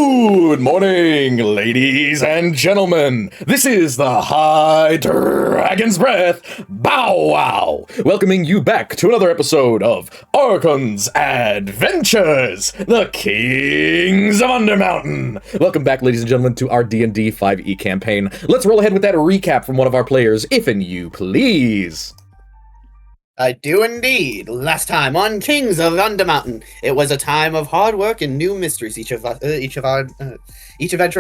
Good morning, ladies and gentlemen. This is the Hydragons Breath Bow Wow, welcoming you back to another episode of Archon's Adventures, the Kings of Undermountain. Welcome back, ladies and gentlemen, to our D&D 5e campaign. Let's roll ahead with that recap from one of our players, if and you please. I do indeed. Last time on Kings of Undermountain, it was a time of hard work and new mysteries. Each adventurer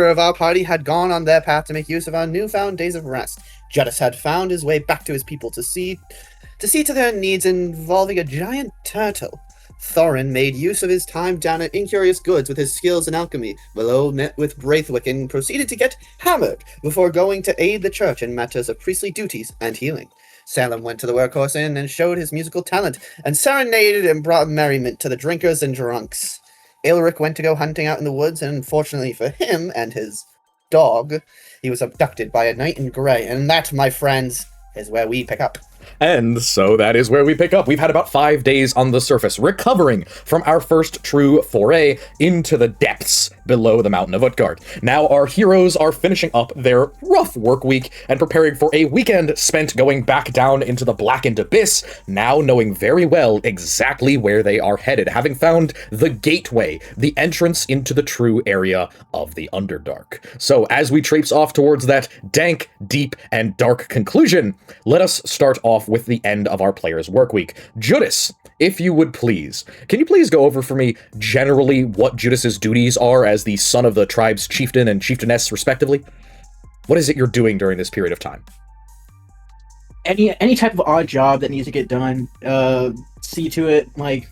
of our party had gone on their path to make use of our newfound days of rest. Judas had found his way back to his people to see to their needs involving a giant turtle. Thorin made use of his time down at Incurious Goods with his skills in alchemy. Willow met with Braithwaite and proceeded to get hammered before going to aid the church in matters of priestly duties and healing. Salem went to the Workhorse Inn and showed his musical talent, and serenaded and brought merriment to the drinkers and drunks. Ilric went to go hunting out in the woods, and unfortunately for him and his dog, he was abducted by a knight in grey, and that, my friends, is where we pick up. And so that is where we pick up. We've had about 5 days on the surface, recovering from our first true foray into the depths below the mountain of Utgard. Now our heroes are finishing up their rough work week and preparing for a weekend spent going back down into the blackened abyss, now knowing very well exactly where they are headed, having found the gateway, the entrance into the true area of the Underdark. So as we traipse off towards that dank, deep, and dark conclusion, let us start off with the end of our player's work week. Judas, if you would please, can you please go over for me generally what Judas's duties are as the son of the tribe's chieftain and chieftainess, respectively? What is it you're doing during this period of time? Any type of odd job that needs to get done. See to it, like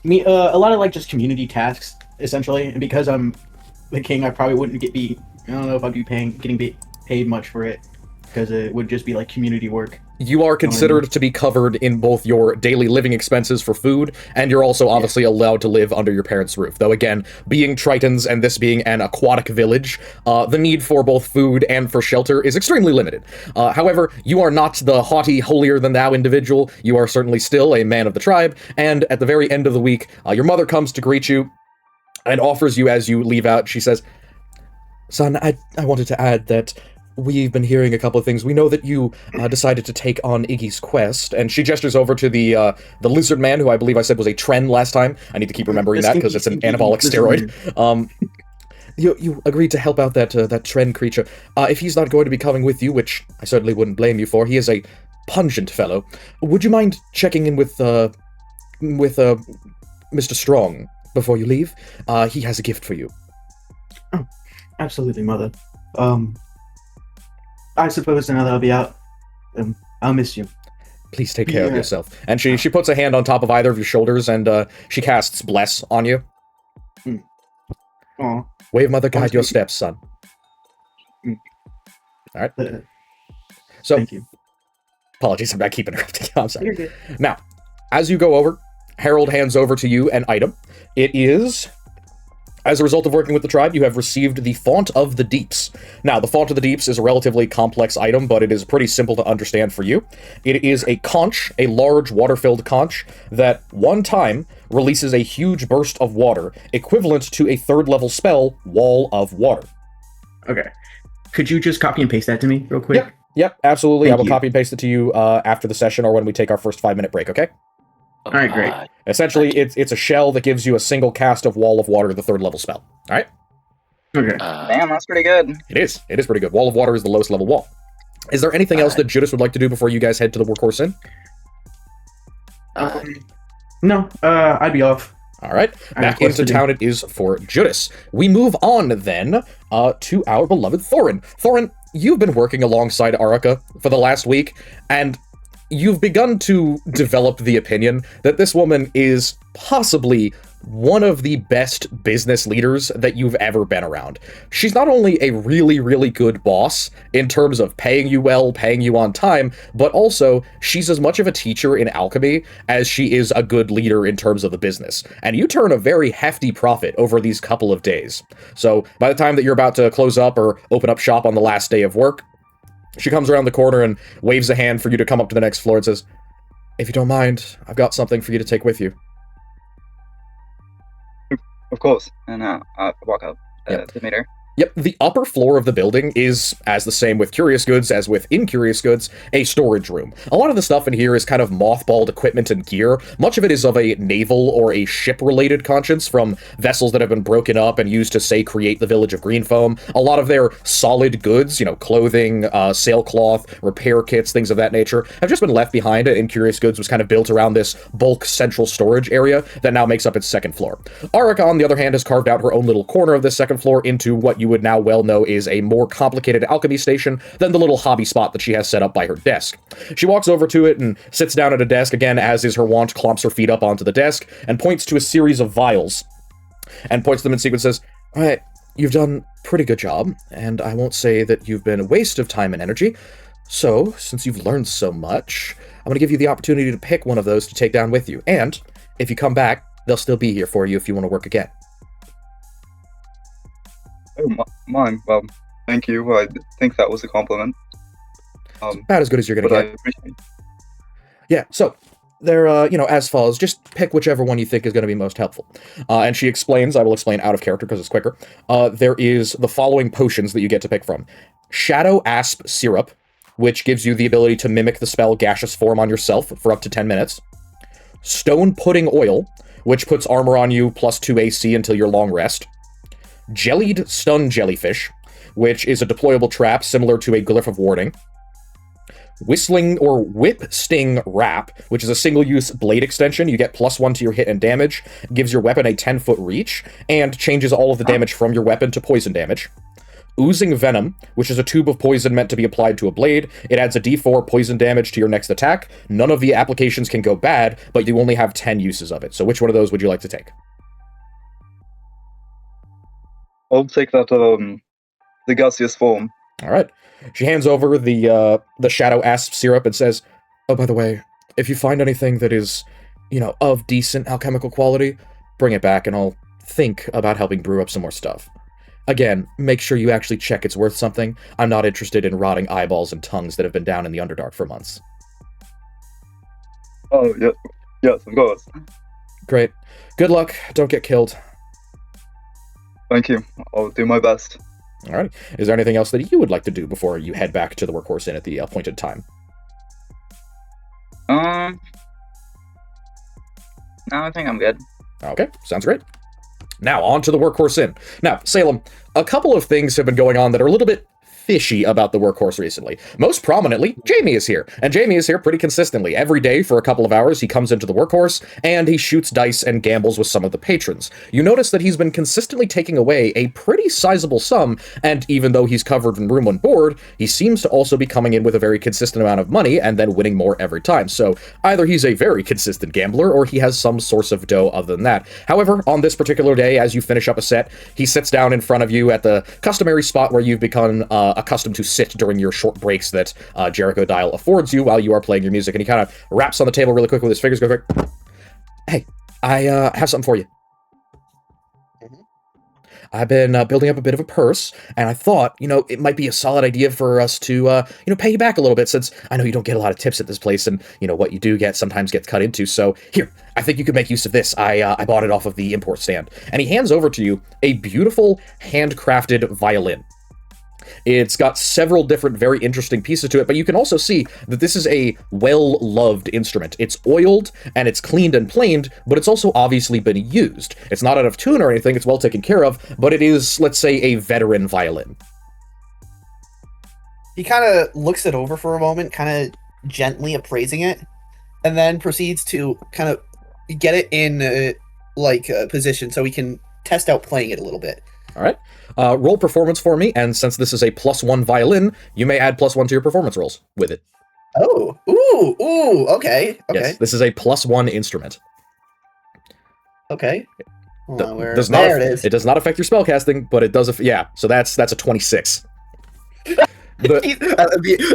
me. A lot of like just community tasks, essentially. And because I'm the king, I probably wouldn't I don't know if I'd be getting paid much for it, because it would just be like community work. You are considered to be covered in both your daily living expenses for food, and you're also obviously allowed to live under your parents' roof. Though again, being Tritons and this being an aquatic village, the need for both food and for shelter is extremely limited. However, you are not the haughty, holier-than-thou individual. You are certainly still a man of the tribe, and at the very end of the week, your mother comes to greet you and offers you as you leave out. She says, "Son, I wanted to add that we've been hearing a couple of things. We know that you decided to take on Iggy's quest," and she gestures over to the lizard man, who I believe I said was a Tren last time. I need to keep remembering that because it's an anabolic steroid. You agreed to help out that Tren creature. If he's not going to be coming with you, which I certainly wouldn't blame you for, he is a pungent fellow. Would you mind checking in with Mr. Strong before you leave? He has a gift for you. Oh, absolutely, Mother. I suppose now that I'll be out, I'll miss you. Please take care of yourself. And she puts a hand on top of either of your shoulders, and she casts Bless on you. Aw. Wave Mother, guide your steps, son. All right. So, thank you. Apologies, I keep interrupting you. I'm sorry. You're good. Now, as you go over, Harold hands over to you an item. It is, as a result of working with the tribe, you have received the Font of the Deeps. Now, the Font of the Deeps is a relatively complex item, but it is pretty simple to understand for you. It is a conch, a large water-filled conch, that one time releases a huge burst of water, equivalent to a third-level spell, Wall of Water. Okay. Could you just copy and paste that to me real quick? Yep, absolutely. Thank I will you. copy and paste it to you after the session or when we take our first 5-minute break, okay? All right, great. Essentially, it's a shell that gives you a single cast of Wall of Water, the third-level spell. All right? Okay. Damn, that's pretty good. It is. It is pretty good. Wall of Water is the lowest level wall. Is there anything else that Judas would like to do before you guys head to the Workhorse Inn? No, I'd be off. All right. Back into town it is for Judas. We move on, then, to our beloved Thorin. Thorin, you've been working alongside Araka for the last week, and you've begun to develop the opinion that this woman is possibly one of the best business leaders that you've ever been around. She's not only a really, really good boss in terms of paying you well, paying you on time, but also she's as much of a teacher in alchemy as she is a good leader in terms of the business. And you turn a very hefty profit over these couple of days. So by the time that you're about to close up or open up shop on the last day of work, she comes around the corner and waves a hand for you to come up to the next floor and says, "If you don't mind, I've got something for you to take with you." Of course. And I walk up. the meter. Yep, the upper floor of the building is, as the same with Curious Goods as with Incurious Goods, a storage room. A lot of the stuff in here is kind of mothballed equipment and gear. Much of it is of a naval or a ship-related conscience from vessels that have been broken up and used to, say, create the village of Greenfoam. A lot of their solid goods, clothing, sailcloth, repair kits, things of that nature, have just been left behind, and Incurious Goods was kind of built around this bulk central storage area that now makes up its second floor. Archon, on the other hand, has carved out her own little corner of this second floor into what you would now well know is a more complicated alchemy station than the little hobby spot that she has set up by her desk. She walks over to it and sits down at a desk, again, as is her wont, clomps her feet up onto the desk, and points to a series of vials, and points them in sequence and says, "All right, you've done a pretty good job, and I won't say that you've been a waste of time and energy. So, since you've learned so much, I'm going to give you the opportunity to pick one of those to take down with you, and if you come back, they'll still be here for you if you want to work again." Oh, mine. Well, thank you. I think that was a compliment. About as good as you're going to but get. I appreciate it. Yeah, so they're, as follows. Just pick whichever one you think is going to be most helpful. And she explains, I will explain out of character because it's quicker. There is the following potions that you get to pick from. Shadow Asp Syrup, which gives you the ability to mimic the spell Gaseous Form on yourself for up to 10 minutes. Stone Pudding Oil, which puts armor on you plus 2 AC until your long rest. Jellied Stun Jellyfish, which is a deployable trap similar to a Glyph of Warding. Whistling or Whip Sting Wrap, which is a single-use blade extension. You get +1 to your hit and damage, gives your weapon a 10-foot reach, and changes all of the damage from your weapon to poison damage. Oozing Venom, which is a tube of poison meant to be applied to a blade. It adds a d4 poison damage to your next attack. None of the applications can go bad, but you only have 10 uses of it. So which one of those would you like to take? I'll take that, the gaseous form. All right. She hands over the Shadow Asp Syrup and says, "Oh, by the way, if you find anything that is, of decent alchemical quality, bring it back and I'll think about helping brew up some more stuff. Again, make sure you actually check it's worth something. I'm not interested in rotting eyeballs and tongues that have been down in the Underdark for months." Oh, yeah. Yes, of course. Great. Good luck. Don't get killed. Thank you. I'll do my best. All right. Is there anything else that you would like to do before you head back to the Workhorse Inn at the appointed time? No, I think I'm good. Okay, sounds great. Now, on to the Workhorse Inn. Now, Salem, a couple of things have been going on that are a little bit fishy about the Workhorse recently. Most prominently, Jamie is here. And Jamie is here pretty consistently. Every day for a couple of hours, he comes into the Workhorse, and he shoots dice and gambles with some of the patrons. You notice that he's been consistently taking away a pretty sizable sum, and even though he's covered in room and board, he seems to also be coming in with a very consistent amount of money and then winning more every time. So either he's a very consistent gambler, or he has some source of dough other than that. However, on this particular day, as you finish up a set, he sits down in front of you at the customary spot where you've become accustomed to sit during your short breaks that Jericho Dial affords you while you are playing your music, and he kind of raps on the table really quick with his fingers, go quick. "Hey, I have something for you. I've been building up a bit of a purse, and I thought, it might be a solid idea for us to, pay you back a little bit, since I know you don't get a lot of tips at this place, and, what you do get sometimes gets cut into, so here, I think you could make use of this. I bought it off of the import stand." And he hands over to you a beautiful, handcrafted violin. It's got several different very interesting pieces to it, but you can also see that this is a well-loved instrument. It's oiled, and it's cleaned and planed, but it's also obviously been used. It's not out of tune or anything, it's well taken care of, but it is, let's say, a veteran violin. He kind of looks it over for a moment, kind of gently appraising it, and then proceeds to kind of get it in, a position so we can test out playing it a little bit. All right. Roll performance for me, and since this is a +1 violin, you may add +1 to your performance rolls with it. Oh, ooh, okay. Yes, this is a +1 instrument. Okay. There it is. It does not affect your spellcasting, but it does. So that's a 26.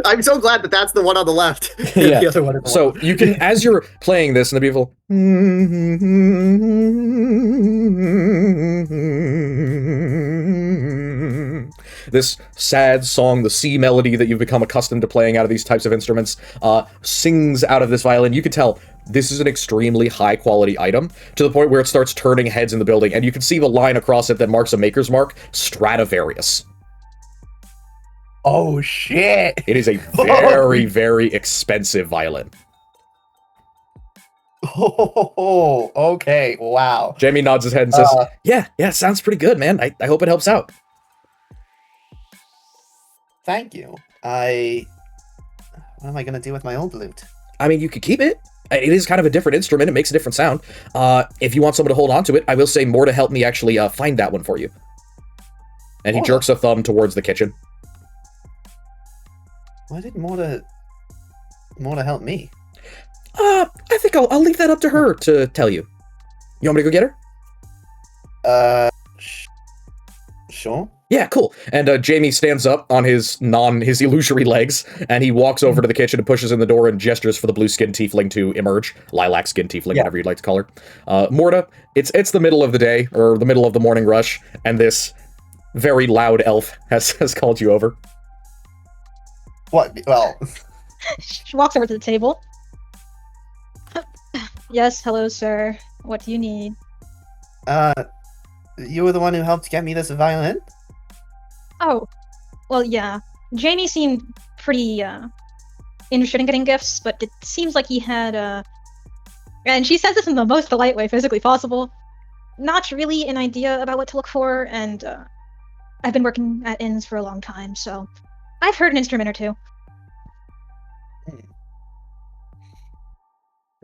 I'm so glad that that's the one on the left. Yeah. The other one is so you can, as you're playing this, and the beautiful, this sad song, the C melody that you've become accustomed to playing out of these types of instruments, sings out of this violin. You can tell this is an extremely high-quality item, to the point where it starts turning heads in the building, and you can see the line across it that marks a maker's mark, Stradivarius. Oh, shit! It is a very, very expensive violin. Oh, okay, wow. Jamie nods his head and says, yeah, sounds pretty good, man. I hope it helps out. Thank you. What am I gonna do with my old lute? I mean, you could keep it. It is kind of a different instrument. It makes a different sound. If you want someone to hold on to it, I will say more to help me actually find that one for you. And he jerks a thumb towards the kitchen. Why did Morta help me? I think I'll leave that up to her to tell you. You want me to go get her? Sure. Yeah, cool. And Jamie stands up on his illusory legs, and he walks over to the kitchen and pushes in the door and gestures for the blue-skinned tiefling to emerge. Lilac-skinned tiefling, whatever you'd like to call her. Morta, it's the middle of the day, or the middle of the morning rush, and this very loud elf has called you over. What? Well... She walks over to the table. Yes, hello, sir. What do you need? You were the one who helped get me this violin? Oh, well, yeah. Jamie seemed pretty, interested in getting gifts, but it seems like he had, and she says this in the most polite way physically possible, not really an idea about what to look for, and, I've been working at inns for a long time, so I've heard an instrument or two.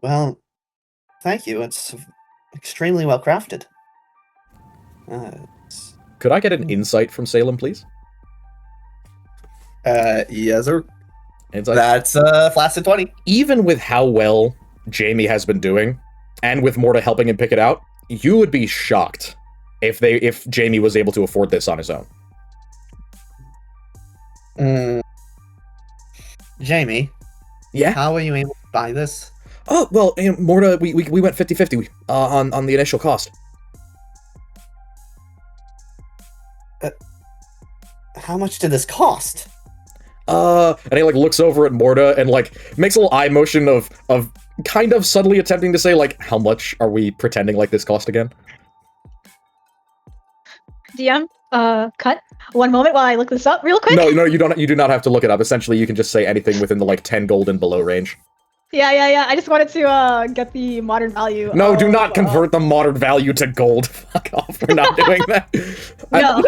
Well, thank you. It's extremely well crafted. Could I get an insight from Salem, please? Yes, sir. Insight? That's flaccid 20. Even with how well Jamie has been doing, and with Morta helping him pick it out, you would be shocked if Jamie was able to afford this on his own. Jamie. Yeah? How were you able to buy this? Oh, well, Morta, we went 50-50 on the initial cost. How much did this cost? And he, like, looks over at Morta and, like, makes a little eye motion of kind of subtly attempting to say, like, how much are we pretending like this cost again? DM, cut. One moment while I look this up real quick. No, you do not have to look it up. Essentially, you can just say anything within the, like, 10 gold and below range. Yeah. I just wanted to, get the modern value. No, do not convert the modern value to gold. Fuck off. We're not doing that. No,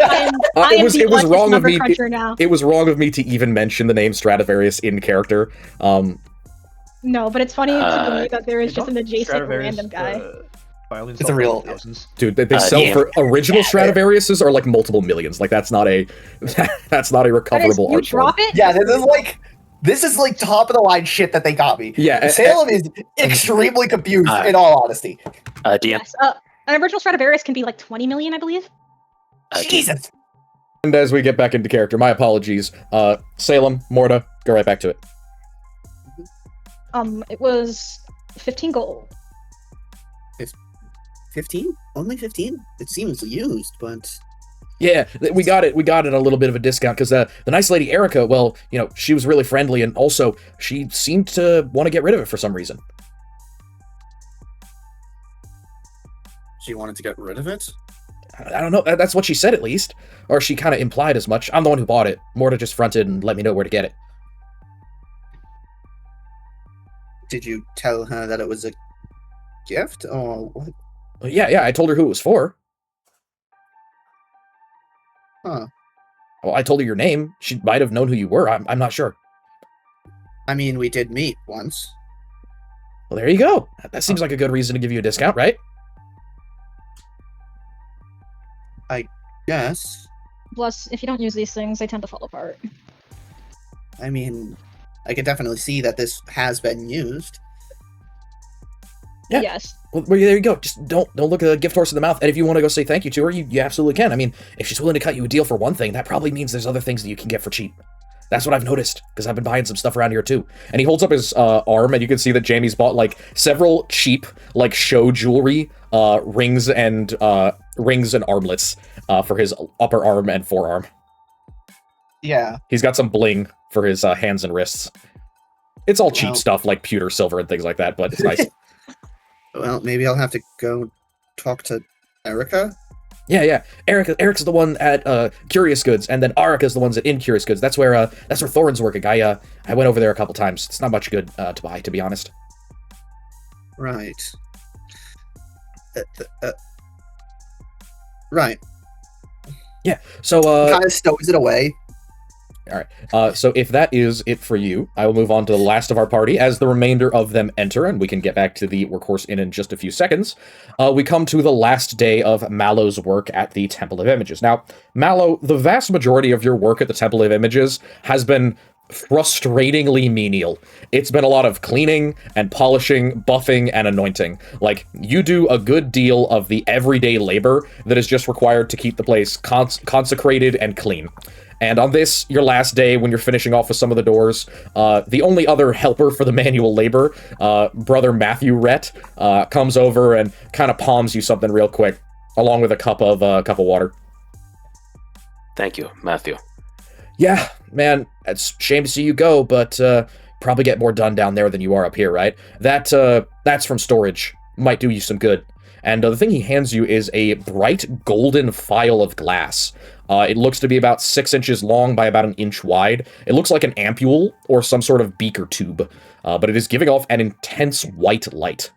I am the it was wrong of me. Now. It was wrong of me to even mention the name Stradivarius in character. No, but it's funny to me that there is just an adjacent random guy. It's a real dude. They sell for original Stradivariuses are like multiple millions. Like that's not a recoverable art form. Drop it? Yeah, this is like top of the line shit that they got me. Yeah, Salem is extremely confused. In all honesty, DM. Yes, an original Stradivarius can be like 20 million, I believe. Jesus. And as we get back into character, my apologies. Salem, Morta, go right back to it. It was 15 gold. 15? Only 15? It seems used, but... Yeah, we got it at a little bit of a discount, because the nice lady Erica, well, you know, she was really friendly, and also, she seemed to want to get rid of it for some reason. She wanted to get rid of it? I don't know, that's what she said at least. Or she kind of implied as much. I'm the one who bought it. Morta just fronted and let me know where to get it. Did you tell her that it was a gift, or what? Yeah, I told her who it was for. Huh. Well, I told her your name. She might have known who you were. I'm not sure. I mean, we did meet once. Well, there you go. That seems like a good reason to give you a discount, right? Yes. Plus, if you don't use these things, they tend to fall apart. I mean, I can definitely see that this has been used. Yeah. Yes. Well, there you go. Just don't look a gift horse in the mouth. And if you want to go say thank you to her, you absolutely can. I mean, if she's willing to cut you a deal for one thing, that probably means there's other things that you can get for cheap. That's what I've noticed, because I've been buying some stuff around here too. And he holds up his arm, and you can see that Jamie's bought like several cheap like show jewelry, rings and armlets for his upper arm and forearm. Yeah. He's got some bling for his hands and wrists. It's all cheap Well- stuff like pewter, silver, and things like that, but it's nice. Well, maybe I'll have to go talk to Erica. Yeah. Eric's the one at Curious Goods, and then Arika's the ones at Incurious Goods. That's where Thorin's working. I went over there a couple times. It's not much good to buy, to be honest. Right. Right. Yeah. So Kind of stows it away. all right. So if that is it for you, I will move on to the last of our party as the remainder of them enter, and we can get back to the workhorse in just a few seconds. We come to the last day of Mallow's work at the Temple of Images. Now, Mallow, the vast majority of your work at the Temple of Images has been frustratingly menial. It's been a lot of cleaning and polishing, buffing, and anointing. Like, you do a good deal of the everyday labor that is just required to keep the place consecrated and clean. And on this, your last day, when you're finishing off with some of the doors, the only other helper for the manual labor, Brother Matthew Rhett, comes over and kind of palms you something real quick, along with a cup of water. Thank you, Matthew. Yeah, man, it's a shame to see you go, but probably get more done down there than you are up here, right? That's from storage. Might do you some good. And the thing he hands you is a bright golden phial of glass. It looks to be about 6 inches long by about an inch wide. It looks like an ampule or some sort of beaker tube, but it is giving off an intense white light.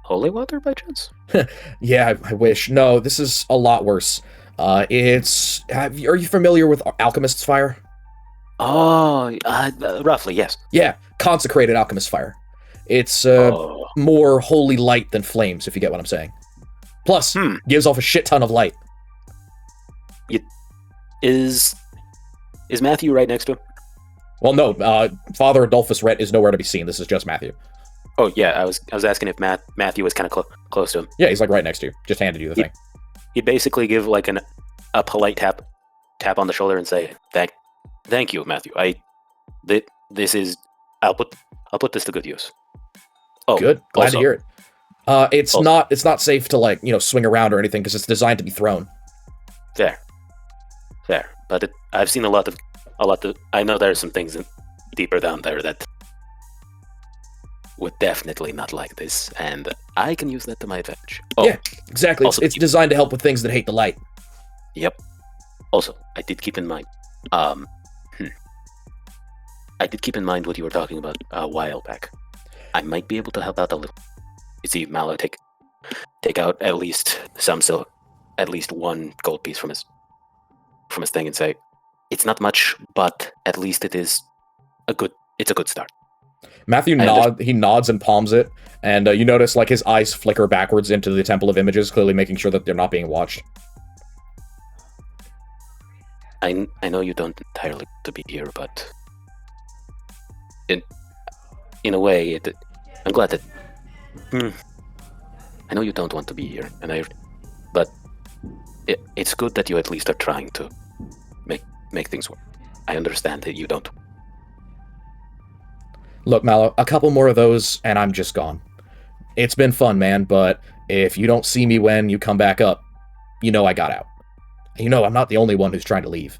Holy water, by chance? Yeah, I wish. No, this is a lot worse. Are you familiar with Alchemist's Fire? Oh, roughly, yes. Yeah, consecrated Alchemist's Fire. It's Oh. more holy light than flames, if you get what I'm saying. Plus, gives off a shit ton of light. Is Matthew right next to him? Well, no, Father Adolphus Rhett is nowhere to be seen. This is just Matthew. Oh, yeah, I was asking if Matthew was kind of close to him. Yeah, he's like right next to you. Just handed you the thing. He'd basically give like a polite tap on the shoulder and say, "Thank you, Matthew. I'll put this to good use." Oh, Good. Glad also, to hear it. It's not safe to swing around or anything because it's designed to be thrown. Fair. But I've seen a lot of. I know there's some things deeper down there that would definitely not like this, and I can use that to my advantage. Oh, Yeah, exactly. also- It's designed to help with things that hate the light. Yep. Also, I did keep in mind. I did keep in mind what you were talking about a while back. I might be able to help out a little. You see, Mallow take out at least at least one gold piece from his thing and say, "It's not much, but at least it's a good start." Matthew nods and palms it, and you notice his eyes flicker backwards into the Temple of Images, clearly making sure that they're not being watched. I know you don't entirely want to be here, but in a way, I'm glad that. I know you don't want to be here, but it's good that you at least are trying to make things work. I understand that you don't. Look, Mallow, a couple more of those, and I'm just gone. It's been fun, man, but if you don't see me when you come back up, you know I got out. You know I'm not the only one who's trying to leave.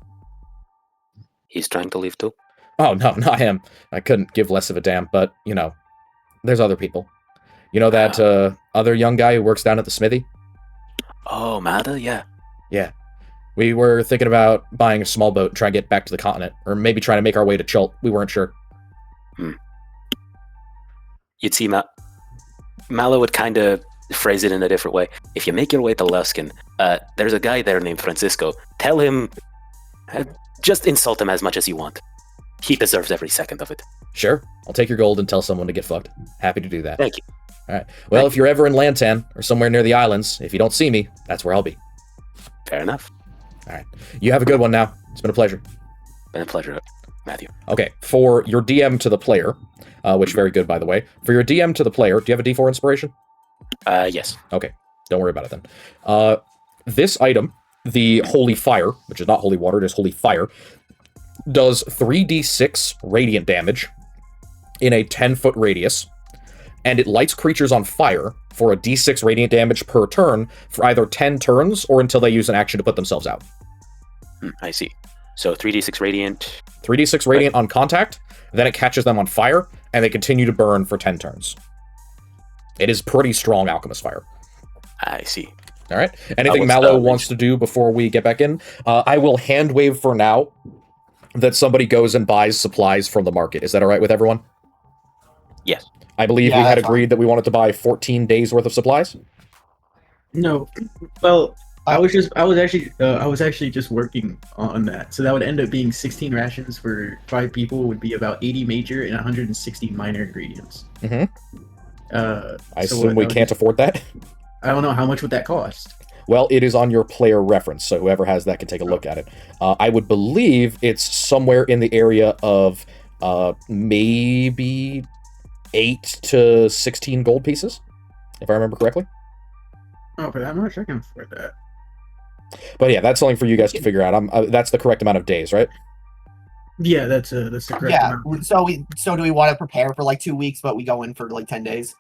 He's trying to leave too? Oh, no, not him. I couldn't give less of a damn, but, there's other people. You know that other young guy who works down at the smithy? Oh, Mada, yeah. Yeah. We were thinking about buying a small boat and trying to get back to the continent, or maybe trying to make our way to Chult. We weren't sure. You'd see Mallow would kind of phrase it in a different way. If you make your way to Luskin, there's a guy there named Francisco. Tell him, just insult him as much as you want. He deserves every second of it. Sure. I'll take your gold and tell someone to get fucked. Happy to do that. Thank you. All right. Well, if you're ever in Lantan, or somewhere near the islands, if you don't see me, that's where I'll be. Fair enough. All right. You have a good one now. It's been a pleasure. Been a pleasure, Matthew. Okay. For your DM to the player, which very good, by the way. For your DM to the player, do you have a D4 inspiration? Yes. Okay. Don't worry about it then. This item, the Holy Fire, which is not Holy Water, it is Holy Fire, does 3d6 radiant damage in a 10-foot radius, and it lights creatures on fire for a d6 radiant damage per turn for either 10 turns or until they use an action to put themselves out. I see. So 3d6 radiant. 3d6 radiant on contact, then it catches them on fire, and they continue to burn for 10 turns. It is pretty strong alchemist fire. I see. All right. Anything what's Mallow the wants to do before we get back in? I will hand wave for now that somebody goes and buys supplies from the market. Is that all right with everyone? Yes. I believe Yeah, we had that's agreed that we wanted to buy 14 days worth of supplies. No, well, I was actually just working on that, so that would end up being 16 rations for 5 people. Would be about 80 major and 160 minor ingredients. Mm-hmm. I So assume we can't afford that. I don't know how much would that cost. Well, it is on your player reference, so whoever has that can take a look at it. I would believe it's somewhere in the area of maybe 8 to 16 gold pieces, if I remember correctly. Oh, for that much, I can afford that. But yeah, that's something for you guys to figure out. That's the correct amount of days, right? Yeah, that's the correct Yeah. amount. So do we want to prepare for like 2 weeks, but we go in for like 10 days?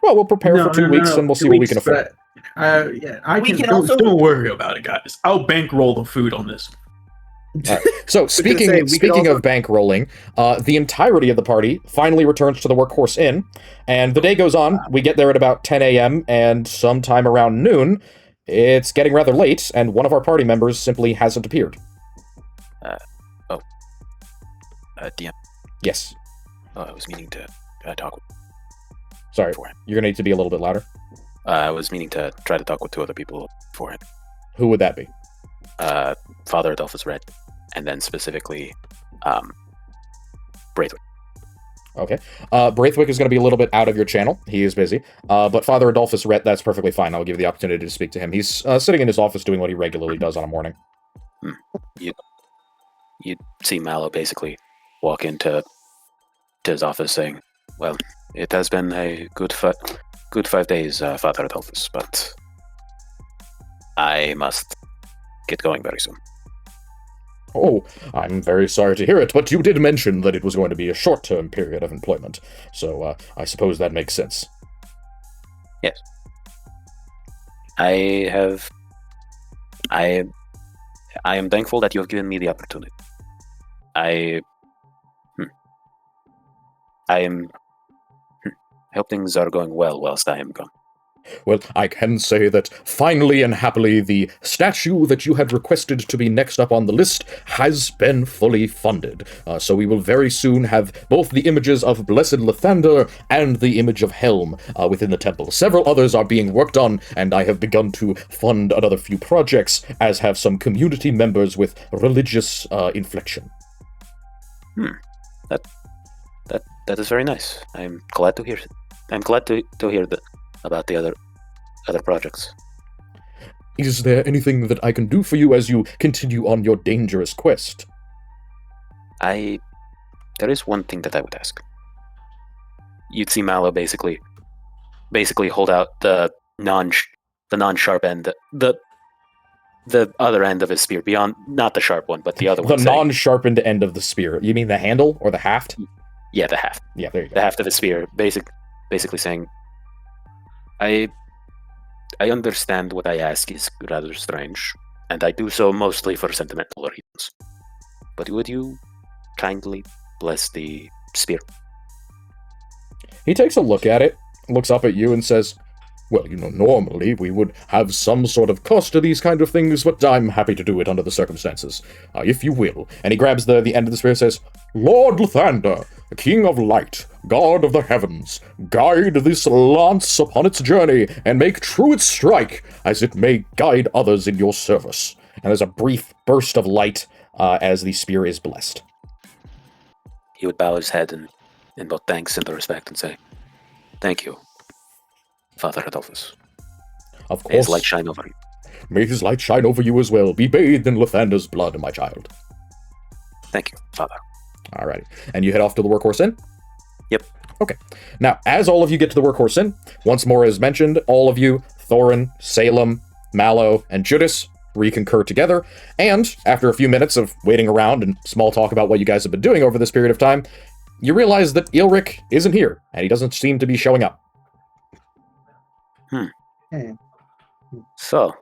Well, we'll prepare for 2 weeks, and we'll see what we can afford. Yeah, We can don't, also- don't worry about it, guys. I'll bankroll the food on this. All right. So speaking say, we could also- of bankrolling, the entirety of the party finally returns to the Workhorse Inn, and the day goes on. We get there at about 10 a.m., and sometime around noon, it's getting rather late, and one of our party members simply hasn't appeared. DM. Yes. I was meaning to talk. Sorry, Beforehand. you're gonna need to be a little bit louder. I was meaning to try to talk with 2 other people beforehand. Who would that be? Father Adolphus Red, and then specifically, Braithwaite. Okay. Braithwaite is going to be a little bit out of your channel. He is busy. But Father Adolphus Rhett, that's perfectly fine. I'll give you the opportunity to speak to him. He's sitting in his office doing what he regularly does on a morning. You'd see Mallow basically walk into his office saying, "Well, it has been a good 5 days, Father Adolphus, but I must get going very soon." Oh, I'm very sorry to hear it, but you did mention that it was going to be a short-term period of employment, so I suppose that makes sense. Yes. I am thankful that you have given me the opportunity. I hope things are going well whilst I am gone. Well, I can say that finally and happily the statue that you had requested to be next up on the list has been fully funded. So we will very soon have both the images of Blessed Lathander and the image of Helm within the temple. Several others are being worked on, and I have begun to fund another few projects, as have some community members with religious inflection. That is very nice. I'm glad to hear it. I'm glad to hear about the other projects. Is there anything that I can do for you as you continue on your dangerous quest? There is one thing that I would ask. You'd see Mallow basically hold out the non-sharp end, the other end of his spear, beyond, not the sharp one, but the other one. The non-sharpened end of the spear. You mean the handle or the haft? Yeah, the haft. Yeah, there you go. The haft of his spear, basically saying, I understand what I ask is rather strange, and I do so mostly for sentimental reasons. But would you kindly bless the spear? He takes a look at it, looks up at you, and says, "Well, normally we would have some sort of cost to these kind of things, but I'm happy to do it under the circumstances. If you will." And he grabs the end of the spear and says, "Lord Lathander, King of Light, God of the Heavens, guide this lance upon its journey, and make true its strike, as it may guide others in your service." And there's a brief burst of light as the spear is blessed. He would bow his head in both thanks and respect and say, "Thank you, Father Adolphus. Of May his course, light shine over you." may his light shine over you as well. Be bathed in Lathander's blood, my child. Thank you, Father. Alrighty. And you head off to the Workhorse Inn? Yep. Okay. Now, as all of you get to the Workhorse Inn, once more as mentioned, all of you, Thorin, Salem, Mallow, and Judas, reconcur together, and after a few minutes of waiting around and small talk about what you guys have been doing over this period of time, you realize that Ilric isn't here, and he doesn't seem to be showing up. So,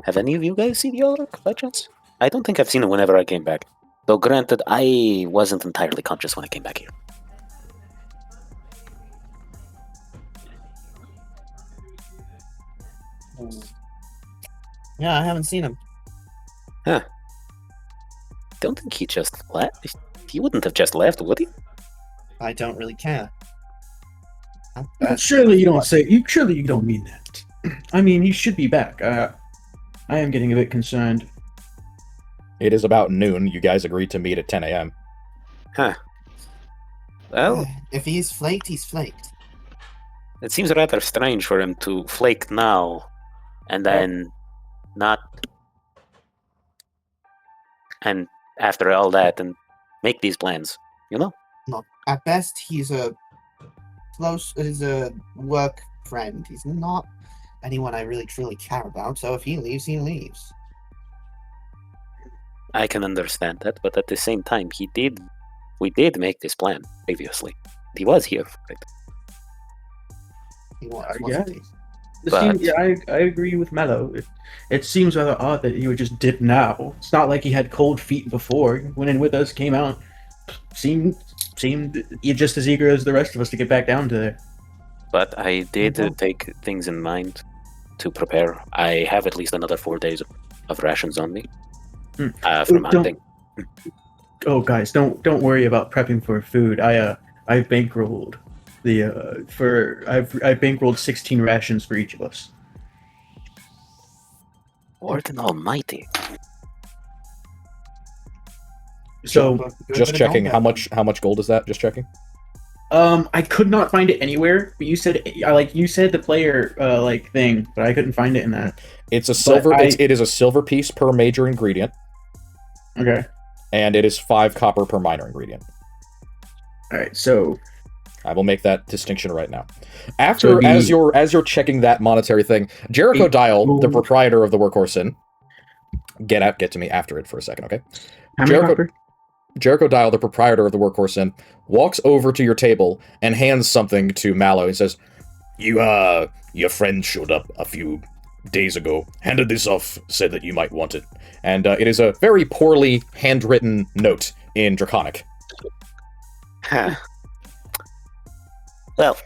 have any of you guys seen the Ulrich by chance? I don't think I've seen it whenever I came back. Though granted, I wasn't entirely conscious when I came back here. Yeah, I haven't seen him. Don't think he just left. He wouldn't have just left, would he? I don't really care. Surely you don't say. Surely you don't mean that. I mean, he should be back. I am getting a bit concerned. It is about noon. You guys agreed to meet at 10 a.m. Well, If he's flaked, he's flaked. it seems rather strange for him to flake now, and then not, and after all that, and make these plans. You know? Look, at best, he's a work friend. He's not anyone I really truly care about. So if he leaves, he leaves. I can understand that, but at the same time, we did make this plan previously. He was here for it. He was, Yeah. wasn't he? I agree with Mello. It seems rather odd that he would just dip now. It's not like he had cold feet before. He went in with us, came out, seemed just as eager as the rest of us to get back down to there. But I did take things in mind to prepare. I have at least another 4 days of rations on me from hunting. Oh, guys, don't worry about prepping for food. I've bankrolled I've bankrolled 16 rations for each of us. Lord almighty. So Just checking, how much gold is that? Just checking. I could not find it anywhere, but you said the player thing, but I couldn't find it in that. It's a silver. It is a silver piece per major ingredient, Okay. and it is 5 copper per minor ingredient. All right. So I will make that distinction right now. After, as you're checking that monetary thing, Jericho Dial, the proprietor of the Workhorse Inn, get to me after it for a second, okay? how many copper? Jericho Dial, the proprietor of the Workhorse Inn, walks over to your table and hands something to Mallow. He says, your friend showed up a few days ago, handed this off, said that you might want it. And it is a very poorly handwritten note in Draconic. Huh. Well,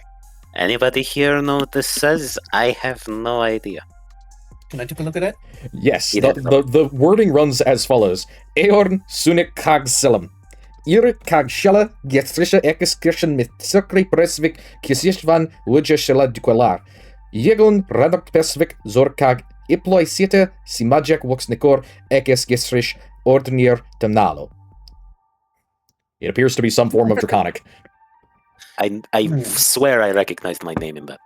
anybody here know what this says? I have no idea. Can I take a look at it? Yes, the wording runs as follows. Eorn sunik kag selam. Ir kag shella getrisha ekeskirchen mit sukri presvik kisishvan wuja shella duquelar. Yegun radok pesvik zorkag iploi sita simajek wuxnikor ekeskisrish ordinir temnalo. It appears to be some form of Draconic. I swear I recognized my name in that.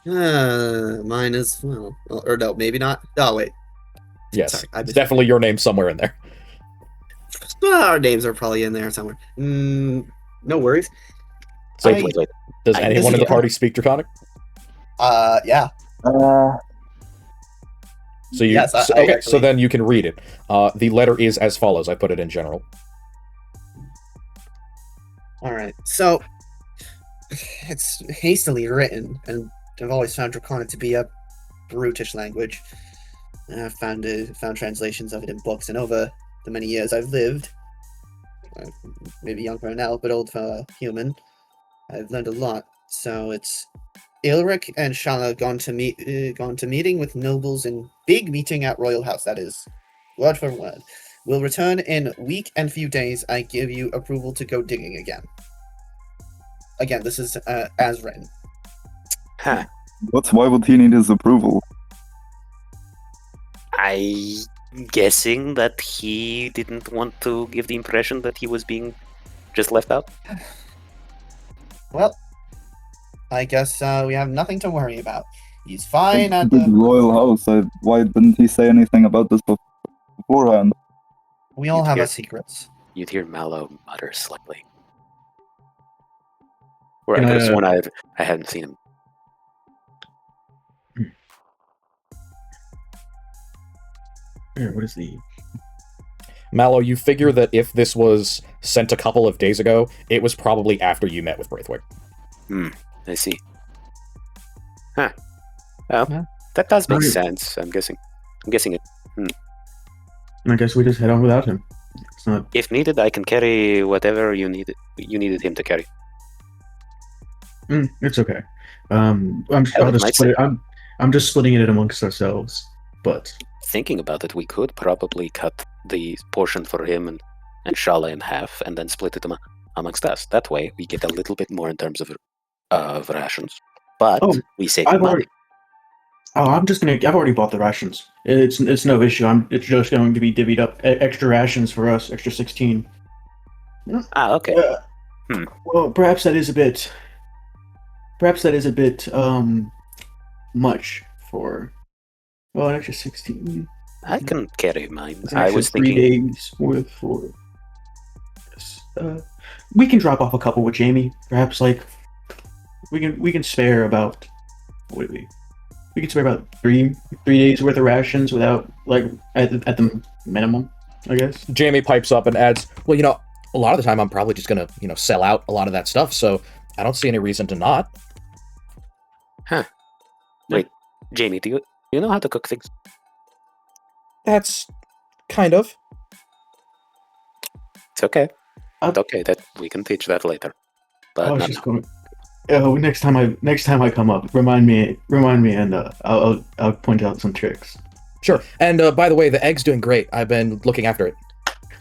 Mine as well. Or no, maybe not. Oh, wait. Yes, Sorry, it's definitely your name somewhere in there. Our names are probably in there somewhere. No worries. So, Wait. does anyone in the party speak Draconic? Yeah. So you Yes, so, I okay, actually- so then you can read it. The letter is as follows. I put it in general. All right. So it's hastily written, and I've always found Draconic to be a brutish language. I've found translations of it in books, and over the many years I've lived, maybe young for an elf, but old for a human, I've learned a lot. So it's Ilric and Shala gone to meeting with nobles in big meeting at Royal House. That is, word for word. Will return in week and few days. I give you approval to go digging again. Again, this is as written. Huh. Why would he need his approval? I'm guessing that he didn't want to give the impression that he was being just left out. Well, I guess we have nothing to worry about. He's fine at The the... royal house. Why didn't he say anything about this beforehand? We all have Yeah. our secrets. You'd hear Mallow mutter slightly. Or I Can could have I, sworn I hadn't seen him. What is the... Mallow, you figure that if this was sent a couple of days ago, it was probably after you met with Braithwaite. I see. Well, Yeah. that does make Right. sense. I'm guessing it. I guess we just head on without him. It's not. If needed, I can carry whatever you needed him to carry. It's okay. I'll it just might split it. I'm just splitting it amongst ourselves. But Thinking about it, we could probably cut the portion for him and Shala in half, and then split it amongst us. That way, we get a little bit more in terms of rations, but Oh, we save I've money. already. I've already bought the rations. It's no issue. It's just going to be divvied up. Extra rations for us. Extra 16. Okay. Well, perhaps that is a bit. Much for. Well, an extra 16. I can carry mine. It's an I extra was 3 thinking. days worth for. We can drop off a couple with Jamie. Perhaps we can spare about. What do we can spare about 3 days worth of rations without at the minimum, I guess. Jamie pipes up and adds, well, a lot of the time I'm probably just gonna, sell out a lot of that stuff, so I don't see any reason to not. Wait, Jamie, do you know how to cook things? That's kind of. It's okay. Uh, It's okay. That we can teach that later. But I was not just now. going. Oh, next time I come up, remind me, and I'll point out some tricks. Sure. And by the way, the egg's doing great. I've been looking after it.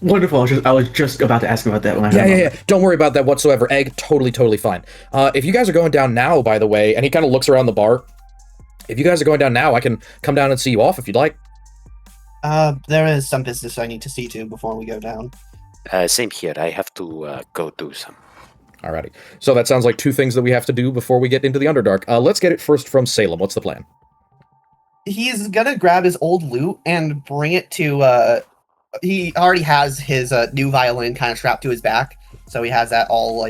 Wonderful. I was just about to ask about that when I Yeah. Don't worry about that whatsoever. Egg, totally fine. If you guys are going down now, by the way, and he kind of looks around the bar. If you guys are going down now, I can come down and see you off if you'd like. There is some business I need to see to before we go down. Same here. I have to go do some. Alrighty. So that sounds like two things that we have to do before we get into the Underdark. Let's get it first from Salem. What's the plan? He's gonna grab his old loot and bring it to. He already has his new violin kind of strapped to his back, so he has that all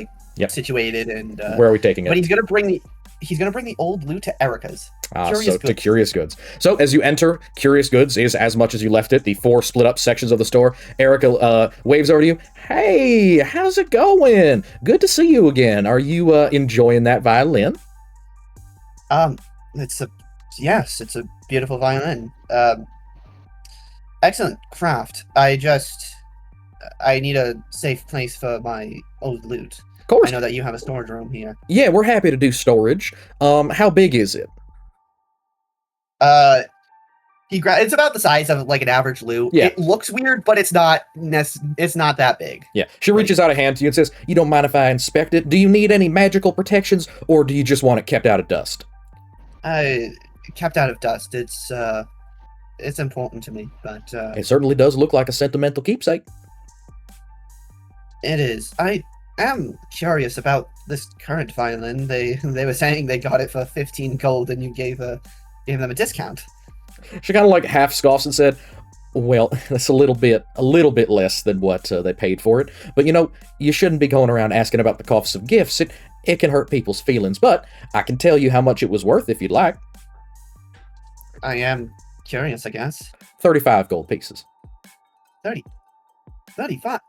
situated and. Where are we taking it? But he's gonna bring the old loot to Erica's. So to Curious Goods. So as you enter, Curious Goods is as much as you left it, the 4 split up sections of the store. Erica waves over to you. Hey, how's it going? Good to see you again. Are you enjoying that violin? It's a beautiful violin. Excellent craft. I need a safe place for my old loot. Of course. I know that you have a storage room here. Yeah, we're happy to do storage. How big is it? It's about the size of an average loot. Yeah. It looks weird, but it's not that big. Yeah. She reaches out a hand to you and says, you don't mind if I inspect it? Do you need any magical protections, or do you just want it kept out of dust? Kept out of dust. It's important to me, but It certainly does look like a sentimental keepsake. it is. I am curious about this current violin. They were saying they got it for 15 gold, and you gave them a discount. She kind of half scoffs and said, well, that's a little bit less than what they paid for it. But you shouldn't be going around asking about the costs of gifts. It can hurt people's feelings, but I can tell you how much it was worth if you'd like. I am curious, I guess. 35 gold pieces. 35.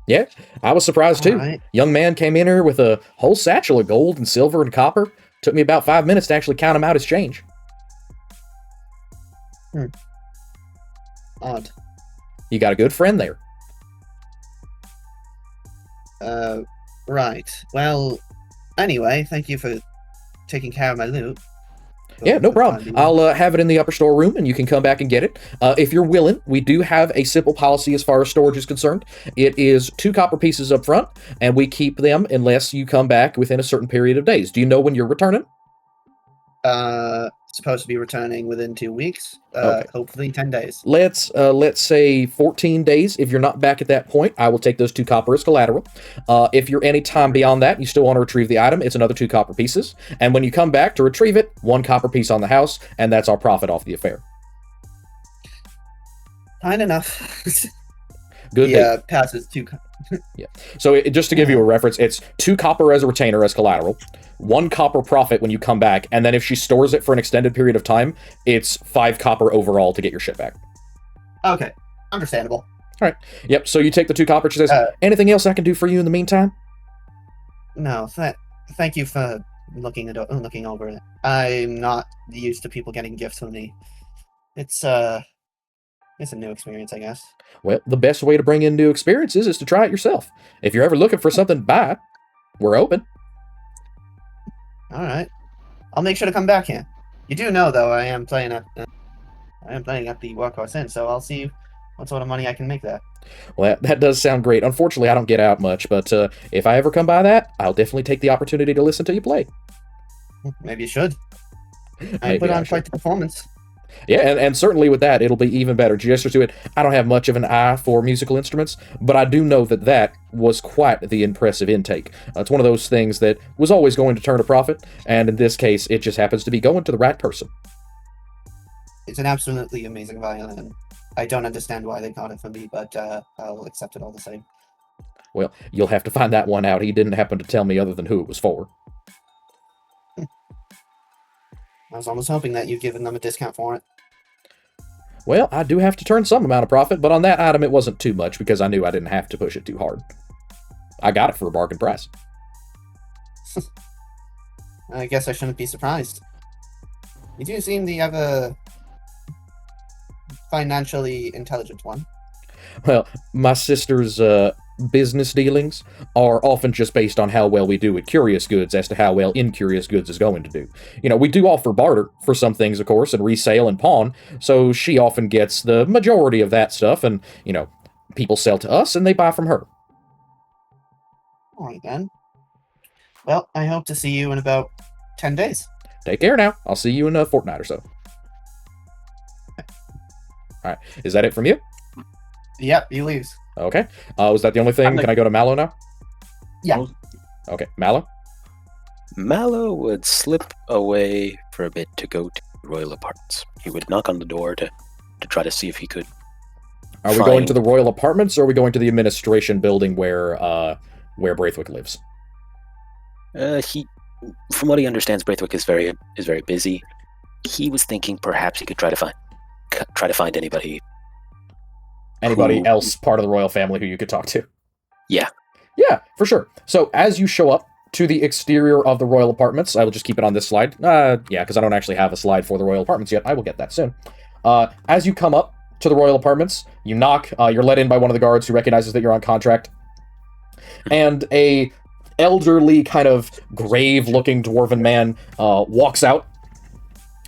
Yeah, I was surprised too. Alright. Young man came in here with a whole satchel of gold and silver and copper. Took me about 5 minutes to actually count him out as change. Odd. You got a good friend there. Right. Well, anyway, thank you for taking care of my loot. Yeah, no For the problem. time being. I'll have it in the upper storeroom, and you can come back and get it. If you're willing, we do have a simple policy as far as storage is concerned. It is 2 copper pieces up front, and we keep them unless you come back within a certain period of days. Do you know when you're returning? Supposed to be returning within 2 weeks. Okay. Hopefully 10 days. Let's say 14 days. If you're not back at that point, I will take those 2 copper as collateral. If you're any time beyond that, you still want to retrieve the item, it's another 2 copper pieces. And when you come back to retrieve it, 1 copper piece on the house, and that's our profit off the affair. Fine enough. Good. Yeah, passes 2. So just to give you a reference, it's 2 copper as a retainer as collateral, 1 copper profit when you come back, and then if she stores it for an extended period of time, it's 5 copper overall to get your shit back. Okay, understandable. Yep, so you take the 2 copper, she says, anything else I can do for you in the meantime? No, thank you for looking over it. I'm not used to people getting gifts from me. It's a new experience, I guess. Well, the best way to bring in new experiences is to try it yourself. If you're ever looking for something to buy, we're open. All right, I'll make sure to come back here. You do know, though, I am playing at the Workhorse Inn, so I'll see what sort of money I can make there. Well, that does sound great. Unfortunately, I don't get out much, but if I ever come by that, I'll definitely take the opportunity to listen to you play. Maybe you should. I Maybe put I on should. quite the performance. Yeah, and certainly with that, it'll be even better. Just to it, I don't have much of an eye for musical instruments, but I do know that was quite the impressive intake. It's one of those things that was always going to turn a profit, and in this case, it just happens to be going to the right person. It's an absolutely amazing violin. I don't understand why they got it from me, but I'll accept it all the same. Well, you'll have to find that one out. He didn't happen to tell me other than who it was for. I was almost hoping that you'd given them a discount for it. Well, I do have to turn some amount of profit, but on that item it wasn't too much because I knew I didn't have to push it too hard. I got it for a bargain price. I guess I shouldn't be surprised. You do seem to have a financially intelligent one. Well, my sister's business dealings are often just based on how well we do at Curious Goods as to how well Incurious Goods is going to do. You know, we do offer barter for some things, of course, and resale and pawn, so she often gets the majority of that stuff, and, you know, people sell to us and they buy from her. Alright then. Well, I hope to see you in about 10 days. Take care now. I'll see you in a fortnight or so. Alright, is that it from you? Yep, he leaves. Okay. Was that the only thing? Can I go to Mallow now? Yeah. Okay, Mallow? Mallow would slip away for a bit to go to the royal apartments. He would knock on the door to try to see if he could. Are we going to the royal apartments, or are we going to the administration building where Braithwaite lives? From what he understands, Braithwaite is very busy. He was thinking perhaps he could try to find anybody. Anybody else part of the royal family who you could talk to? Yeah. Yeah, for sure. So as you show up to the exterior of the royal apartments, I will just keep it on this slide. Yeah, because I don't actually have a slide for the royal apartments yet. I will get that soon. As you come up to the royal apartments, you knock. You're let in by one of the guards who recognizes that you're on contract. And a elderly, kind of grave-looking dwarven man walks out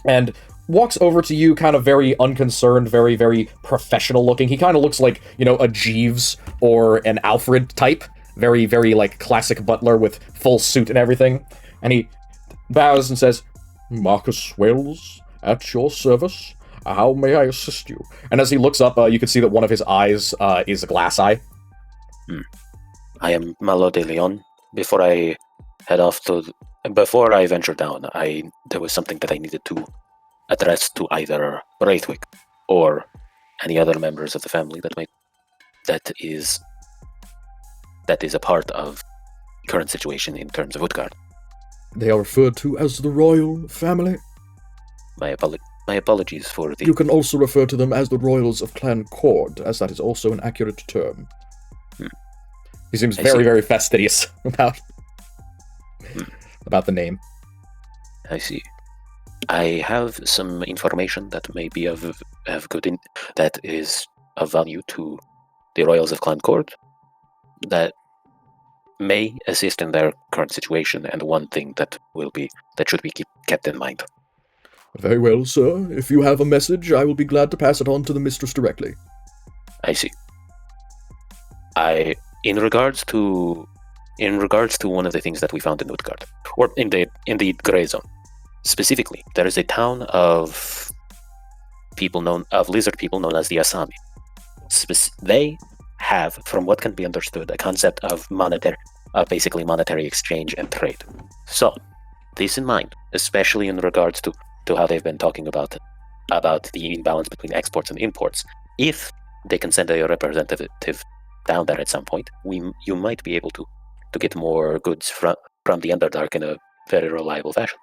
and walks over to you, kind of very unconcerned, very, very professional looking. He kind of looks like, you know, a Jeeves or an Alfred type. Very, very, like, classic butler with full suit and everything. And he bows and says, "Marcus Wells, at your service. How may I assist you?" And as he looks up, you can see that one of his eyes is a glass eye. I am Malo de Leon. Before I venture down, there was something that I needed to address to either Braithwaite or any other members of the family that is a part of the current situation in terms of Utgard. They are referred to as the royal family. My apologies for the... You can also refer to them as the royals of Clan Cord, as that is also an accurate term. He seems very, very fastidious about the name. I see. I have some information that may be that is of value to the royals of Clan Cord that may assist in their current situation, and one thing that should be kept in mind. Very well, sir. If you have a message, I will be glad to pass it on to the mistress directly. I see. In regards to one of the things that we found in Utgard, or in the Grey Zone, specifically, there is a town of lizard people known as the Asami. They have, from what can be understood, a concept of basically monetary exchange and trade. So, this in mind, especially in regards to how they've been talking about the imbalance between exports and imports. If they can send a representative down there at some point, you might be able to get more goods from the Underdark in a very reliable fashion.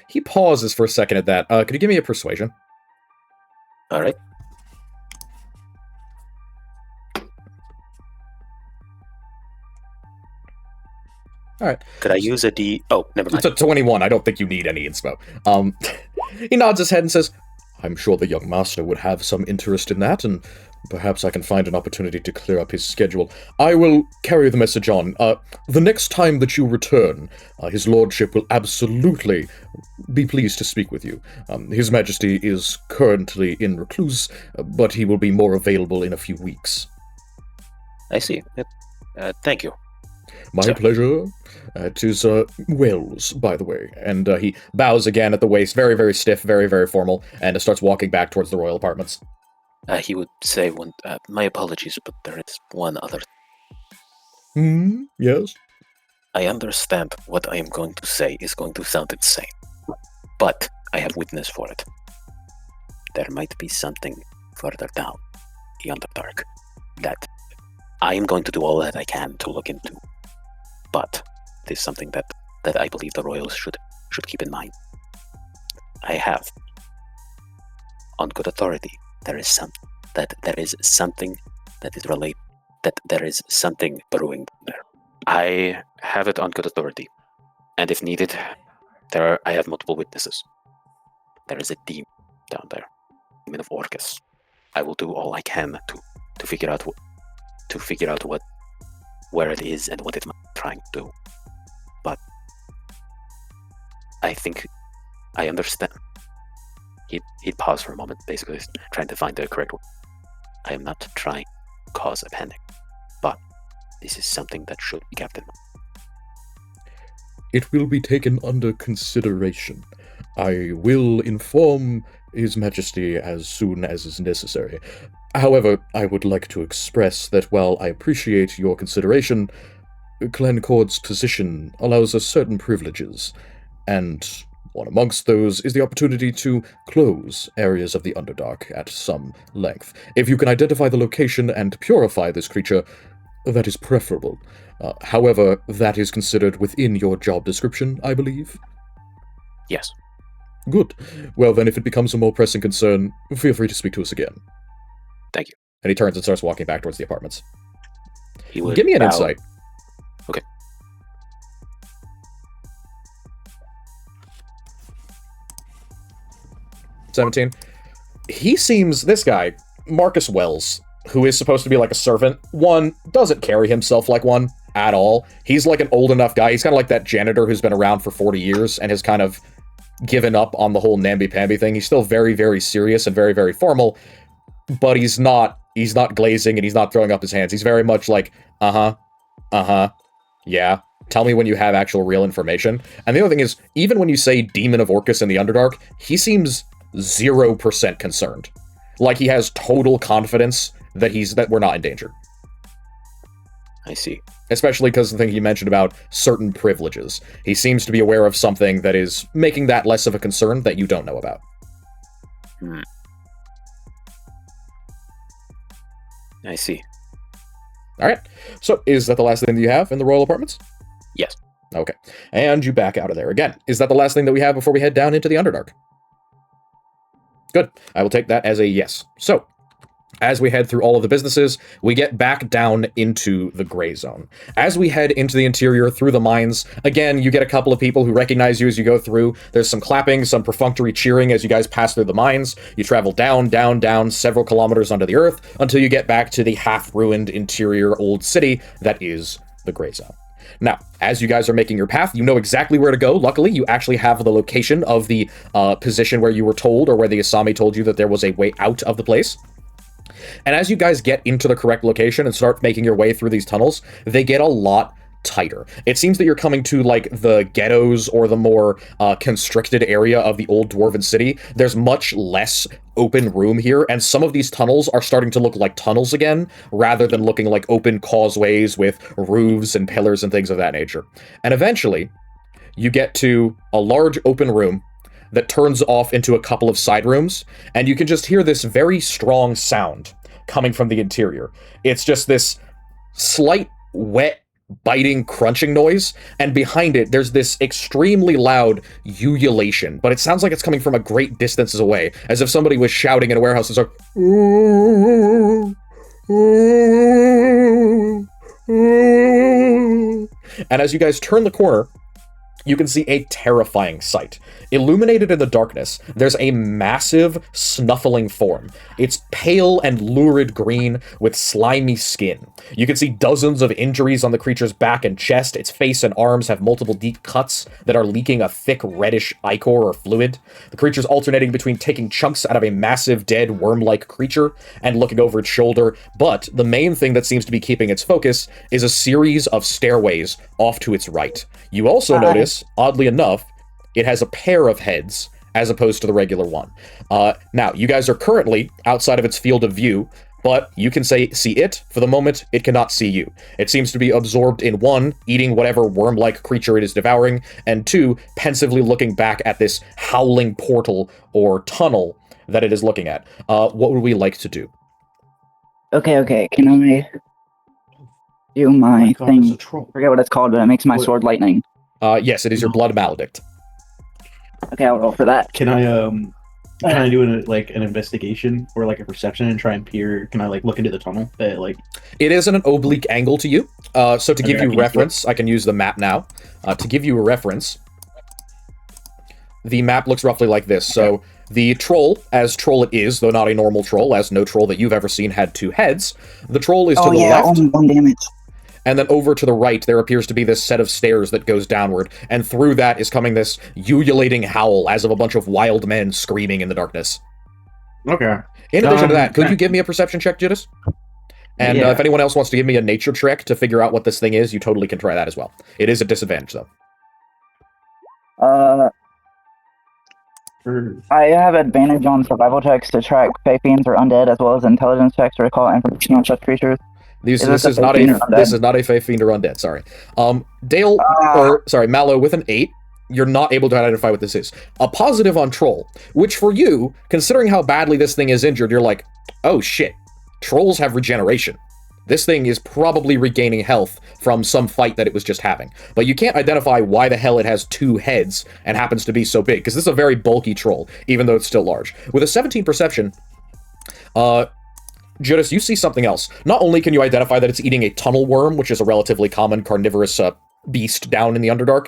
He pauses for a second at that. Could you give me a persuasion? All right. Alright. Could I use a D? Oh, never mind. It's a 21. I don't think you need any inspo. He nods his head and says, I'm sure the young master would have some interest in that, and perhaps I can find an opportunity to clear up his schedule. I will carry the message on. The next time that you return, his lordship will absolutely be pleased to speak with you. His majesty is currently in recluse, but he will be more available in a few weeks. I see. Yep. Thank you. My pleasure. It is Wells, by the way. And he bows again at the waist, very, very stiff, very, very formal, and starts walking back towards the royal apartments. He would say, my apologies, but there is one other. Yes? I understand what I am going to say is going to sound insane, but I have witness for it. There might be something further down the Underdark that I am going to do all that I can to look into. But it is something that I believe the royals should keep in mind. I have, on good authority, there is something brewing there. I have it on good authority, and if needed, I have multiple witnesses. There is a demon down there, demon of Orcus. I will do all I can to figure out where it is and what it might be trying to do. But I think I understand. He'd pause for a moment, basically trying to find the correct word. I am not trying to cause a panic, but this is something that should be kept in mind. It will be taken under consideration. I will inform His Majesty as soon as is necessary. However, I would like to express that while I appreciate your consideration, Glencord's position allows us certain privileges, and one amongst those is the opportunity to close areas of the Underdark at some length. If you can identify the location and purify this creature, that is preferable. However, that is considered within your job description, I believe? Yes. Good. Well then, if it becomes a more pressing concern, feel free to speak to us again. Thank you. And he turns and starts walking back towards the apartments. He would Give me an bow. insight. Okay. 17. He seems, this guy, Marcus Wells, who is supposed to be like a servant, one, doesn't carry himself like one at all. He's like an old enough guy. He's kind of like that janitor who's been around for 40 years and has kind of given up on the whole namby-pamby thing. He's still very, very serious and very, very formal, but he's not glazing and he's not throwing up his hands. He's very much like, yeah, tell me when you have actual real information. And the other thing is, even when you say Demon of Orcus in the Underdark, he seems 0% concerned. Like he has total confidence that we're not in danger. I see. Especially because the thing you mentioned about certain privileges. He seems to be aware of something that is making that less of a concern that you don't know about. I see. Alright, so is that the last thing that you have in the royal apartments? Yes. Okay, and you back out of there again. Is that the last thing that we have before we head down into the Underdark? Good, I will take that as a yes. So, as we head through all of the businesses, we get back down into the gray zone. As we head into the interior through the mines, again, you get a couple of people who recognize you as you go through. There's some clapping, some perfunctory cheering as you guys pass through the mines. You travel down, down, down several kilometers under the earth until you get back to the half-ruined interior old city that is the gray zone. Now, as you guys are making your path, you know exactly where to go. Luckily, you actually have the location of the position where you were told, or where the Asami told you that there was a way out of the place. And as you guys get into the correct location and start making your way through these tunnels, they get a lot tighter. It seems that you're coming to, like, the ghettos or the more constricted area of the old dwarven city. There's much less open room here, and some of these tunnels are starting to look like tunnels again, rather than looking like open causeways with roofs and pillars and things of that nature. And eventually, you get to a large open room that turns off into a couple of side rooms, and you can just hear this very strong sound coming from the interior. It's just this slight, wet, biting, crunching noise, and behind it, there's this extremely loud ululation, but it sounds like it's coming from a great distances away, as if somebody was shouting in a warehouse and started, And as you guys turn the corner, you can see a terrifying sight. Illuminated in the darkness, there's a massive, snuffling form. It's pale and lurid green with slimy skin. You can see dozens of injuries on the creature's back and chest. Its face and arms have multiple deep cuts that are leaking a thick reddish ichor or fluid. The creature's alternating between taking chunks out of a massive, dead, worm-like creature and looking over its shoulder, but the main thing that seems to be keeping its focus is a series of stairways off to its right. You also notice, oddly enough, it has a pair of heads as opposed to the regular one. Now, you guys are currently outside of its field of view, but you can see it. For the moment, it cannot see you. It seems to be absorbed in one, eating whatever worm-like creature it is devouring, and two, pensively looking back at this howling portal or tunnel that it is looking at. What would we like to do? Okay. Can I do my thing? Forget what it's called, but it makes my sword lightning. Yes, it is your blood maledict. Okay, I'll roll for that. Can I do an investigation or like a perception and try and peer? Can I like look into the tunnel? It is in an oblique angle to you. So to give Okay, you reference, I can use the map now. To give you a reference, the map looks roughly like this. So the troll, as troll it is, though not a normal troll, as no troll that you've ever seen had two heads, the troll is to the left. Only 1 damage. And then over to the right, there appears to be this set of stairs that goes downward, and through that is coming this ululating howl as of a bunch of wild men screaming in the darkness. Okay. In addition to that, could you give me a perception check, Judas? And Yeah. if anyone else wants to give me a nature check to figure out what this thing is, you totally can try that as well. It is a disadvantage, though. I have advantage on survival checks to track fey fiends or undead, as well as intelligence checks to recall information on such creatures. This is not a Fey Fiend or Undead, sorry. Dale, Mallow with an 8, you're not able to identify what this is. A positive on Troll, which for you, considering how badly this thing is injured, you're like, oh shit, trolls have regeneration. This thing is probably regaining health from some fight that it was just having. But you can't identify why the hell it has two heads and happens to be so big, because this is a very bulky troll, even though it's still large. With a 17 perception, Judas, you see something else. Not only can you identify that it's eating a tunnel worm, which is a relatively common carnivorous beast down in the Underdark,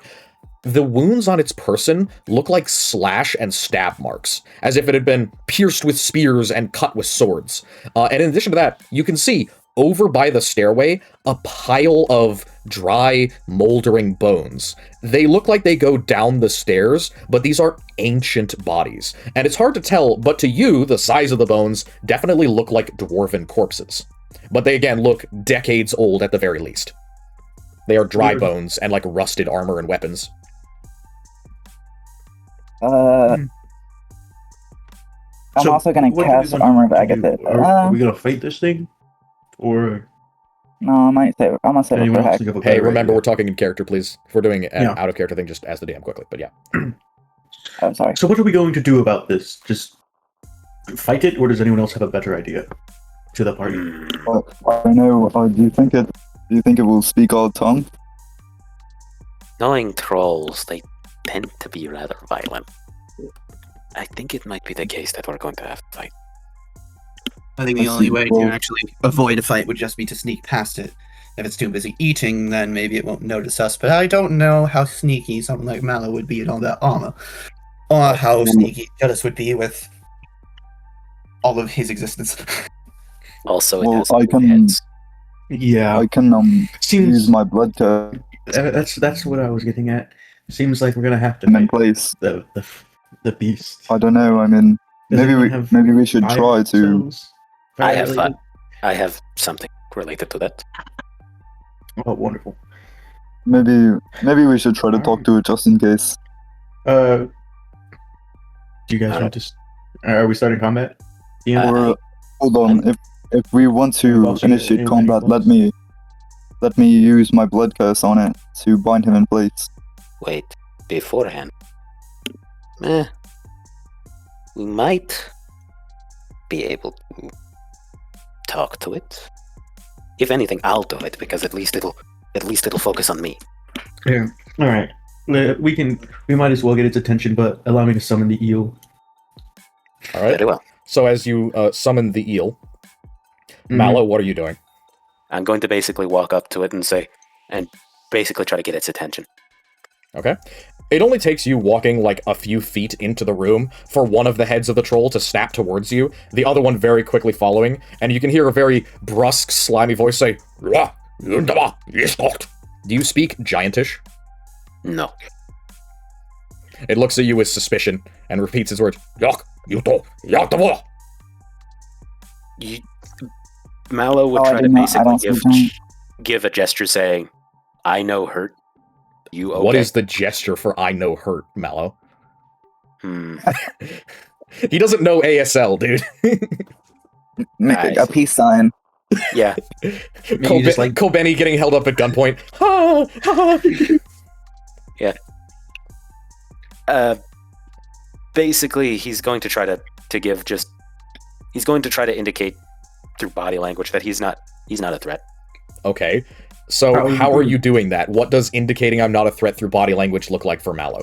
the wounds on its person look like slash and stab marks, as if it had been pierced with spears and cut with swords. And in addition to that, you can see, over by the stairway, a pile of dry, moldering bones. They look like they go down the stairs, but these are ancient bodies. And it's hard to tell, but to you, the size of the bones definitely look like dwarven corpses. But they, again, look decades old at the very least. They are dry bones and, like, rusted armor and weapons. I'm also going to cast armor back at it. Are we going to fight this thing? Or... No, I'm going to save it for hack. Hey, remember, we're talking in character, please. If we're doing an out-of-character thing, just ask the DM quickly, but yeah. I'm sorry. So what are we going to do about this? Just fight it, or does anyone else have a better idea to the party? I don't know. Do you think it will speak our tongue? Knowing trolls, they tend to be rather violent. I think it might be the case that we're going to have to fight. I think the only way to actually avoid a fight would just be to sneak past it. If it's too busy eating, then maybe it won't notice us, but I don't know how sneaky someone like Mallow would be in all that armor. Or how sneaky Jealous would be with all of his existence. Also, it Well, has I two can- heads. Yeah, I can seems use my blood curse that's what I was getting at. Seems like we're gonna have to in fight place. the beast. I don't know. I mean, Does maybe anyone have we should fire try to. spells? I Fire have related? I have something related to that. Oh, wonderful. Maybe we should try to talk to it just in case. Do you guys want to? Are we starting combat? Yeah. Or hold on, if we want to Also, initiate anyone combat, else? let me use my blood curse on it to bind him in place. Wait, beforehand. We might be able to talk to it. If anything, I'll do it because at least it'll focus on me. Yeah. All right. We might as well get its attention, but allow me to summon the eel. All right. Very well. So as you summon the eel, Mallow, what are you doing? I'm going to basically walk up to it and say, and basically try to get its attention. Okay. It only takes you walking like a few feet into the room for one of the heads of the troll to snap towards you, the other one very quickly following, and you can hear a very brusque, slimy voice say, "Do you speak Giantish?" No. It looks at you with suspicion and repeats its words, Mallow would Oh, I try do to not- I basically don't speak giant. give a gesture saying, "I know hurt. You okay?" What is the gesture for "I know hurt," Mallow? He doesn't know ASL, dude. I A see. peace sign. Yeah. Maybe just like Kobeni getting held up at gunpoint. Basically, he's going to try to give just. He's going to try to indicate through body language that he's not a threat. Okay. So how are you doing that? What does indicating I'm not a threat through body language look like for Mallow?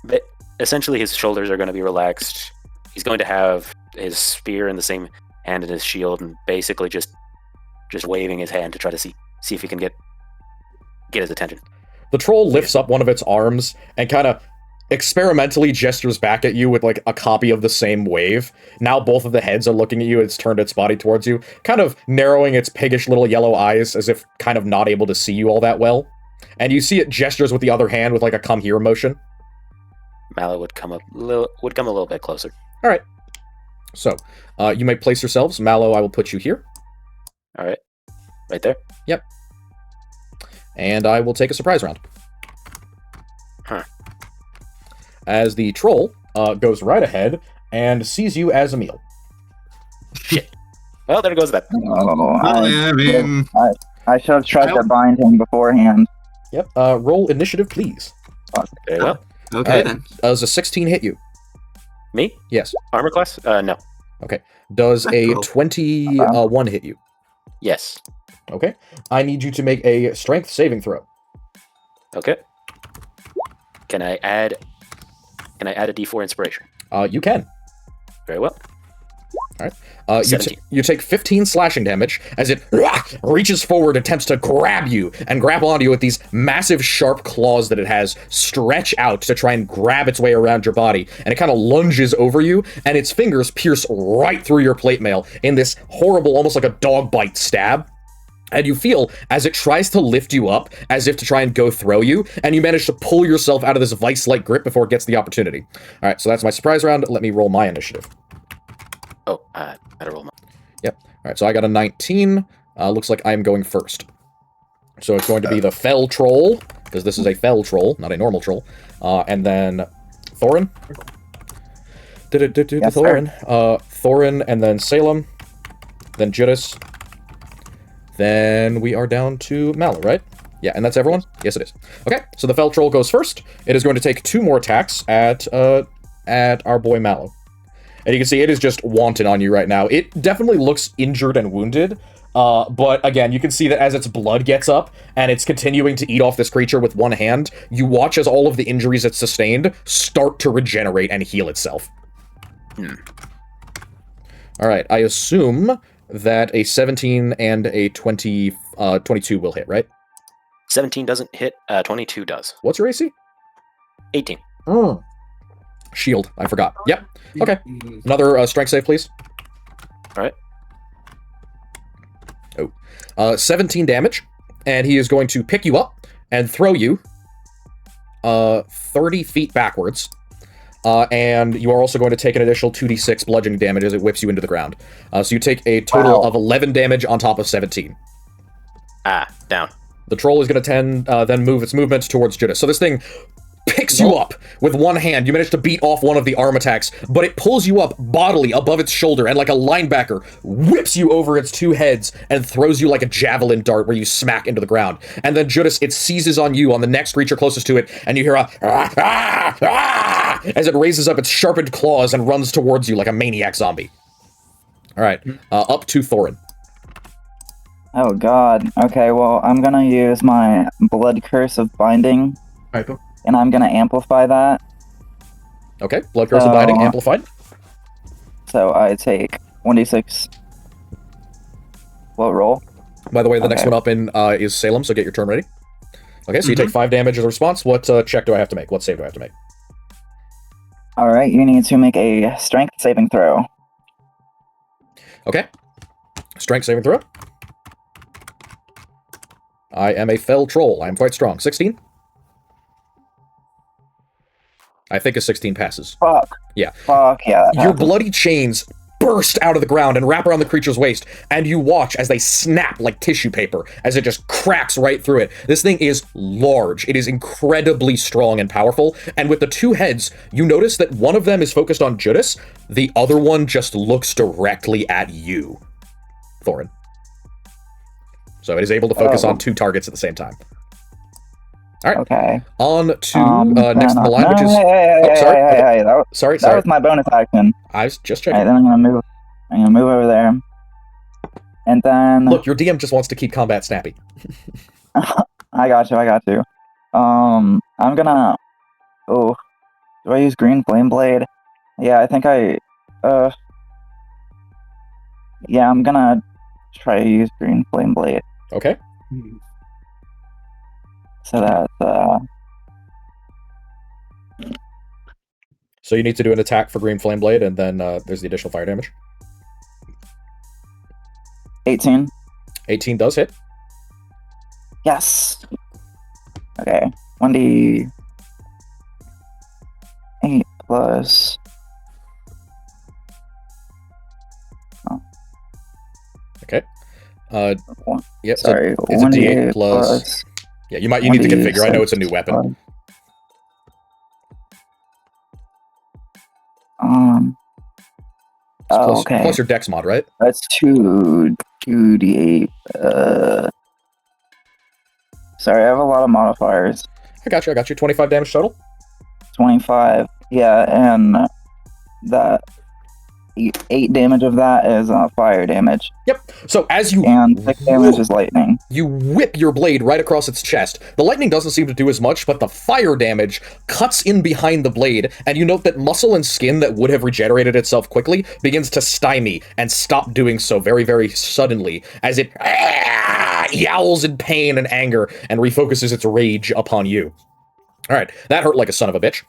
But essentially, his shoulders are going to be relaxed. He's going to have his spear in the same hand as his shield, and basically just waving his hand to try to see if he can get his attention. The troll lifts up one of its arms and kind of experimentally gestures back at you with like a copy of the same wave. Now both of the heads are looking at you. It's turned its body towards you, kind of narrowing its piggish little yellow eyes as if kind of not able to see you all that well. And you see it gestures with the other hand with like a come here motion. Mallow would come a little bit closer. All right. So you may place yourselves. Mallow, I will put you here. All right. Right there. Yep. And I will take a surprise round. Huh. As the troll goes right ahead and sees you as a meal. Shit. Well, there goes that. I should have tried to bind him beforehand. Yep. Roll initiative, please. Very well. okay Alright. then. Does a 16 hit you? Me? Yes. Armor class? No. Okay. Does a Oh. 21 hit you? Yes. Okay. I need you to make a strength saving throw. Okay. Can I add a D4 inspiration? You can. Very well. You 17. you take 15 slashing damage as it reaches forward, attempts to grab you and grab onto you with these massive sharp claws that it has stretch out to try and grab its way around your body. And it kind of lunges over you, and its fingers pierce right through your plate mail in this horrible, almost like a dog bite stab. And you feel as it tries to lift you up, as if to try and go throw you, and you manage to pull yourself out of this vice-like grip before it gets the opportunity. All right, so that's my surprise round. Let me roll my initiative. Oh, I had to roll my. Yep. All right, so I got a 19. Looks like I'm going first. So it's going to be the fell troll, because this is a fell troll, not a normal troll. And then Thorin. Yes, sir. Thorin. Thorin, and then Salem. Then Judas. Then we are down to Mallow, right? Yeah, and that's everyone? Yes, it is. Okay, so the fell troll goes first. It is going to take 2 more attacks at our boy Mallow. And you can see it is just wanton on you right now. It definitely looks injured and wounded, but again, you can see that as its blood gets up and it's continuing to eat off this creature with one hand, you watch as all of the injuries it sustained start to regenerate and heal itself. All right, I assume that a 17 and a 22 will hit, right? 17 doesn't hit. 22 does. What's your AC? 18. Shield, I forgot. Yep. Okay. Another strength save, please. All right. Oh. 17 damage, and he is going to pick you up and throw you 30 feet backwards. And you are also going to take an additional 2d6 bludgeoning damage as it whips you into the ground. So you take a total of 11 damage on top of 17. Down. The troll is going to then move its movement towards Judas. So this thing picks you up with one hand. You manage to beat off one of the arm attacks, but it pulls you up bodily above its shoulder and like a linebacker whips you over its 2 heads and throws you like a javelin dart where you smack into the ground. And then Judas, it seizes on you on the next creature closest to it, and you hear a as it raises up its sharpened claws and runs towards you like a maniac zombie. All right, up to Thorin. Oh god. Okay, well, I'm gonna use my Blood Curse of Binding, Alright, cool. and I'm gonna amplify that. Okay, Blood Curse of Binding, amplified. So I take 1d6. What roll? By the way, the next Okay. one up in is Salem, so get your turn ready. Okay, so you take 5 damage as a response. What check do I have to make? What save do I have to make? All right, you need to make a strength saving throw. Okay. Strength saving throw. I am a fell troll. I'm quite strong. 16? I think a 16 passes. Fuck. Yeah. Fuck yeah. Your bloody chains burst out of the ground and wrap around the creature's waist, and you watch as they snap like tissue paper, as it just cracks right through it. This thing is large. It is incredibly strong and powerful, and with the 2 heads, you notice that one of them is focused on Judas, the other one just looks directly at you, Thorin. So it is able to focus on 2 targets at the same time. All right. Okay. On to next in the line, which is... Sorry. That was my bonus action. I was just checking. Alright, then I'm gonna move over there. And then... Look, your DM just wants to keep combat snappy. I got you. I'm gonna... Oh. Do I use Green Flame Blade? Yeah, I think yeah, I'm gonna try to use Green Flame Blade. Okay. So that, So you need to do an attack for Green Flame Blade, and then there's the additional fire damage. 18. 18 does hit. Yes! Okay. 1d... 8 plus... Okay. Yep. Sorry, it's a 1d8 D8 plus... Yeah, you need to configure. I know it's a new weapon. Okay. Plus your dex mod, right? That's 2d8. Sorry, I have a lot of modifiers. I got you. 25 damage total. 25. Yeah, and that 8 damage of that is fire damage. Yep. So as you... And 6 damage is lightning. You whip your blade right across its chest. The lightning doesn't seem to do as much, but the fire damage cuts in behind the blade, and you note that muscle and skin that would have regenerated itself quickly begins to stymie and stop doing so very, very suddenly as it yowls in pain and anger and refocuses its rage upon you. All right, that hurt like a son of a bitch.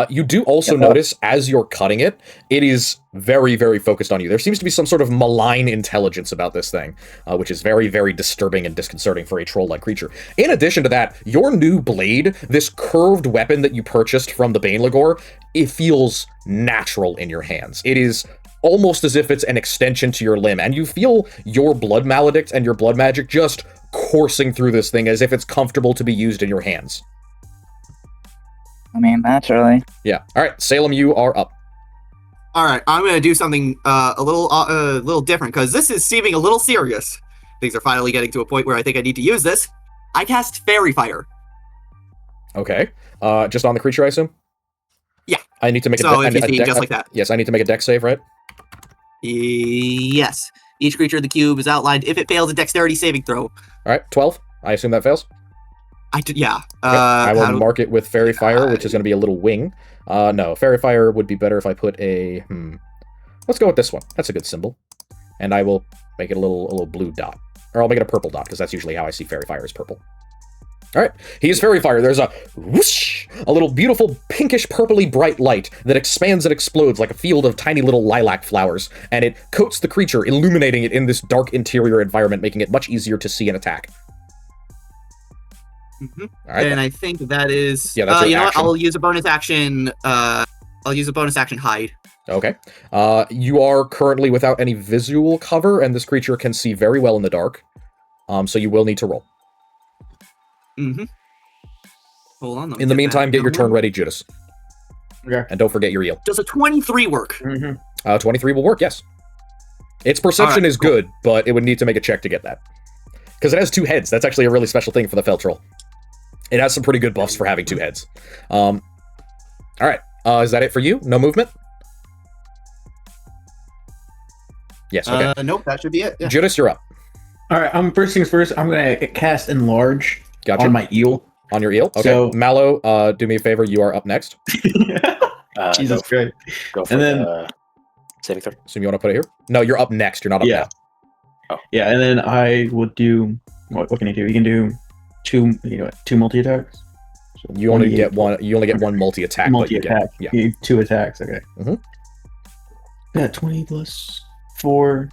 You do also notice, as you're cutting it, it is very, very focused on you. There seems to be some sort of malign intelligence about this thing, which is very, very disturbing and disconcerting for a troll-like creature. In addition to that, your new blade, this curved weapon that you purchased from the Banelagor, it feels natural in your hands. It is almost as if it's an extension to your limb, and you feel your blood maledict and your blood magic just coursing through this thing as if it's comfortable to be used in your hands. I mean, naturally. Yeah. All right, Salem, you are up. All right, I'm gonna do something a little different because this is seeming a little serious. Things are finally getting to a point where I think I need to use this. I cast Fairy Fire. Okay. Just on the creature, I assume? Yeah. I need to make a dex just like that. Yes, I need to make a dex save, right? Yes. Each creature in the cube is outlined if it fails a dexterity saving throw. All right, 12. I assume that fails. Yeah. Okay. I will mark it with Fairy Fire, which is going to be a little wing. No, Fairy Fire would be better if I put a... Let's go with this one. That's a good symbol. And I will make it a little blue dot. Or I'll make it a purple dot, because that's usually how I see Fairy Fire is purple. All right, he is Fairy Fire. There's a whoosh, a little beautiful pinkish purpley bright light that expands and explodes like a field of tiny little lilac flowers, and it coats the creature, illuminating it in this dark interior environment, making it much easier to see and attack. Mm-hmm. All right, and I think that is... Yeah, that's you know action. what? I'll use a bonus action... I'll use a bonus action hide. Okay. You are currently without any visual cover, and this creature can see very well in the dark. So you will need to roll. Mm-hmm. Hold on. In the meantime, get your turn ready, Judas. Okay. And don't forget your eel. Does a 23 work? Mm-hmm. 23 will work, yes. Its perception is good, but it would need to make a check to get that. Because it has 2 heads. That's actually a really special thing for the Fel Troll. It has some pretty good buffs for having 2 heads. All right. Is that it for you? No movement? Yes, okay. Nope, that should be it. Yeah. Judas, you're up. All right, first things first, I'm going to cast Enlarge on my eel. On your eel? Okay. So, Mallow, do me a favor. You are up next. Jesus Christ. Go for and then, saving throw. So you want to put it here? No, you're up next. You're not up now. Oh. Yeah, and then I would do... What can you do? You can do two multi-attacks? So You only 1d8 get one. You only get one multi-attack. but you get- multi-attack. Yeah. You get 2 attacks, okay. Mhm. Yeah, 20 plus 4,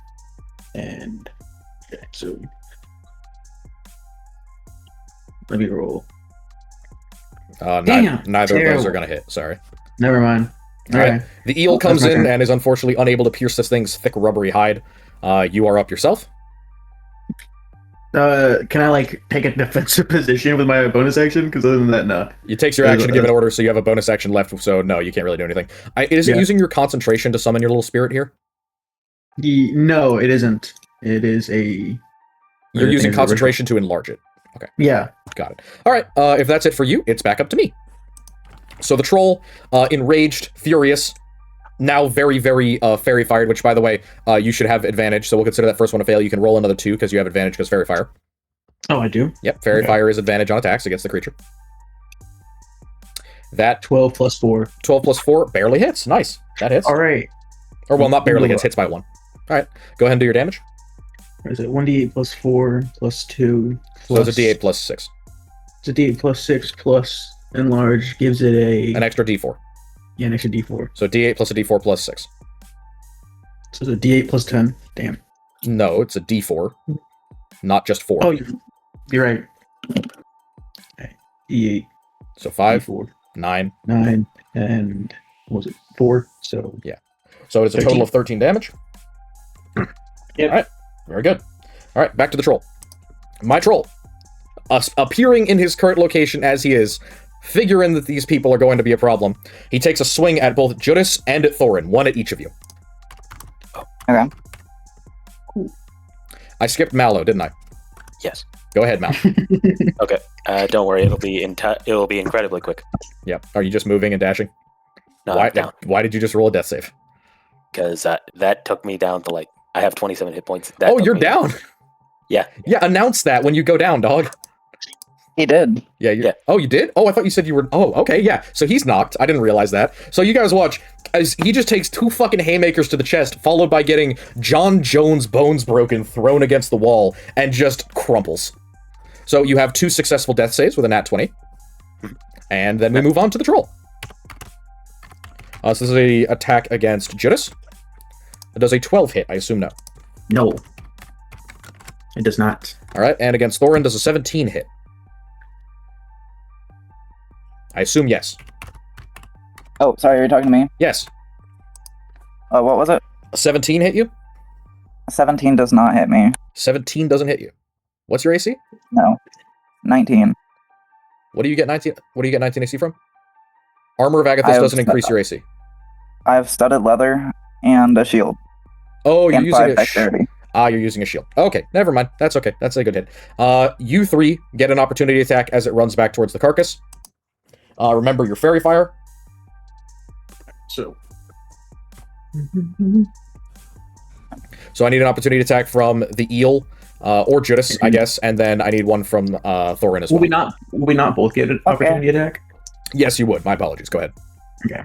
and... Okay, so... Let me roll. Damn, Neither of those terrible. are gonna hit. Sorry. Never mind. All Okay. right. The eel That's comes my in turn. and is unfortunately unable to pierce this thing's thick, rubbery hide. You are up yourself. Can I, like, take a defensive position with my bonus action? Because other than that, no. It takes your action to give an order, so you have a bonus action left. So no, you can't really do anything. Is it Yeah. using your concentration to summon your little spirit here? No, it isn't. It is a... You're I using think it's concentration to enlarge it. Yeah. Got it. All right. If that's it for you, it's back up to me. So the troll, enraged, furious, now very, very fairy fired. Which, by the way, you should have advantage. So we'll consider that first one a fail. You can roll another 2 because you have advantage because fairy fire. Oh, I do? Yep, fairy Okay. fire is advantage on attacks against the creature. That 12 plus 4. 12 plus 4 barely hits. Nice. That hits. All right. Or well, not barely Ooh. hits by 1. All right. Go ahead and do your damage. What is it? 1d8 plus 4 plus 2. So it's a D8 plus 6. It's a d8 plus 6 plus enlarge gives it An extra D4. an extra d4. So D8 plus a D4 plus 6. So it's a d8 plus 10. Damn. No, it's a D4, not just 4. Oh, you're right. Okay. E8, So 5, d4, 9. 9, and what was it? 4. So So it's a 13. total of 13 damage. Yep. All right. Very good. All right, back to the troll. My troll, appearing in his current location as he is, figuring that these people are going to be a problem, he takes a swing at both Judas and at Thorin, one at each of you. Okay. I skipped Mallow, didn't I? Yes. Go ahead, Mal. Okay. Don't worry. It'll be incredibly quick. Yep. Are you just moving and dashing? No, why, I'm down. why did you just roll a death save? Because that took me down to I have 27 hit points. Oh, you're down. Yeah. Yeah, announce that when you go down, dog. He did. Yeah, Yeah. Oh, you did? Oh, I thought you said you were... Oh, okay, yeah. So he's knocked. I didn't realize that. So you guys watch as he just takes 2 fucking haymakers to the chest, followed by getting John Jones' bones broken, thrown against the wall, and just crumples. So you have 2 successful death saves with a nat 20. And then we move on to the troll. So this is a attack against Judas. It does a 12 hit, I assume no. no, it does not. All right, and against Thorin does a 17 hit. I assume yes. Oh, sorry, you're talking to me. Yes. What was it? A 17 hit you? 17 does not hit me. 17 doesn't hit you. What's your AC? No. 19. What do you get 19? What do you get 19 AC from? Armor of I Agathis have doesn't increase your AC. I have studded leather and a shield. Oh, you're And using 5 a dexterity. you're using a shield. Okay, never mind. That's okay. That's a good hit. You 3 get an opportunity attack as it runs back towards the carcass. Remember your fairy fire. So So I need an opportunity attack from the eel or Judas, I guess, and then I need one from Thorin as well. will we not both get an opportunity attack? Yes, you would. My apologies. Go ahead. Okay.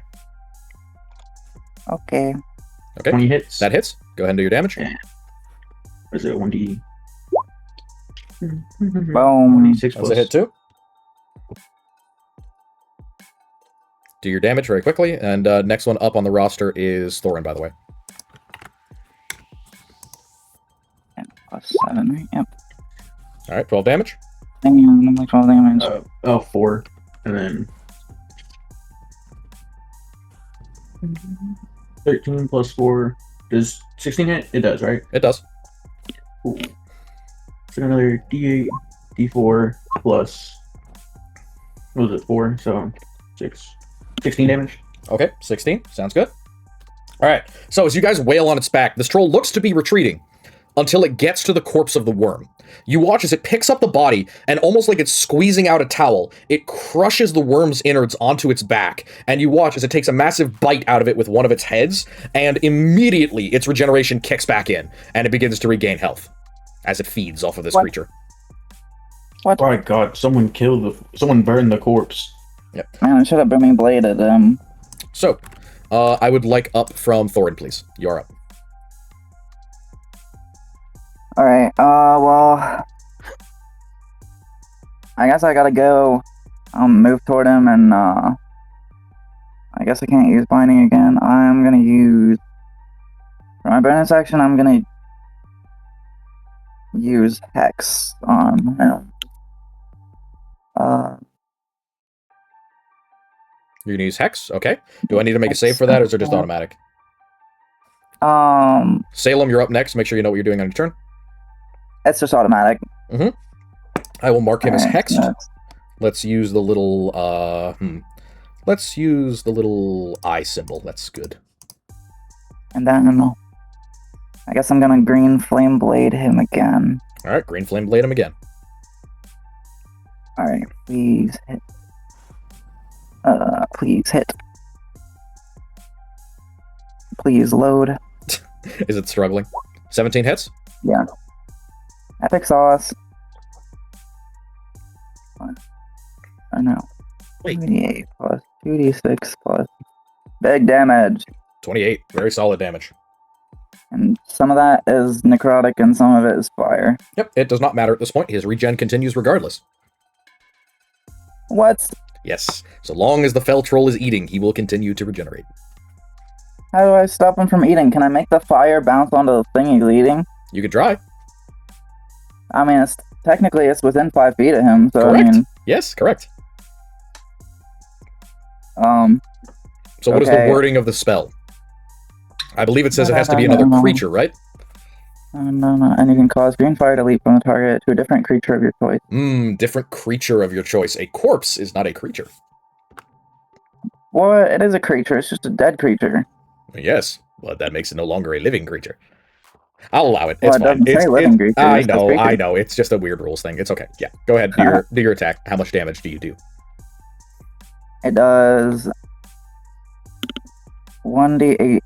Okay. Okay. 20 hits. That hits. Go ahead and do your damage. Yeah. Or is it 1d? Boom. 1d6 That's plus a hit too. Do your damage very quickly, and next one up on the roster is Thorin, by the way. And plus 7, right? Yep. All right, 12 damage. And I'm like 12 damage. 4, and then 13 plus 4 does 16 hit? It does, right? It does. Cool. So another d8, d4 plus what was it? 4, so 16 damage. Okay, 16. Sounds good. All right, so as you guys wail on its back, this troll looks to be retreating until it gets to the corpse of the worm. You watch as it picks up the body, and almost like it's squeezing out a towel, it crushes the worm's innards onto its back, and you watch as it takes a massive bite out of it with one of its heads, and immediately its regeneration kicks back in, and it begins to regain health as it feeds off of this What? creature. What? Oh my god, someone burned the corpse. Man, I should have brimming bladed him. So, I would like up from Thorin, please. You're up. Alright, well... I guess I gotta go. Move toward him, and I guess I can't use binding again. I'm gonna use for my bonus action. I'm gonna use hex on him. You're gonna use Hex? Okay. Do I need to make a save for that, or is it just automatic? Salem, you're up next. Make sure you know what you're doing on your turn. It's just automatic. I will mark him as Alright, hexed. next. Let's use the little, Let's use the little eye symbol. That's good. And then I guess I'm gonna green flame blade him again. Alright, green flame blade him again. Alright, please hit. Please hit. Please load. Is it struggling? 17 hits? Yeah. Epic sauce. I know. Wait. 2d8 plus 2d6 plus big damage. 28. Very solid damage. And some of that is necrotic and some of it is fire. Yep, it does not matter at this point. His regen continues regardless. What? Yes. So long as the fell troll is eating, he will continue to regenerate. How do I stop him from eating? Can I make the fire bounce onto the thing he's eating? You could try. I mean, technically it's within 5 feet of him, so Correct. I mean... Yes, correct. So what is the okay. wording of the spell? I believe it says it has to be another creature, right? No. And you can cause green fire to leap from the target to a different creature of your choice. Different creature of your choice. A corpse is not a creature. Well, it is a creature. It's just a dead creature. Yes, but that makes it no longer a living creature. I'll allow it. Well, It's it fine. doesn't say living creature. I It's just know. creature. I know. It's just a weird rules thing. It's okay. Yeah, go ahead. Do your attack. How much damage do you do? It does 1d8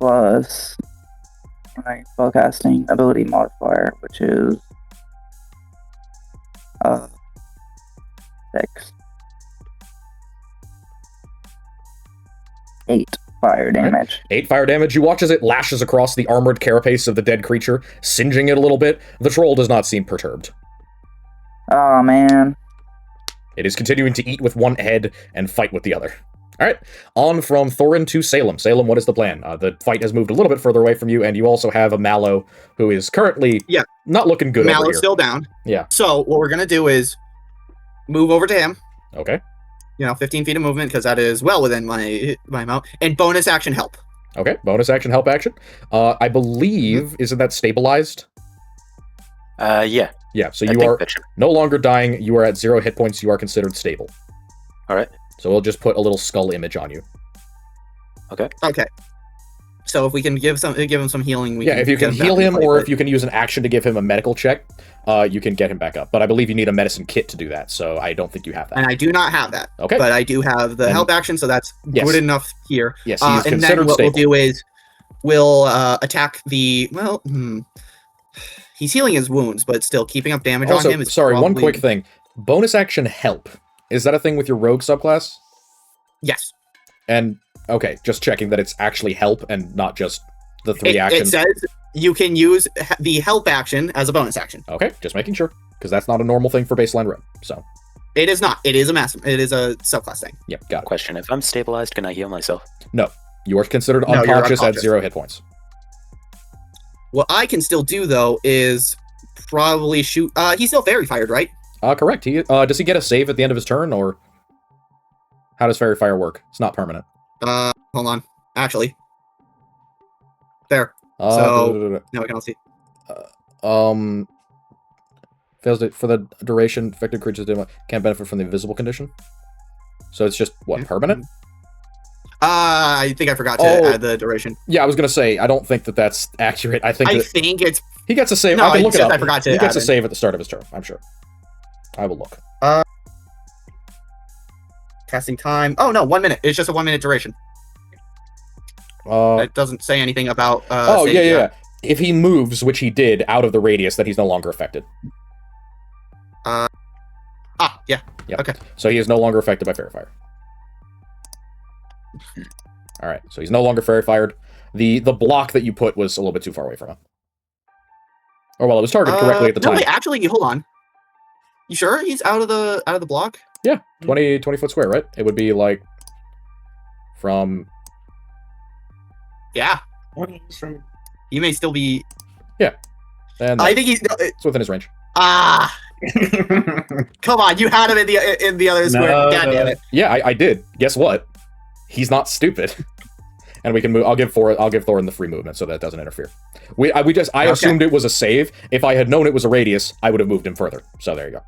plus my spellcasting ability modifier, which is 6. 8 fire damage. 8 fire damage. You watch as it lashes across the armored carapace of the dead creature, singeing it a little bit. The troll does not seem perturbed. Oh man. It is continuing to eat with one head and fight with the other. All right, on from Thorin to Salem. Salem, what is the plan? The fight has moved a little bit further away from you, and you also have a Mallow who is currently not looking good over Mallow's here. still down. Yeah. So what we're gonna do is move over to him. Okay. 15 feet of movement, because that is well within my amount. And bonus action help. Okay, bonus action, help action. I believe, isn't that stabilized? Yeah. Yeah, so I you think are that should- no longer dying. You are at 0 hit points. You are considered stable. All right. So we'll just put a little skull image on you. Okay. Okay. So if we can give him some healing, we Yeah, can if you can get back heal in him, play, or but- if you can use an action to give him a medical check, you can get him back up. But I believe you need a medicine kit to do that, so I don't think you have that. And I do not have that. Okay. But I do have the And- help action, so that's Yes. good enough here. Yes, he is and then considered what stable. we'll do is we'll attack the he's healing his wounds, but still keeping up damage Also, on him is sorry, one probably- quick thing. Bonus action help. Is that a thing with your rogue subclass? Yes. And, okay, just checking that it's actually help and not just the 3 It actions. says you can use the help action as a bonus action. Okay, just making sure, because that's not a normal thing for baseline rogue. So, It is not. It is a subclass thing. yep, got it. Question: if I'm stabilized, can I heal myself? No, you are considered No, you're unconscious at unconscious. 0 hit points. What I can still do though is probably shoot. He's still fairy fired, right? Correct. He does he get a save at the end of his turn, or how does fairy fire work? It's not permanent. Hold on. Actually, there. Uh, So- No, I cannot see. Fails to, for the duration, affected creatures can't benefit from the invisible condition. So it's just what, permanent? I think I forgot to Oh. add the duration. Yeah, I was gonna say I don't think that that's accurate. I think I that think it's he gets a save. No, I can it's look it just up. I forgot to He gets add a it. save at the start of his turn. I'm sure. I will look. casting time. Oh no, 1 minute. It's just a 1 minute duration. It doesn't say anything about. Oh saving yeah. time. If he moves, which he did, out of the radius, then he's no longer affected. Yeah. Yep. Okay. So he is no longer affected by fairy fire. All right. So he's no longer fairy fired. The block that you put was a little bit too far away from him. Or well, it was targeted correctly at the No, time. wait. Actually, hold on. You sure he's out of the block? Yeah, 20 foot square, right? It would be like from. Yeah. From... He may still be. And I think he's. it's within his range. Ah. Come on, you had him in the other square. No, God damn no. it. Yeah, I did. Guess what? He's not stupid. And we can move. I'll give Thorin the free movement so that doesn't interfere. I assumed it was a save. If I had known it was a radius, I would have moved him further. So there you go.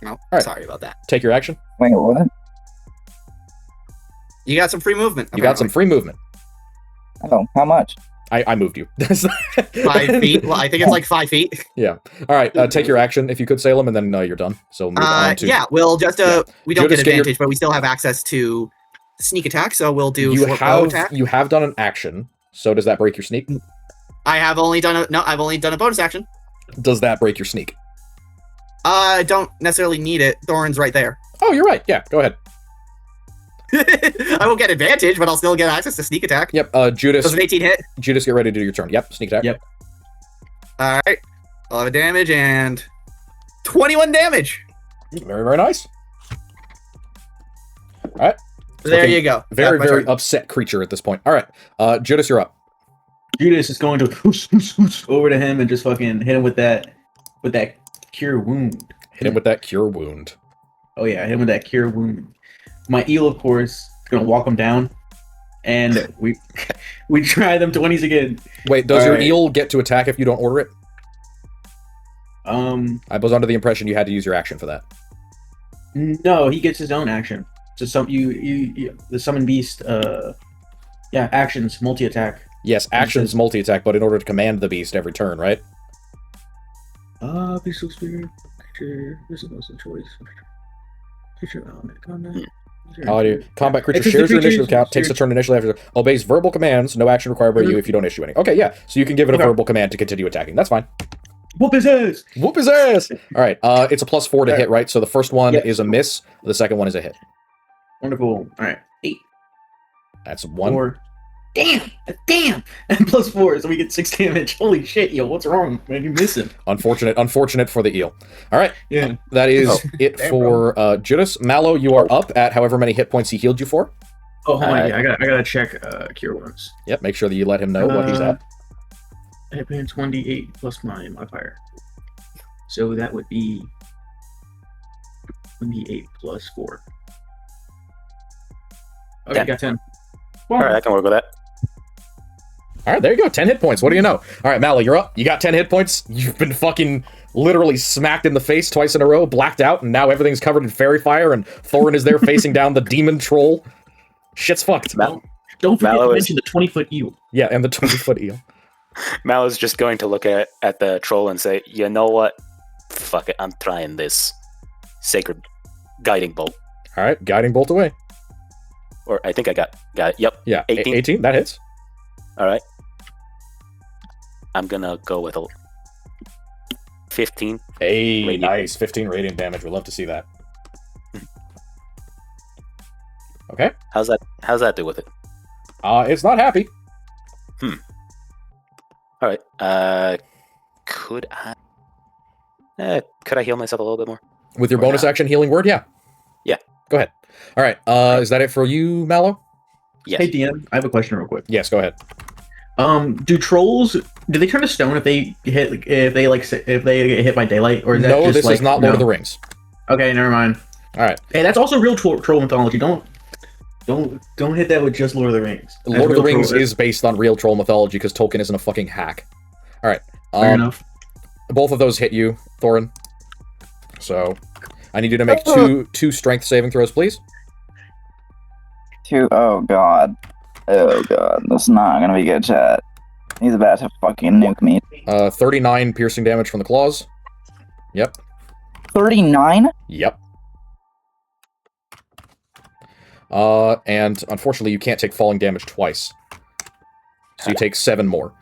No, right. Sorry about that. Take your action. Wait, what? You got some free movement. You got some free movement. Oh, how much? I moved you. 5 feet. Well, I think it's like 5 feet. Yeah. All right. Take your action if you could, Salem, and then you're done. So move on to. Yeah. We'll just we don't Judas, get advantage, but we still have access to sneak attack. So we'll do short bow attack. You have done an action. So does that break your sneak? I've only done a bonus action. Does that break your sneak? I don't necessarily need it. Thorin's right there. Oh, you're right. Yeah. Go ahead. I won't get advantage, but I'll still get access to sneak attack. Yep. Judas. Does an 18 hit? Judas, get ready to do your turn. Yep. Sneak attack. Yep. All right. 11 damage and 21 damage. Very, very nice. All right. There you go. Very, That's my very turn. upset creature at this point. All right. Judas, you're up. Judas is going to over to him and just fucking hit him with that cure wound. Hit him with that cure wound. Oh yeah, hit him with that cure wound. My eel, of course, is gonna walk him down, and we try them 20s again. Wait, does All your right. eel get to attack if you don't order it? I was under the impression you had to use your action for that. No, he gets his own action. So the summon beast. Actions multi attack. Yes, actions multi-attack, but in order to command the beast every turn, right? Beast spirit creature. This is also choice. Creature element combat. Combat creature It's just shares the your initiative creature's count, takes a turn initially after, obeys verbal commands, no action required by you if you don't issue any. Okay, yeah, so you can give it a verbal command to continue attacking. That's fine. Whoop his ass! Whoop his ass! All right, it's a +4 to hit, right? So the first one Yep. is a miss, the second one is a hit. Wonderful. All right, 8. That's 1. 4. Damn! And +4, so we get 6 damage. Holy shit, yo, what's wrong? Why did you miss him? Unfortunate for the eel. All right, Yeah. that is it damn, for Judas. Mallow, you are up at however many hit points he healed you for. Oh, hold on. Yeah, I gotta check cure wounds. Yep, make sure that you let him know what he's at. Hit points 1d8 plus my modifier. So that would be 1d8 plus 4. Okay, 10. got 10. All right, I can work with that. All right, there you go. 10 hit points. What do you know? All right, Mallow, you're up. You got 10 hit points. You've been fucking literally smacked in the face twice in a row, blacked out, and now everything's covered in fairy fire, and Thorin is there facing down the demon troll. Shit's fucked. Don't forget Mallow to is- mention the 20-foot eel. Yeah, and the 20-foot eel. Mallow's just going to look at the troll and say, you know what? Fuck it, I'm trying this. Sacred guiding bolt. All right, guiding bolt away. Or I think I got it. Yep. Yeah, 18. 18. That hits. All right. I'm gonna go with a 15. Hey, Radiant. nice. 15 radiant damage. We'd love to see that. Okay. How's that do with it? It's not happy. All right. Could I heal myself a little bit more? With your Or bonus not. action healing word, yeah. Yeah. Go ahead. All right. Is that it for you, Mallow? Yes. Hey, DM, I have a question real quick. Yes, go ahead. Do trolls turn to stone if they get hit by daylight, or is that No, just this like, is not Lord of the Rings. Okay, never mind. All right. Hey, that's also real troll mythology. Don't hit that with just Lord of the Rings. That's Lord of the real Rings troll- is based on real troll mythology because Tolkien isn't a fucking hack. All right. fair enough. Both of those hit you, Thorin. So I need you to make two strength saving throws, please. 2. Oh god. Oh god. That's not gonna be good, chat. He's about to fucking nuke me. 39 piercing damage from the claws. Yep. 39? Yep. And unfortunately, you can't take falling damage twice. So you take 7 more.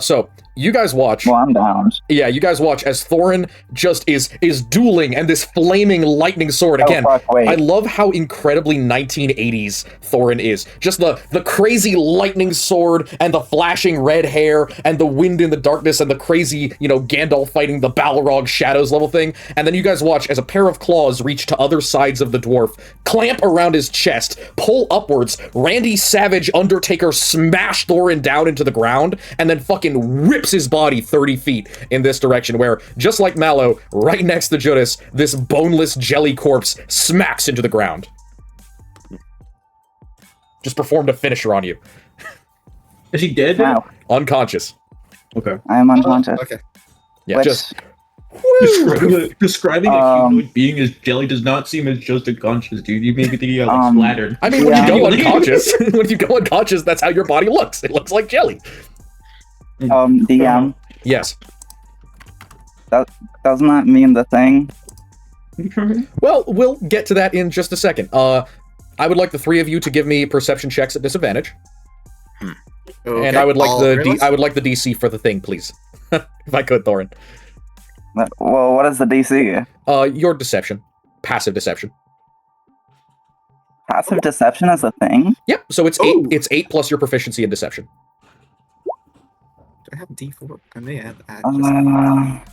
So you guys watch. Well, I'm down. Yeah, you guys watch as Thorin just is dueling and this flaming lightning sword again. Oh, fuck, wait. I love how incredibly 1980s Thorin is. Just the crazy lightning sword and the flashing red hair and the wind in the darkness and the crazy, Gandalf fighting the Balrog shadows level thing. And then you guys watch as a pair of claws reach to other sides of the dwarf, clamp around his chest, pull upwards. Randy Savage Undertaker smash Thorin down into the ground and then fucking rips his body 30 feet in this direction, where, just like Mallow, right next to Judas, this boneless jelly corpse smacks into the ground. Just performed a finisher on you. Is he dead? Wow. Unconscious. Okay. I am unconscious. Okay. Yeah, Which- just... Describing a humanoid being as jelly does not seem as just unconscious, dude. You make me think you got like splattered. I mean, when Yeah. you go unconscious, that's how your body looks. It looks like jelly. DM, Yes. doesn't that mean the thing? Well, we'll get to that in just a second. I would like the three of you to give me perception checks at disadvantage. Okay. And I would like All the realize- I would like the DC for the thing, please. If I could, Thorin. Well, what is the DC? Your deception. Passive deception. Passive deception is a thing? Yep, so it's Ooh. 8 plus your proficiency in deception. Do I have D4? I may have.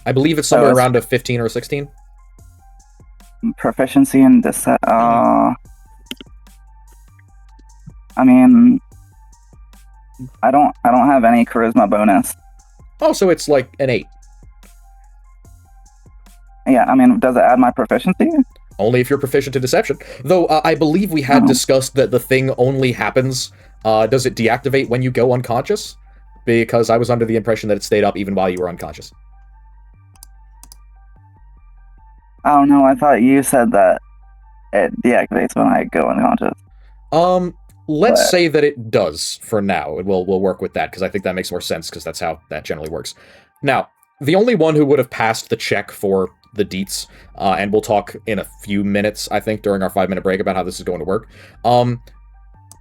I believe it's somewhere it's- around a 15 or a 16. Proficiency in I mean, I don't have any charisma bonus. Oh, so it's like an 8. Yeah, I mean, does it add my proficiency? Only if you're proficient in deception. Though, I believe we had discussed that the thing only happens, does it deactivate when you go unconscious? Because I was under the impression that it stayed up even while you were unconscious. Oh no, I thought you said that it deactivates when I go unconscious. Let's But- say that it does for now. We'll work with that because I think that makes more sense because that's how that generally works. Now, the only one who would have passed the check for the deets, and we'll talk in a few minutes, I think, during our 5-minute break about how this is going to work.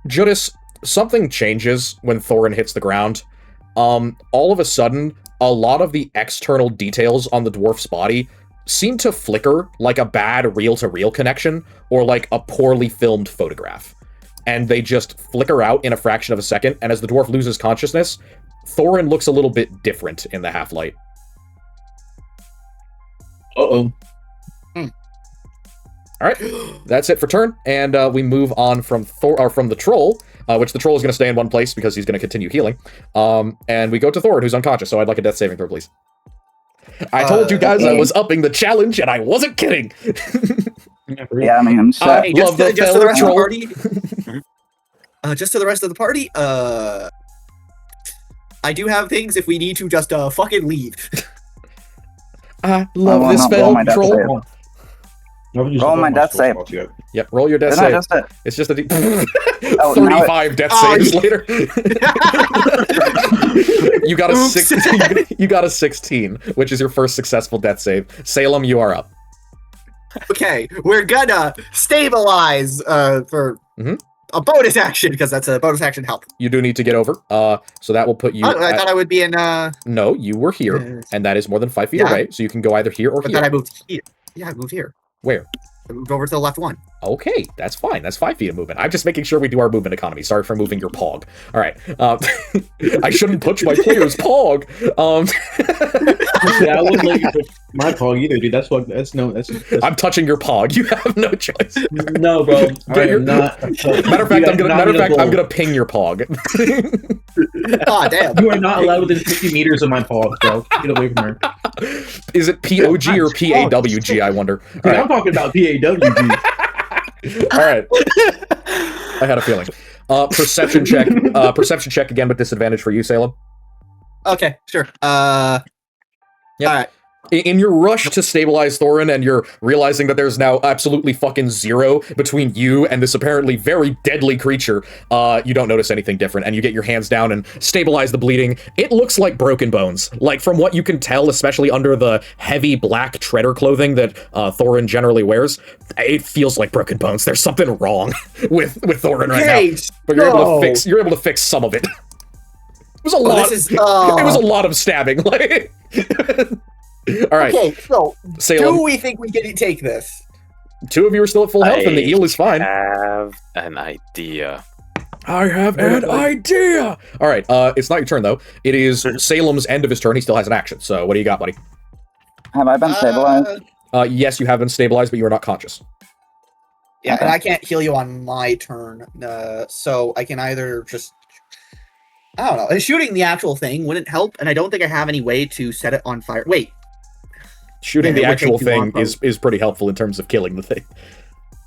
Judas, something changes when Thorin hits the ground. All of a sudden, a lot of the external details on the dwarf's body seem to flicker like a bad reel-to-reel connection or like a poorly filmed photograph. And they just flicker out in a fraction of a second, and as the dwarf loses consciousness, Thorin looks a little bit different in the half-light. Uh-oh. Alright, that's it for turn, and we move on from the troll, which the troll is going to stay in one place because he's going to continue healing. And we go to Thorin, who's unconscious, so I'd like a death saving throw, please. I told you guys I was upping the challenge, and I wasn't kidding! Yeah, I mean, shit. Hey, Love the just to the rest of the troll. party. Just to the rest of the party. I do have things if we need to just fucking leave. I love will this not roll spell, my death troll. save. Roll my death save. Yep, roll your death Didn't I save. just say- It's just a Oh, now 35 death Oh, saves later. You got a Oops. 16. You got a 16, which is your first successful death save. Salem, you are up. Okay, we're gonna stabilize for Mhm. a bonus action because that's a bonus action help. You do need to get over. So that will put you. I thought I would be in. No, you were here, Yes. and that is more than 5 feet Yeah. away. So you can go either here or But here. then I moved here. Yeah, I moved here. Where? I moved over to the left one. Okay, that's fine. That's 5 feet of movement. I'm just making sure we do our movement economy. Sorry for moving your pog. All right. I shouldn't touch my player's pog. Yeah, I wouldn't let you touch my pog either, dude. That's I'm touching your pog. You have no choice. no, bro. Get your- not. Matter of fact, I'm gonna ping your pog. Ah, damn. You are not allowed within 50 meters of my paw, bro. Get away from her. Is it POG or PAWG? I wonder. Dude, All right. I'm talking about PAW, dude. All right. I had a feeling. Perception check. Perception check again with disadvantage for you, Salem. Okay, sure. Yep. All right. In your rush to stabilize Thorin, and you're realizing that there's now absolutely fucking zero between you and this apparently very deadly creature, you don't notice anything different, and you get your hands down and stabilize the bleeding. It looks like broken bones. Like, from what you can tell, especially under the heavy black treader clothing that Thorin generally wears, it feels like broken bones. There's something wrong with Thorin right now. But you're able to fix some of it. It was a lot. This is, It was a lot of stabbing. Like, all right, Okay, so Salem. do we think we can take this? 2 of you are still at full health, and the eel is fine. I have an idea. I have an idea. All right, it's not your turn though. It is Salem's end of his turn. He still has an action. So what do you got, buddy? Have I been stabilized? Yes, you have been stabilized, but you are not conscious. Yeah, Okay. and I can't heal you on my turn, so I can either just... I don't know. And shooting the actual thing wouldn't help, and I don't think I have any way to set it on fire. Wait. Shooting Yeah, the it would take actual too thing long, is pretty helpful in terms of killing the thing.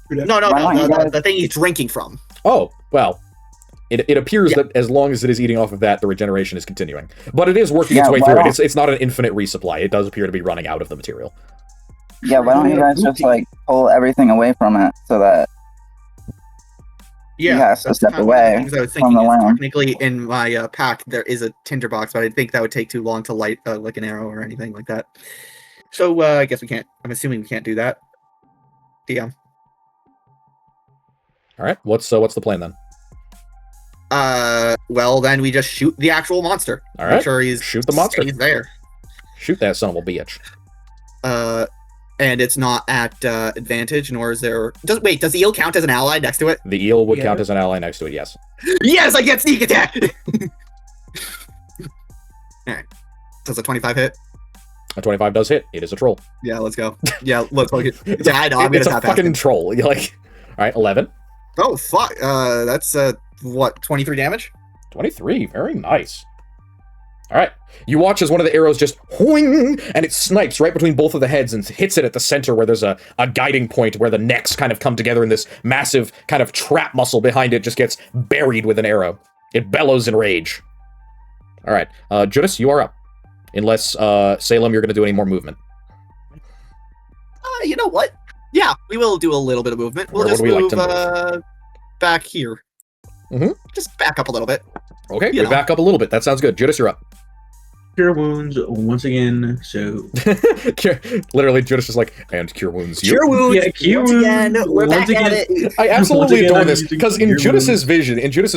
No, Why don't you guys- the thing he's drinking from. Oh, well. It appears Yeah. that as long as it is eating off of that, the regeneration is continuing. But it is working Yeah, its way why through it. don't- It's not an infinite resupply. It does appear to be running out of the material. Yeah, why don't you guys just like pull everything away from it so that Yeah, has to that's step kind of one of the away things I was from thinking the is lamp. technically in my pack there is a tinderbox, but I think that would take too long to light like an arrow or anything like that. So I guess we can't. I'm assuming we can't do that. DM. All right, what's the plan then? Well then we just shoot the actual monster. All Make right, sure he's shoot the monster. stays there. Shoot that son of a bitch. And it's not at advantage, nor is there. Does the eel count as an ally next to it? The eel would Yeah. count as an ally next to it. Yes. Yes, I get sneak attack. All right. Does a 25 hit? A 25 does hit. It is a troll. Yeah, let's go. Yeah, let's look. It's a, Yeah, I know. I'm it's gonna a tap fucking fucking. troll. You're like, all right, 11. Oh fuck. That's what 23 damage. 23. Very nice. All right. You watch as one of the arrows just whoing, and it snipes right between both of the heads and hits it at the center where there's a guiding point where the necks kind of come together and this massive kind of trap muscle behind it just gets buried with an arrow. It bellows in rage. All right. Judas, you are up. Unless, Salem, you're going to do any more movement. You know what? Yeah, we will do a little bit of movement. We'll Where just would we like move, to move? back here. Mhm. Just back up a little bit. Okay, You we know. back up a little bit. That sounds good. Judas, you're up. Cure wounds once again. So Literally, Judas is like, and cure wounds. You. Cure wounds. Yeah, cure once again, wounds. we're Once back at again. it. I Once absolutely again, adore I'm this using because in cure Judas's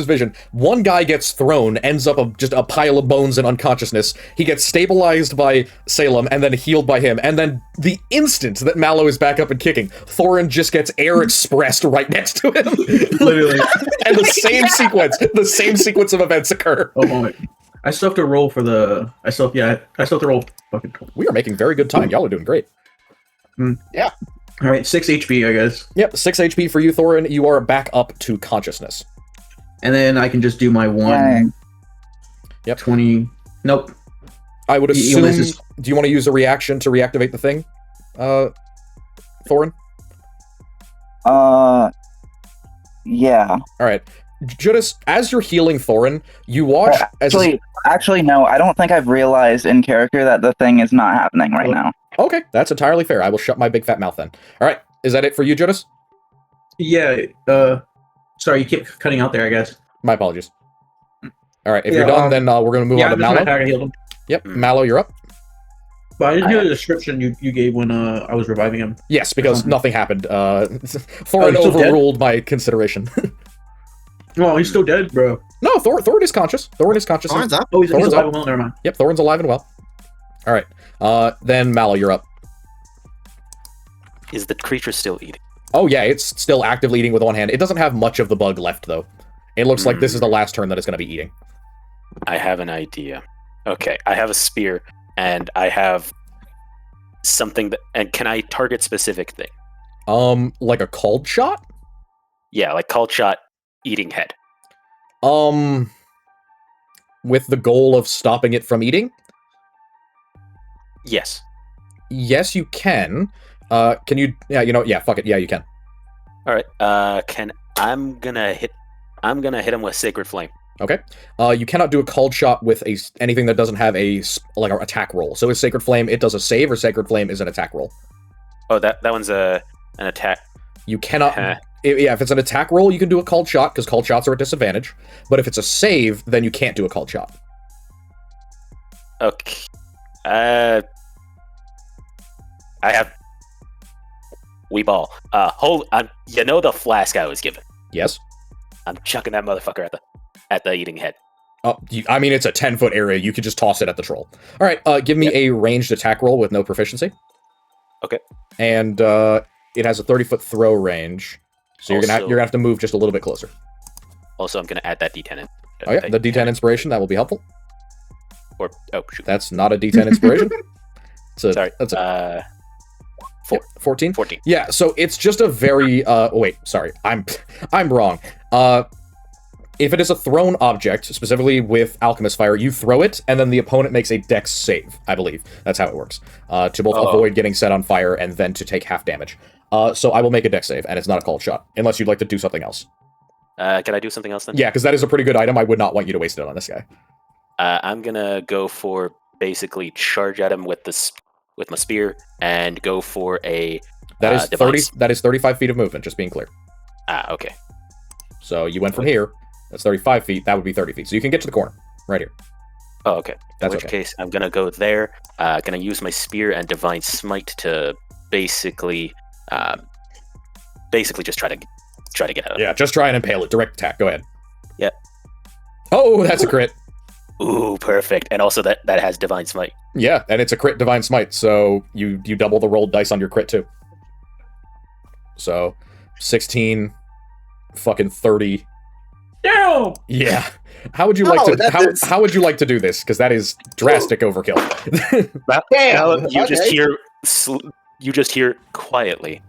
vision, one guy gets thrown, ends up just a pile of bones and unconsciousness. He gets stabilized by Salem and then healed by him, and then the instant that Mallow is back up and kicking, Thorin just gets air expressed right next to him. literally. And the same sequence of events occur. Oh moment. I still have to roll for the. I still have to roll. Fucking. We are making very good time. Y'all are doing great. All right, 6 HP, I guess, Yep, 6 HP for you, Thorin. You are back up to consciousness. and then I can just do my one. Dang. Yep. 20. Nope. I would The assume. illness is- Do you want to use a reaction to reactivate the thing, Thorin? Yeah. All right, Judas. As you're healing Thorin, you watch as. Actually, no. I don't think I've realized in character that the thing is not happening right now. Okay, that's entirely fair. I will shut my big fat mouth then. All right, is that it for you, Judas? Yeah. Sorry, you keep cutting out there. I guess. My apologies. All right, if Yeah, you're done, then we're going to move Yeah, on I'm to just gonna Mallow. attack. I healed him. Yep, Mallow, you're up. But I didn't hear the description you gave when I was reviving him. Yes, because something. nothing happened. Thorin he's still dead? overruled my consideration. Oh, he's still dead, bro. No, Thorin is conscious. Thorin is conscious. Thorin's up. Oh, he's Thorn's alive. up. Well, never mind. Yep, Thorin's alive and well. All right, then Mallow, you're up. Is the creature still eating? Oh yeah, it's still actively eating with one hand. It doesn't have much of the bug left though. It looks like this is the last turn that it's going to be eating. I have an idea. Okay, I have a spear, and I have something that. And can I target specific thing? Like a cold shot? Yeah, like called shot, eating head. With the goal of stopping it from eating? Yes. Yes, you can. Can you? Yeah, fuck it. Yeah, you can. All right. I'm gonna hit him with Sacred Flame. Okay. You cannot do a called shot with anything that doesn't have an attack roll. So with Sacred Flame, it does a save, or Sacred Flame is an attack roll. Oh, that one's an attack. You cannot. Huh. If it's an attack roll, you can do a called shot because called shots are at disadvantage. But if it's a save, then you can't do a called shot. Okay. I have. We ball. You know the flask I was given. Yes. I'm chucking that motherfucker at the eating head. I mean, it's a 10-foot area. You could just toss it at the troll. All right, give me a ranged attack roll with no proficiency. Okay. And it has a 30-foot throw range, so you're gonna have to move just a little bit closer. Also, I'm gonna add that D10 in. Oh yeah, the D10 inspiration, that will be helpful. Or shoot. That's not a D10 inspiration. Sorry. That's 14. 14. Yeah, so it's just a very wait, sorry. I'm wrong. If it is a thrown object, specifically with Alchemist Fire, you throw it, and then the opponent makes a dex save, I believe. That's how it works. To both avoid getting set on fire and then to take half damage. So I will make a dex save, and it's not a called shot, unless you'd like to do something else. Can I do something else then? Yeah, because that is a pretty good item. I would not want you to waste it on this guy. I'm gonna go for basically charge at him with my spear and go for a that is device. 30. That is 35 feet of movement. Just being clear. Okay. So you went from here. That's 35 feet. That would be 30 feet. So you can get to the corner right here. Oh, okay. That's In which okay. case, I'm gonna go there. Gonna use my spear and divine smite to basically just try to get out of it. Yeah, just try and impale it. Direct attack. Go ahead. Yep. Oh, that's a crit. Ooh, perfect. And also that has divine smite. Yeah, and it's a crit divine smite, so you double the rolled dice on your crit too. So 16, fucking 30. Damn! Yeah. How would you like to how would you like to do this? Because that is drastic overkill. Damn! You just hear quietly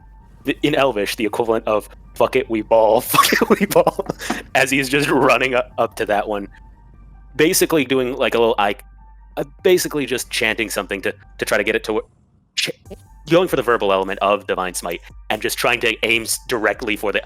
in Elvish the equivalent of "fuck it, we ball," "fuck it, we ball," as he's just running up to that one, basically doing like a little basically just chanting something to try to get it to going for the verbal element of divine smite and just trying to aim directly for the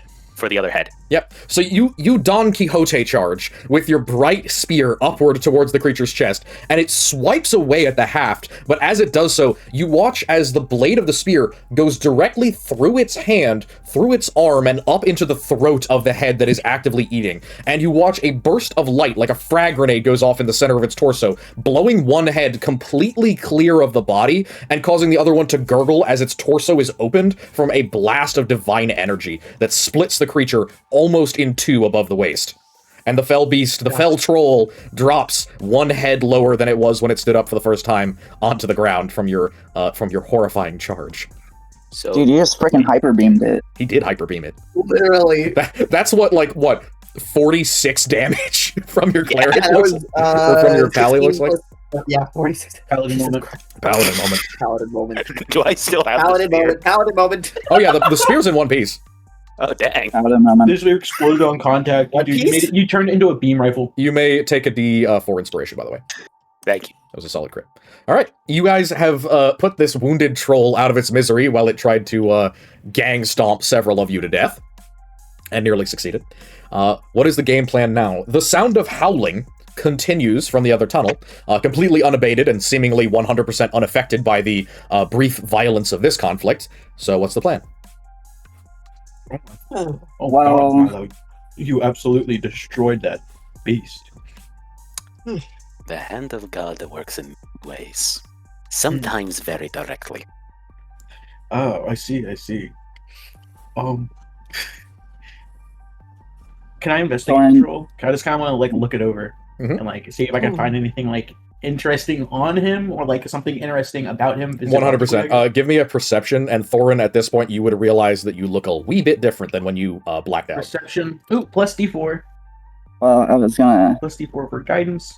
other head. Yep. So you Don Quixote charge with your bright spear upward towards the creature's chest, and it swipes away at the haft, but as it does so, you watch as the blade of the spear goes directly through its hand, through its arm, and up into the throat of the head that is actively eating. And you watch a burst of light, like a frag grenade, goes off in the center of its torso, blowing one head completely clear of the body, and causing the other one to gurgle as its torso is opened from a blast of divine energy that splits the creature almost in two above the waist. And the fell beast, the fell troll, drops one head lower than it was when it stood up for the first time onto the ground from your horrifying charge. So Dude, you just freaking hyper beamed it. He did hyper beam it. Literally. That's what 46 damage from your cleric Yeah, looks or from your pally looks like. Yeah, 46. Paladin moment. Paladin moment. Paladin moment. do I still have Paladin the spear? moment. Paladin moment. Oh yeah, the spear's in one piece. Oh dang! Out of moment. This exploded on contact. One Dude, piece? you turned it into a beam rifle. You may take a D4 inspiration, by the way. Thank you. That was a solid crit. All right, you guys have put this wounded troll out of its misery while it tried to gang stomp several of you to death, and nearly succeeded. What is the game plan now? The sound of howling continues from the other tunnel, completely unabated and seemingly 100% unaffected by the brief violence of this conflict. So what's the plan? Oh, Well- God, Milo, you absolutely destroyed that beast. The hand of God works in ways, sometimes very directly. Oh, I see. Can I investigate Fine. the troll? Can I just kind of want to like look it over Mhm. and like see if I can find anything like interesting on him or like something interesting about him? 100%. Give me a perception, and Thorin, at this point, you would realize that you look a wee bit different than when you blacked out. Perception. Ooh, plus D4. Well, I was gonna Plus D4 for guidance.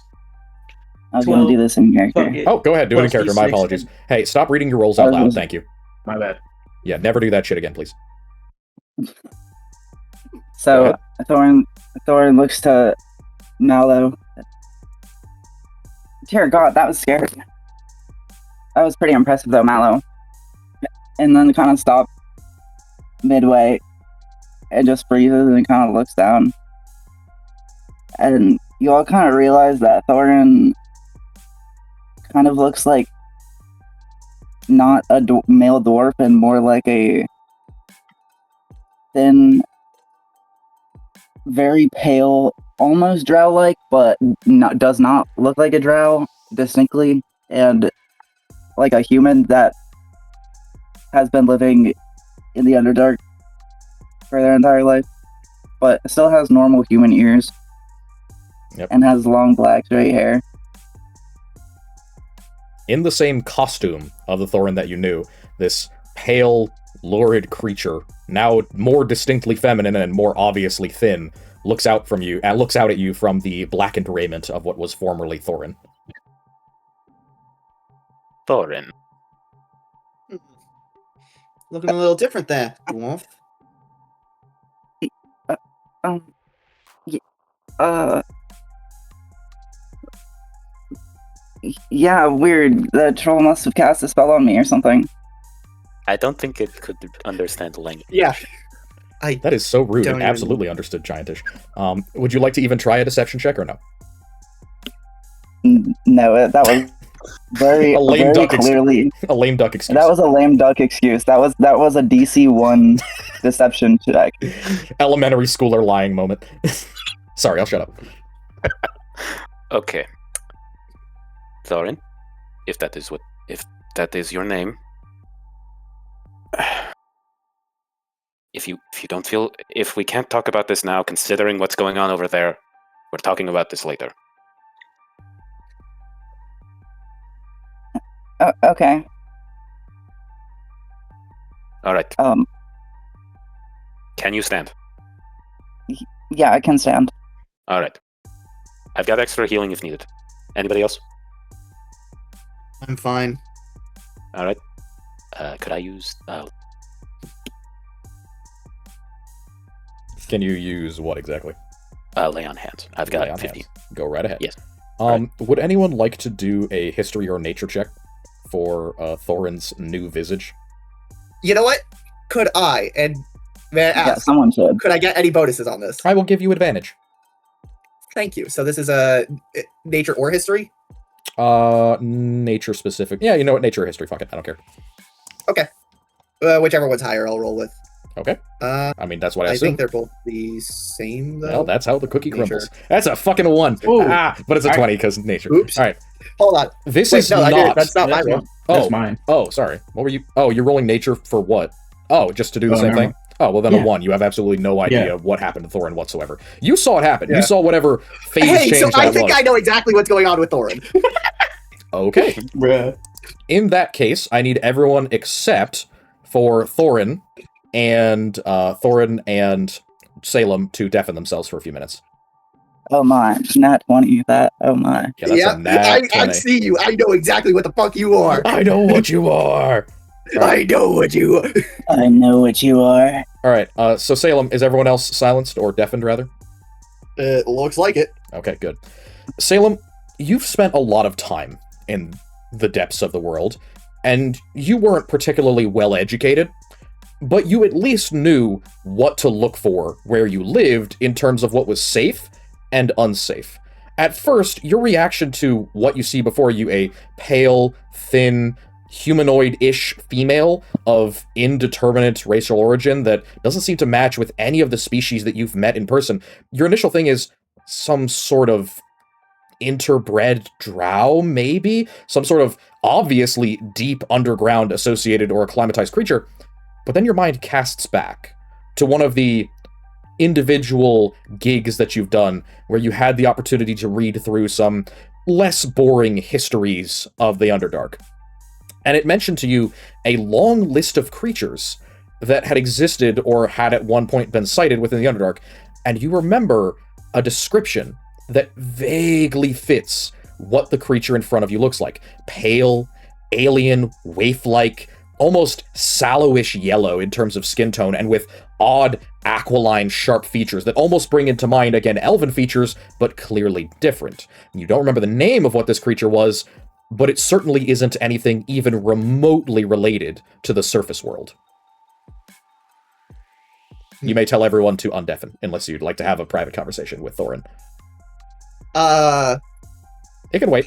do 12. this in character. Fuck it. Oh, go ahead, do it in Plus character. My D6 apologies. and- Hey, stop reading your rolls out loud. Thank you. My bad. Yeah, never do that shit again, please. So Thorin looks to Mallow. Dear God, that was scary. That was pretty impressive though, Mallow. And then kind of stop midway and just breathes and kind of looks down. And you all kind of realize that Thorin kind of looks like not a male dwarf and more like a thin, very pale, almost drow-like, but does not look like a drow distinctly, and like a human that has been living in the Underdark for their entire life, but still has normal human ears. Yep. and has long black straight hair. In the same costume of the Thorin that you knew, this pale, lurid creature, now more distinctly feminine and more obviously thin, looks out at you from the blackened raiment of what was formerly Thorin. Thorin. Looking a little different there, dwarf. Yeah, weird. The troll must have cast a spell on me or something. I don't think it could understand language. Yeah. That is so rude. Don't It even- absolutely understood Giantish. Would you like to even try a deception check or no? No, that was very, A lame very duck clearly. A lame duck excuse. That was a lame duck excuse. That was a DC 1 deception check. Elementary schooler lying moment. Sorry, I'll shut up. Okay. Thorin, if that is your name, if we can't talk about this now, considering what's going on over there, we're talking about this later. Okay. All right. Can you stand? Yeah, I can stand. All right. I've got extra healing if needed. Anybody else? I'm fine. All right. Could I use? Can you use what exactly? Lay on hands. I've got Lay on 50. hands. Go right ahead. Yes. Would anyone like to do a history or nature check for Thorin's new visage? You know what? Could I, and may I Yeah, ask, someone should. could I get any bonuses on this? I will give you advantage. Thank you. So this is a nature or history? Nature specific. Yeah, you know what? Nature or history. Fuck it. I don't care. Whichever one's higher, I'll roll with. Okay. I mean, that's what I I assume. think they're both the same, though. Well, that's how the cookie Nature. crumbles. That's a fucking 1. Ooh. But it's a All right. 20 because nature. Oops. All right. Hold on. This Wait, is no, I not. didn't. That's not my That's roll. mine. That's Oh. mine. Oh, sorry. What were you? Oh, you're rolling nature for what? Oh, just to do the Oh, same never thing? mind. Oh, well, then Yeah. a 1. You have absolutely no idea Yeah. what happened to Thorin whatsoever. You saw it happen. Yeah. You saw whatever phase Hey, change so that I think was. I know exactly what's going on with Thorin. Okay. Bruh. In that case, I need everyone except for Thorin and Salem to deafen themselves for a few minutes. Oh my, not 20. Oh my. Yeah, that's a nat I 20. see you. I know exactly what the fuck you are. I know what you are. I know what you are. I know what you are. All right. So Salem, is everyone else silenced or deafened rather? It looks like it. Okay, good. Salem, you've spent a lot of time in the depths of the world, and you weren't particularly well educated, but you at least knew what to look for where you lived in terms of what was safe and unsafe. At first, your reaction to what you see before you, a pale, thin, humanoid-ish female of indeterminate racial origin that doesn't seem to match with any of the species that you've met in person, your initial thing is some sort of interbred drow, maybe? Some sort of obviously deep underground associated or acclimatized creature. But then your mind casts back to one of the individual gigs that you've done where you had the opportunity to read through some less boring histories of the Underdark. And it mentioned to you a long list of creatures that had existed or had at one point been sighted within the Underdark. And you remember a description that vaguely fits what the creature in front of you looks like. Pale, alien, waif-like, almost sallowish yellow in terms of skin tone, and with odd, aquiline, sharp features that almost bring into mind, again, elven features, but clearly different. You don't remember the name of what this creature was, but it certainly isn't anything even remotely related to the surface world. You may tell everyone to undeafen, unless you'd like to have a private conversation with Thorin. It can wait.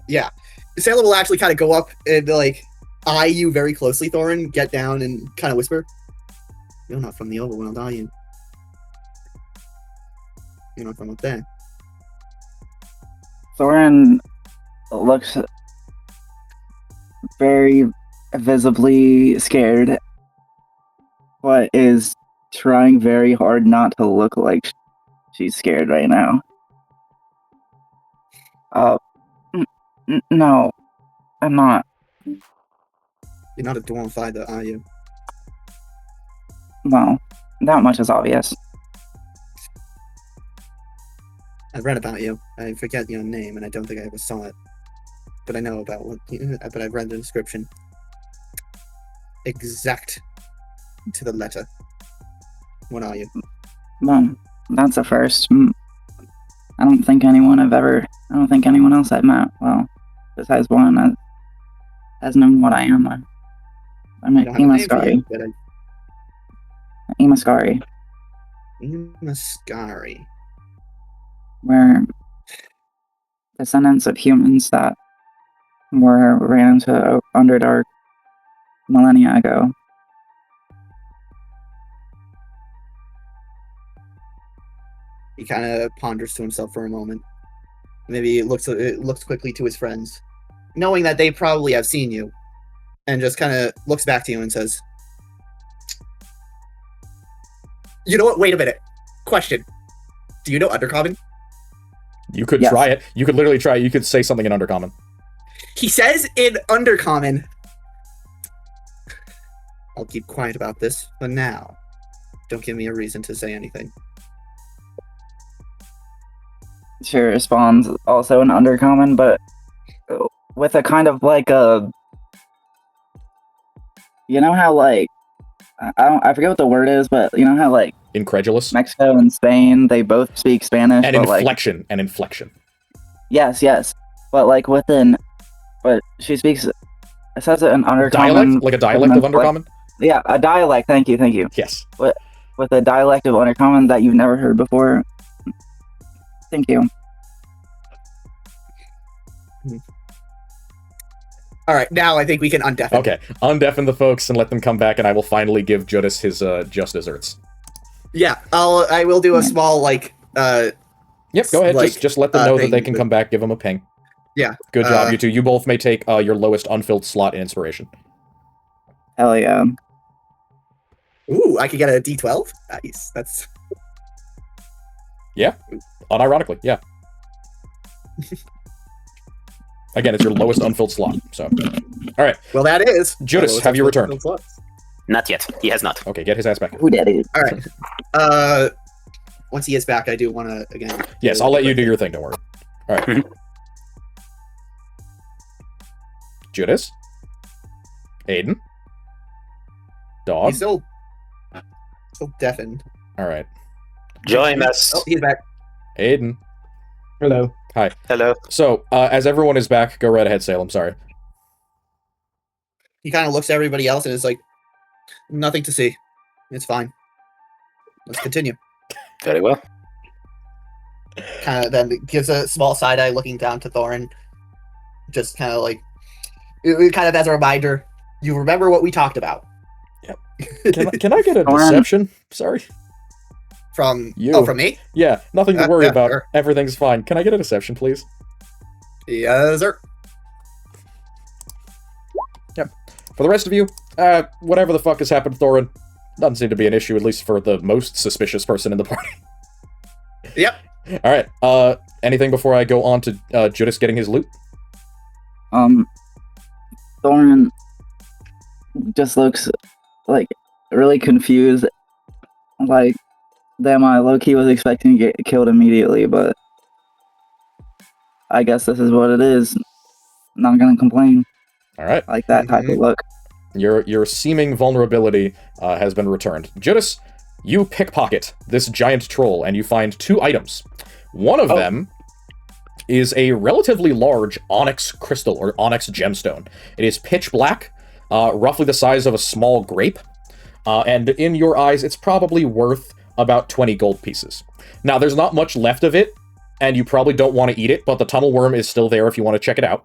Yeah. Salem will actually kind of go up and, like, eye you very closely, Thorin, get down and kind of whisper, "You're not from the overworld, are you? You're not from up there." Thorin looks very visibly scared, but is trying very hard not to look like she's scared right now. No, I'm not. You're not a dwarf either, are you? Well, that much is obvious. I've read about you. I forget your name, and I don't think I ever saw it. But I know about what. But I've read the description. Exact to the letter. What are you? Well, that's a first. I don't think anyone else I've met, well, besides one, has known what I am. I'm I an don't have a name for you, Imaskari. but Imaskari. Imaskari. We're descendants of humans that ran into Underdark millennia ago. He kind of ponders to himself for a moment. Maybe it looks quickly to his friends, knowing that they probably have seen you, and just kind of looks back to you and says, "You know what? Wait a minute. Question: do you know Undercommon?" You could Yes. try it. You could literally try it. You could say something in Undercommon. He says in Undercommon, "I'll keep quiet about this for now. Don't give me a reason to say anything." She responds also in Undercommon, but with a kind of like a, you know how like, I forget what the word is, but you know how like Incredulous. Mexico and Spain, they both speak Spanish, And but like, inflection. yes, but like but she speaks, it says it in Undercommon. Dialect? Like a dialect of Undercommon? Yeah, a dialect, thank you. Yes. With a dialect of Undercommon that you've never heard before. Thank you. All right, now I think we can undeafen. Okay, undeafen the folks and let them come back, and I will finally give Judas his just desserts. Yeah, I will do a small Yep, go ahead. like, Just let them know that thing they can with- come back. Give them a ping. Yeah. Good job, you two. You both may take your lowest unfilled slot in inspiration. Hell yeah. Ooh, I could get a D12. Nice. That's Unironically, yeah. Again, it's your lowest unfilled slot. So, all right, well. That is Judas, have you returned? Not yet. He has not. Okay, get his ass back. Who did it? All right. Once he is back, I do want to again. Yes, I'll let you do your thing. Don't worry. All right. Mhm. Judas, Aiden, Dog. He's still deafened. All right, Join us. Oh, he's back. Aiden. Hello. Hello. So, as everyone is back, go right ahead, Salem. Sorry. He kind of looks at everybody else and is like, "Nothing to see. It's fine. Let's continue." Very well. Kind of then gives a small side eye, looking down to Thorin. Just kind of like, kind of as a reminder, you remember what we talked about. Can I get a Thorin. deception? Sorry. From You. Oh, from me? Yeah, nothing to worry Yeah, about. sure. Everything's fine. Can I get a deception, please? Yes, sir. For the rest of you, whatever the fuck has happened, Thorin, doesn't seem to be an issue, at least for the most suspicious person in the party. Yep. All right. Anything before I go on to Judas getting his loot? Thorin just looks like really confused. Like, damn, I low-key was expecting to get killed immediately, but I guess this is what it is. Not gonna complain. All right. Like that type of look. Your seeming vulnerability has been returned. Judas, you pickpocket this giant troll, and you find 2 items. One of them is a relatively large onyx crystal, or onyx gemstone. It is pitch black, roughly the size of a small grape, and in your eyes, it's probably worth about 20 gold pieces. Now, there's not much left of it, and you probably don't want to eat it, but the tunnel worm is still there if you want to check it out.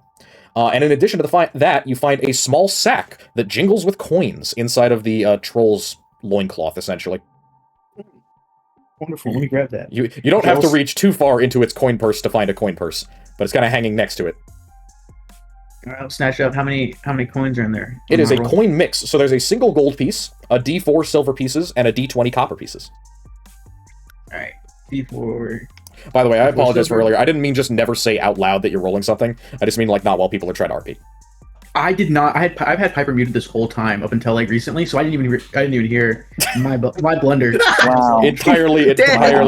And in addition to that, you find a small sack that jingles with coins inside of the troll's loincloth, essentially. Wonderful. Let me grab that. You don't have to reach too far into its coin purse to find a coin purse, but it's kind of hanging next to it. All right, I'll snatch up. How many coins are in there? It is a Roll. coin mix, so there's a single gold piece, a D4 silver pieces, and a D20 copper pieces. All right. Before. By the way, I Before apologize for silver? earlier. I didn't mean just never say out loud that you're rolling something. I just mean like not while people are trying to RP. I did not. I've had Piper muted this whole time up until like recently, so I didn't even hear my blunder. Wow. Entirely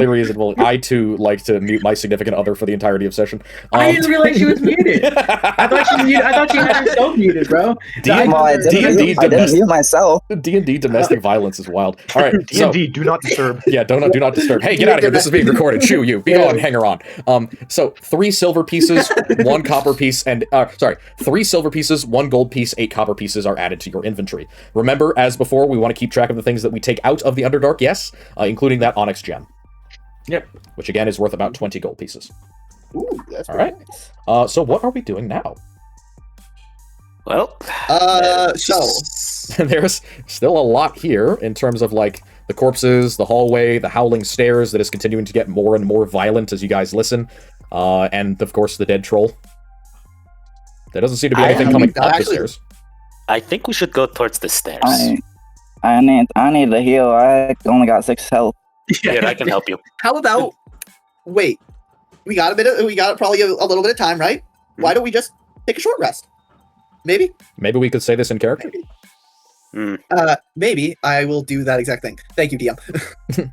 reasonable. I too like to mute my significant other for the entirety of session. I didn't realize she was muted. I thought she had herself muted, bro. D&D Well, I didn't mute myself. D&D domestic violence is wild. All right, so D&D, do not disturb. yeah, do not disturb. Hey, get out of here. This is being recorded. Shoo you. Be gone, hanger on. So 3 silver pieces, 1 copper piece, and 3 silver pieces, 1 gold piece, 8 copper pieces are added to your inventory. Remember, as before, we want to keep track of the things that we take out of the Underdark, yes, including that Onyx gem. Yep. Which again is worth about 20 gold pieces. Ooh, that's All right. nice. So what are we doing now? Well, So There's still a lot here in terms of like the corpses, the hallway, the howling stairs that is continuing to get more and more violent as you guys listen, and of course the dead troll. There doesn't seem to be anything coming up the stairs. I think we should go towards the stairs. I need to heal. I only got 6 health. Here, I can help you. how about wait? We got probably a little bit of time, right? Why don't we just take a short rest? Maybe. Maybe we could say this in character. Maybe I will do that exact thing. Thank you, DM.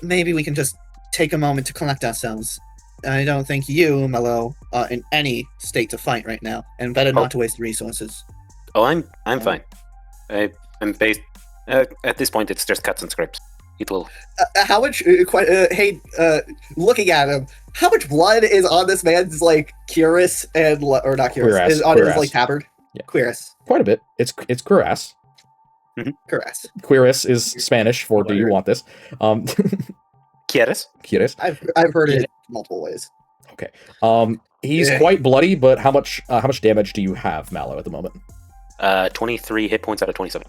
Maybe we can just take a moment to collect ourselves. I don't think you, Mello, are in any state to fight right now, and better not to waste resources. Oh, I'm fine. I'm based. At this point, it's just cuts and scrapes. It will. How much? Looking at him, how much blood is on this man's like cuirass or not cuirass? Cuirass, Is on his cuirass. like tabard? Yeah. Cuirass. Quite a bit. It's cuirass. Cuirass. Cuirass is Spanish for "Do you want this?" ¿Quieres? Cuirass. I've heard it multiple ways. He's quite bloody, but how much damage do you have, Mallow, at the moment? 23 hit points out of 27.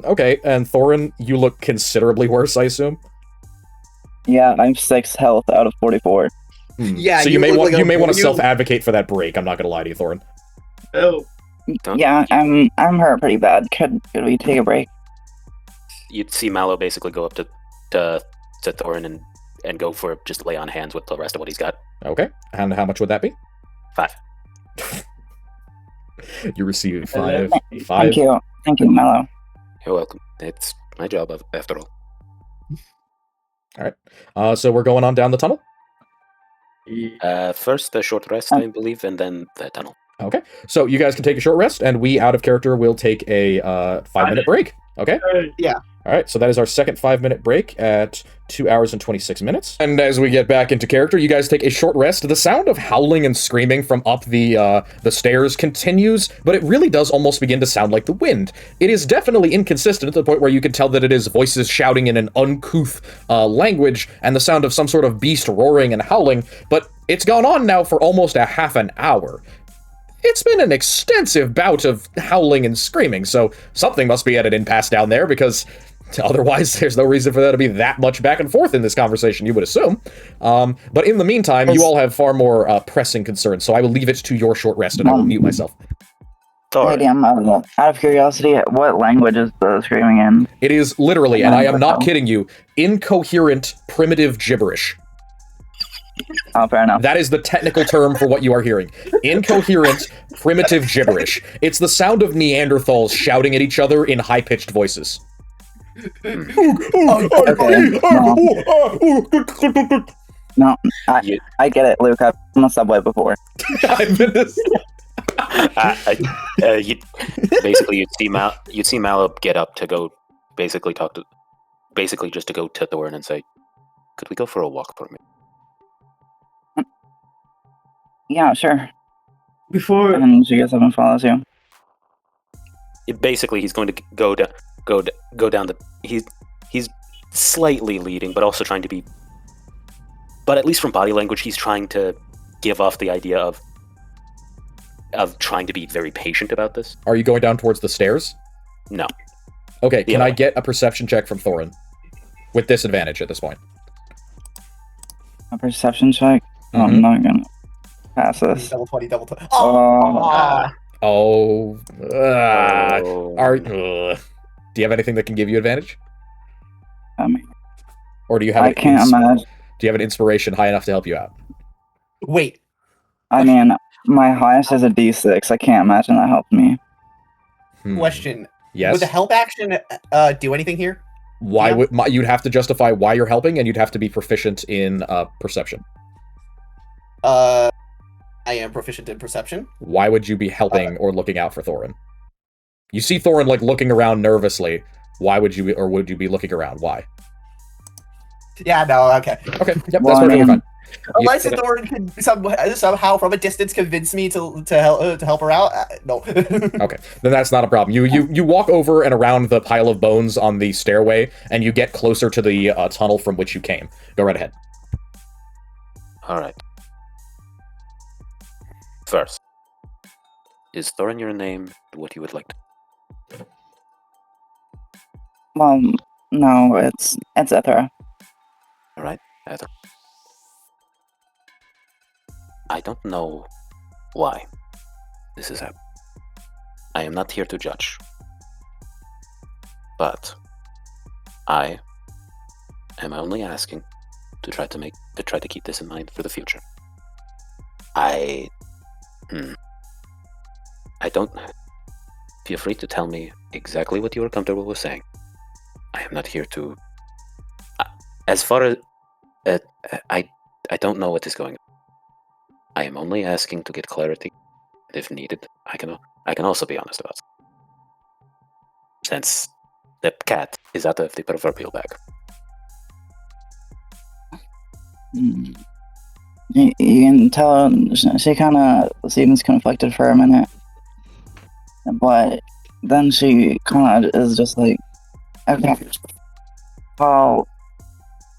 Okay, and Thorin, you look considerably worse, I assume. Yeah, I'm 6 health out of 44. Yeah, So you may want to you- self-advocate for that break. I'm not gonna lie to you, Thorin. Oh. Yeah, I'm hurt pretty bad. Could we take a break? You'd see Mallow basically go up to Thorin and go for just lay on hands with the rest of what he's got. Okay, and how much would that be? 5. You receive 5. Thank you, Mello. You're welcome. It's my job after all. So we're going on down the tunnel? First a short rest, I believe, and then the tunnel. Okay, so you guys can take a short rest, and we, out of character, will take a 5-minute break. Okay? Yeah. All right, so that is our second 5-minute break at 2 hours and 26 minutes. And as we get back into character, you guys take a short rest. The sound of howling and screaming from up the stairs continues, but it really does almost begin to sound like the wind. It is definitely inconsistent to the point where you can tell that it is voices shouting in an uncouth language and the sound of some sort of beast roaring and howling, but it's gone on now for almost a half an hour. It's been an extensive bout of howling and screaming, so something must be at an impasse down there, because otherwise there's no reason for there to be that much back and forth in this conversation, you would assume. But in the meantime, you all have far more pressing concerns, so I will leave it to your short rest, and I will mute myself. Lady, I'm out of curiosity, what language is the screaming in? It is literally, and I am not kidding you, incoherent primitive gibberish. Oh, fair enough. That is the technical term for what you are hearing. Incoherent, primitive gibberish. It's the sound of Neanderthals shouting at each other in high-pitched voices. No, I get it, Luke. I've been on the subway before. You'd see Mallow get up to go basically just to go to Thorin and say, "Could we go for a walk for me?" Yeah, sure. Before And you guess someone follows you. Basically, he's going to go down the. He's slightly leading, but also trying to be. But at least from body language, he's trying to give off the idea of trying to be very patient about this. Are you going down towards the stairs? No. Okay, can Yeah. I get a perception check from Thorin? With disadvantage at this point. A perception check? Oh, I'm not gonna pass this. Double 20. Oh. Oh. Oh. Do you have anything that can give you advantage? I mean, Or do you have I can't imagine. do you have an inspiration high enough to help you out? Wait. I mean, my highest is a D6. I can't imagine that helped me. Question. Yes. Would the help action do anything here? Why Yeah. would you'd have to justify why you're helping, and you'd have to be proficient in perception. I am proficient in perception. Why would you be helping or looking out for Thorin? You see Thorin like looking around nervously. Why would you, or would you be looking around? Why? Yeah, no, okay. Okay, yep, Well, that's I perfectly mean- fine. Unless Thorin can somehow from a distance convince me to help her out. No. Okay, then that's not a problem. You walk over and around the pile of bones on the stairway, and you get closer to the tunnel from which you came. Go right ahead. All right. First, is Thorin your name? What you would like to? Well, no, it's Ithra. All right, Heather. I don't know why this is happening. I am not here to judge, but I am only asking to try to keep this in mind for the future. I don't. Feel free to tell me exactly what you are comfortable with saying. I am not here to. As far as I don't know what is going on. I am only asking to get clarity. If needed, I can also be honest about it. Since the cat is out of the proverbial bag. You can tell she kind of seems conflicted for a minute, but then she kind of is just like, okay, well,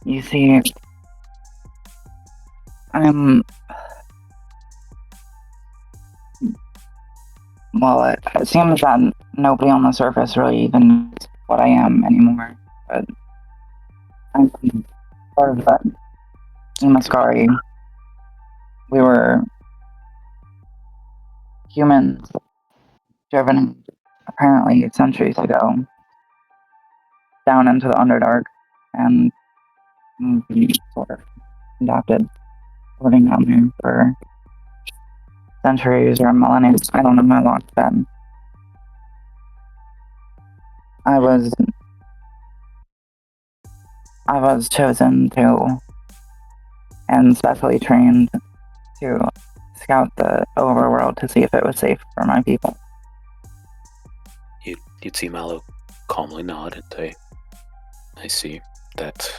you see, well, it seems that nobody on the surface really even knows what I am anymore, but I'm part of that Mascari. We were humans driven apparently centuries ago down into the Underdark, and we sort of adopted living down there for centuries or millennia. I don't know how long it's been. I was chosen to and specially trained to scout the overworld to see if it was safe for my people. You'd see Mallow calmly nod and say, I see. That,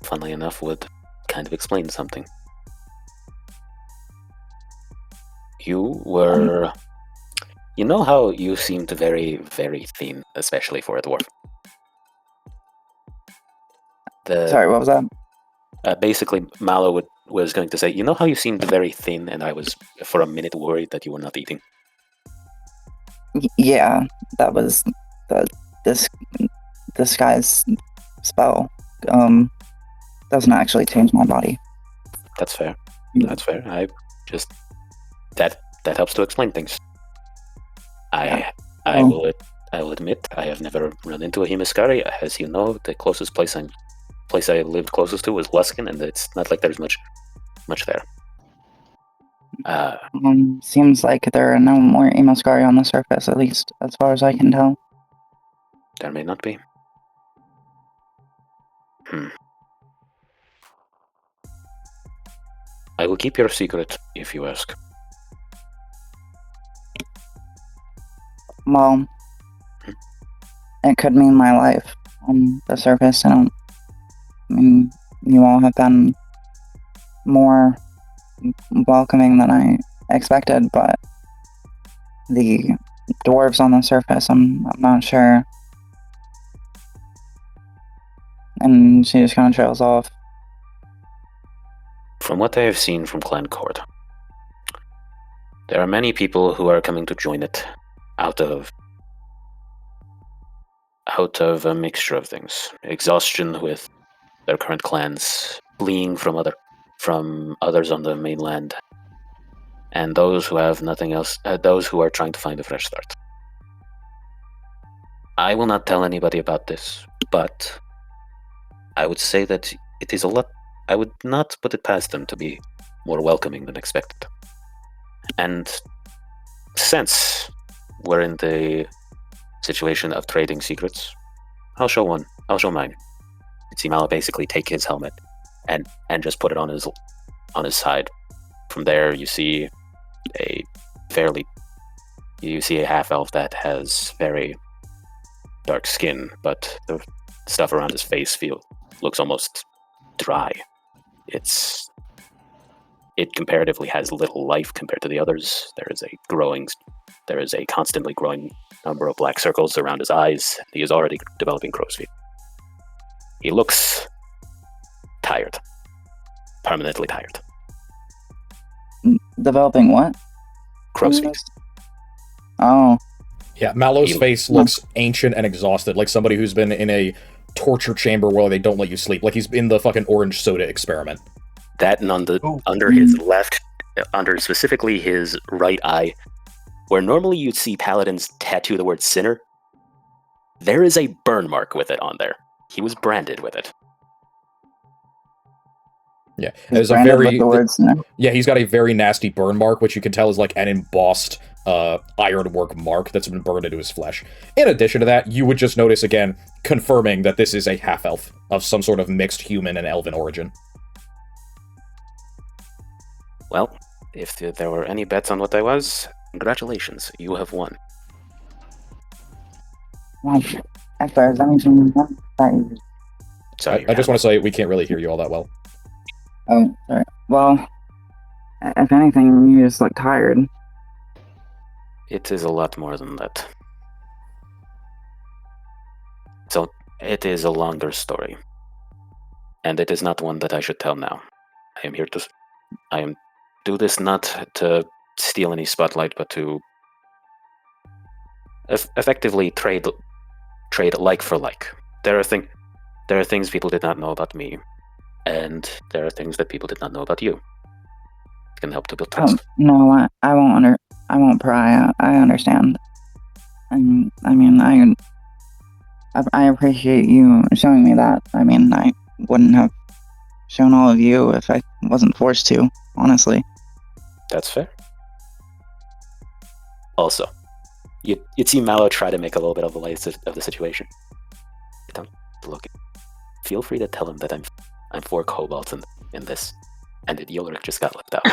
funnily enough, would kind of explain something. You were... You know how you seemed very, very thin, especially for a dwarf? Sorry, what was that? Basically, Mallow was going to say, you know how you seemed very thin, and I was, for a minute, worried that you were not eating? Yeah, that was this disguise spell. Doesn't actually change my body. That's fair. That's fair. I just... That helps to explain things. I will admit, I have never run into a Himaskari. As you know, the closest place I lived closest to was Luskin, and it's not like there's much there. Seems like there are no more Emoskari on the surface, at least as far as I can tell. There may not be. I will keep your secret if you ask. Well, it could mean my life on the surface. I mean, you all have been more welcoming than I expected, but the dwarves on the surface, I'm not sure. And she just kind of trails off. From what I have seen from Clan Court, there are many people who are coming to join it out of a mixture of things. Exhaustion with their current clans, fleeing from others on the mainland, and those who have nothing else, those who are trying to find a fresh start. I will not tell anybody about this, but I would say that it is a lot. I would not put it past them to be more welcoming than expected. And since we're in the situation of trading secrets, I'll show one. I'll show mine. You see Mallow basically take his helmet and just put it on his side. From there, you see a half elf that has very dark skin, but the stuff around his face looks almost dry. It comparatively has little life compared to the others. There is a constantly growing number of black circles around his eyes. He is already developing crow's feet. He looks tired. Permanently tired. Developing what? Crow's feet. Oh. Yeah, Mallow's face looks ancient and exhausted, like somebody who's been in a torture chamber where they don't let you sleep, like he's in the fucking orange soda experiment. That and under his left, under specifically his right eye, where normally you'd see paladins tattoo the word sinner, there is a burn mark with it on there. He was branded with it. Yeah, there's a he's got a very nasty burn mark, which you can tell is like an embossed ironwork mark that's been burned into his flesh. In addition to that, you would just notice again, confirming that this is a half-elf of some sort of mixed human and elven origin. Well, if there were any bets on what I was, congratulations, you have won. Well, if there's anything that Sorry, I just want to say we can't really hear you all that well. Oh, sorry. Well, if anything, you just look tired. It is a lot more than that. So, it is a longer story. And it is not one that I should tell now. I am do this not to steal any spotlight, but to effectively trade like for like. There are things people did not know about me, and there are things that people did not know about you. It can help to build trust. No, I won't pry. I understand. I appreciate you showing me that. I mean, I wouldn't have shown all of you if I wasn't forced to, honestly. That's fair. Also, you'd see Mallow try to make a little bit of a light of the situation. Don't look. Feel free to tell him that I'm for kobolds in this, and that Yolric just got left out.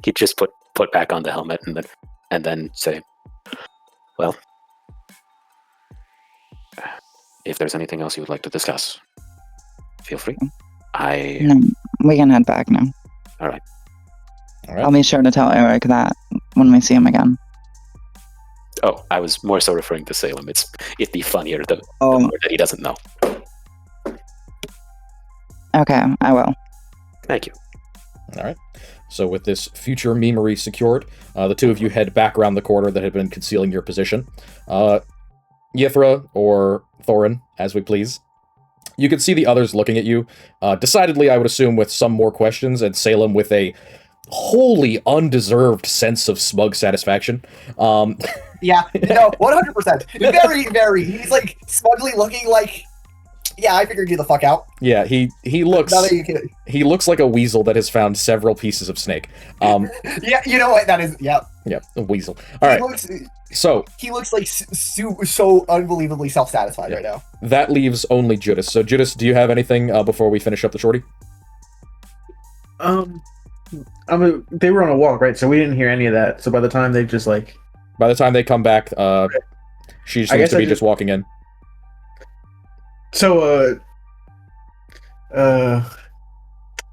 He just put back on the helmet and then say, "Well, if there's anything else you would like to discuss, feel free." No, we can head back now. All right. I'll be sure to tell Eric that when we see him again. Oh, I was more so referring to Salem. It'd be funnier the more that he doesn't know. Okay, I will. Thank you. All right. So with this future memory secured, the two of you head back around the corner that had been concealing your position. Yithra, or Thorin, as we please. You can see the others looking at you, decidedly, I would assume, with some more questions, and Salem with a wholly undeserved sense of smug satisfaction. Yeah, no, 100%. Very, very. He's like smugly looking like, yeah, I figured you the fuck out. Yeah, he looks he looks like a weasel that has found several pieces of snake. Yeah, you know what that is. Yeah, a weasel. All right. He looks like so unbelievably self-satisfied right now. That leaves only Judas. So Judas, do you have anything before we finish up the shorty? They were on a walk, right? So we didn't hear any of that. So by the time they come back, she seems to be just walking in. So,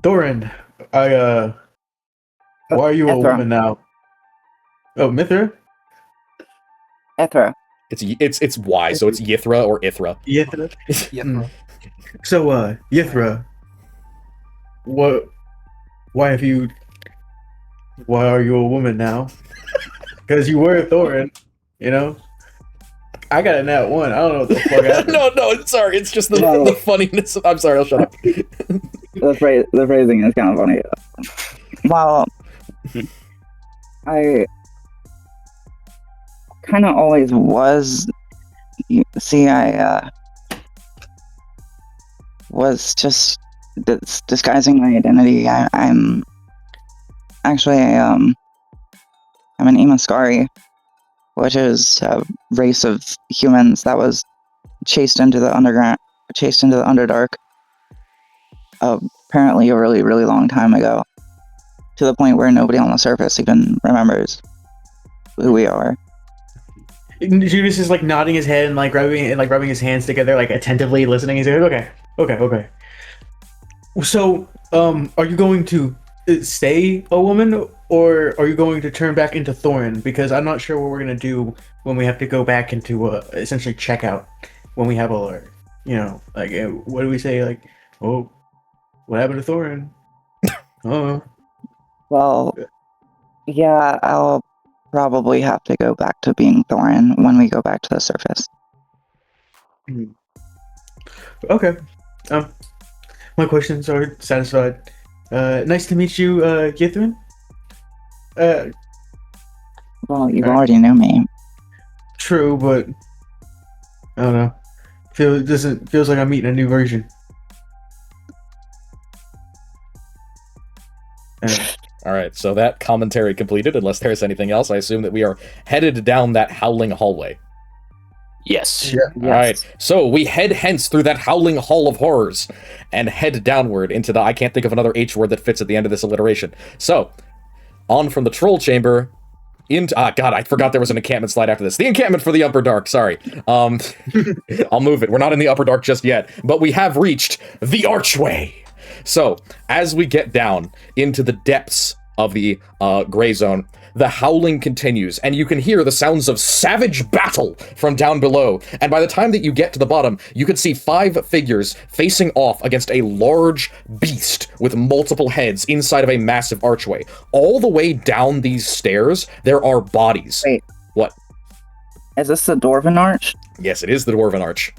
Thorin, why are you a woman now? Oh, Mithra? Ithra. It's Y, so it's Yithra or Ithra. Yithra. Yithra. So, Yithra, why are you a woman now? Because you were Thorin, you know? I got a nat 1. I don't know what the fuck happened. No, sorry. It's just the funniness. I'm sorry, I'll shut up. The phrasing is kind of funny. Well, I kind of always was. See, I was just disguising my identity. I'm actually I'm an Imaskari, which is a race of humans that was chased into the Underdark. Apparently a really, really long time ago, to the point where nobody on the surface even remembers who we are. Judas is like nodding his head and like rubbing his hands together, like attentively listening. He's like, okay. So, are you going to stay a woman, or are you going to turn back into Thorin? Because I'm not sure what we're gonna do when we have to go back into essentially checkout when we have all our, like what do we say? Like, oh, what happened to Thorin? Oh. Well, yeah, I'll probably have to go back to being Thorin when we go back to the surface. Okay. My questions are satisfied. Nice to meet you, Githrin. Well, you already know me. True, but I don't know. Feels like I'm meeting a new version. All right, so that commentary completed. Unless there's anything else, I assume that we are headed down that howling hallway. Yes. Yeah. All right, so we head hence through that howling hall of horrors and head downward into the, I can't think of another H word that fits at the end of this alliteration. So, on from the troll chamber into, God, I forgot there was an encampment slide after this. The encampment for the Upper Dark, sorry. I'll move it. We're not in the Upper Dark just yet, but we have reached the archway. So, as we get down into the depths of the gray zone, the howling continues, and you can hear the sounds of savage battle from down below. And by the time that you get to the bottom, you can see 5 figures facing off against a large beast with multiple heads inside of a massive archway. All the way down these stairs, there are bodies. Wait. What? Is this the Dwarven Arch? Yes, it is the Dwarven Arch.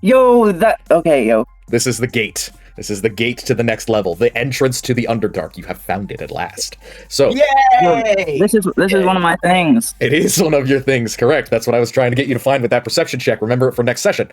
Yo, yo. This is the gate. This is the gate to the next level, the entrance to the Underdark. You have found it at last. So, Yay! This is one of my things. it is one of your things, correct? That's what I was trying to get you to find with that perception check. Remember it for next session.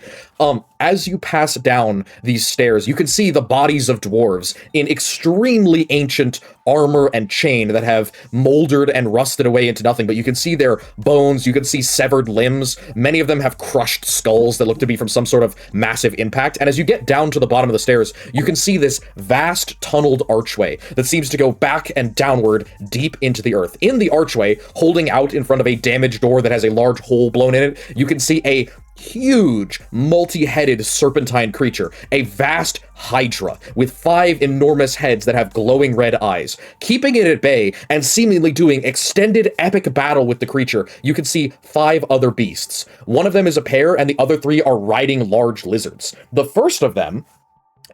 As you pass down these stairs, you can see the bodies of dwarves in extremely ancient armor and chain that have moldered and rusted away into nothing, but you can see their bones, you can see severed limbs. Many of them have crushed skulls that look to be from some sort of massive impact. And as you get down to the bottom of the stairs, you can see this vast tunneled archway that seems to go back and downward deep into the earth. In the archway, holding out in front of a damaged door that has a large hole blown in it, you can see a huge, multi-headed serpentine creature, a vast hydra with 5 enormous heads that have glowing red eyes. Keeping it at bay and seemingly doing extended epic battle with the creature, you can see 5 other beasts. One of them is a pair, and the other 3 are riding large lizards. The first of them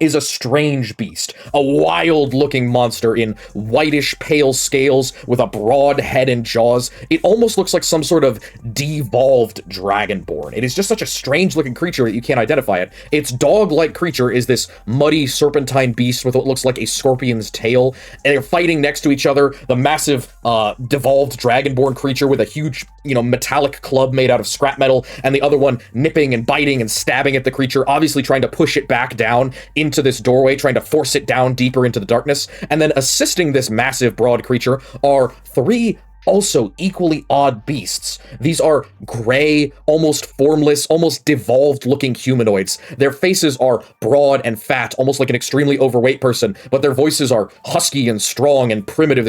is a strange beast, a wild-looking monster in whitish pale scales with a broad head and jaws. It almost looks like some sort of devolved dragonborn. It is just such a strange-looking creature that you can't identify it. Its dog-like creature is this muddy serpentine beast with what looks like a scorpion's tail, and they're fighting next to each other. The massive, devolved dragonborn creature with a huge, metallic club made out of scrap metal, and the other one nipping and biting and stabbing at the creature, obviously trying to push it back down into this doorway, trying to force it down deeper into the darkness. And then assisting this massive broad creature are 3 also equally odd beasts. These are gray, almost formless, almost devolved-looking humanoids. Their faces are broad and fat, almost like an extremely overweight person, but their voices are husky and strong and primitive,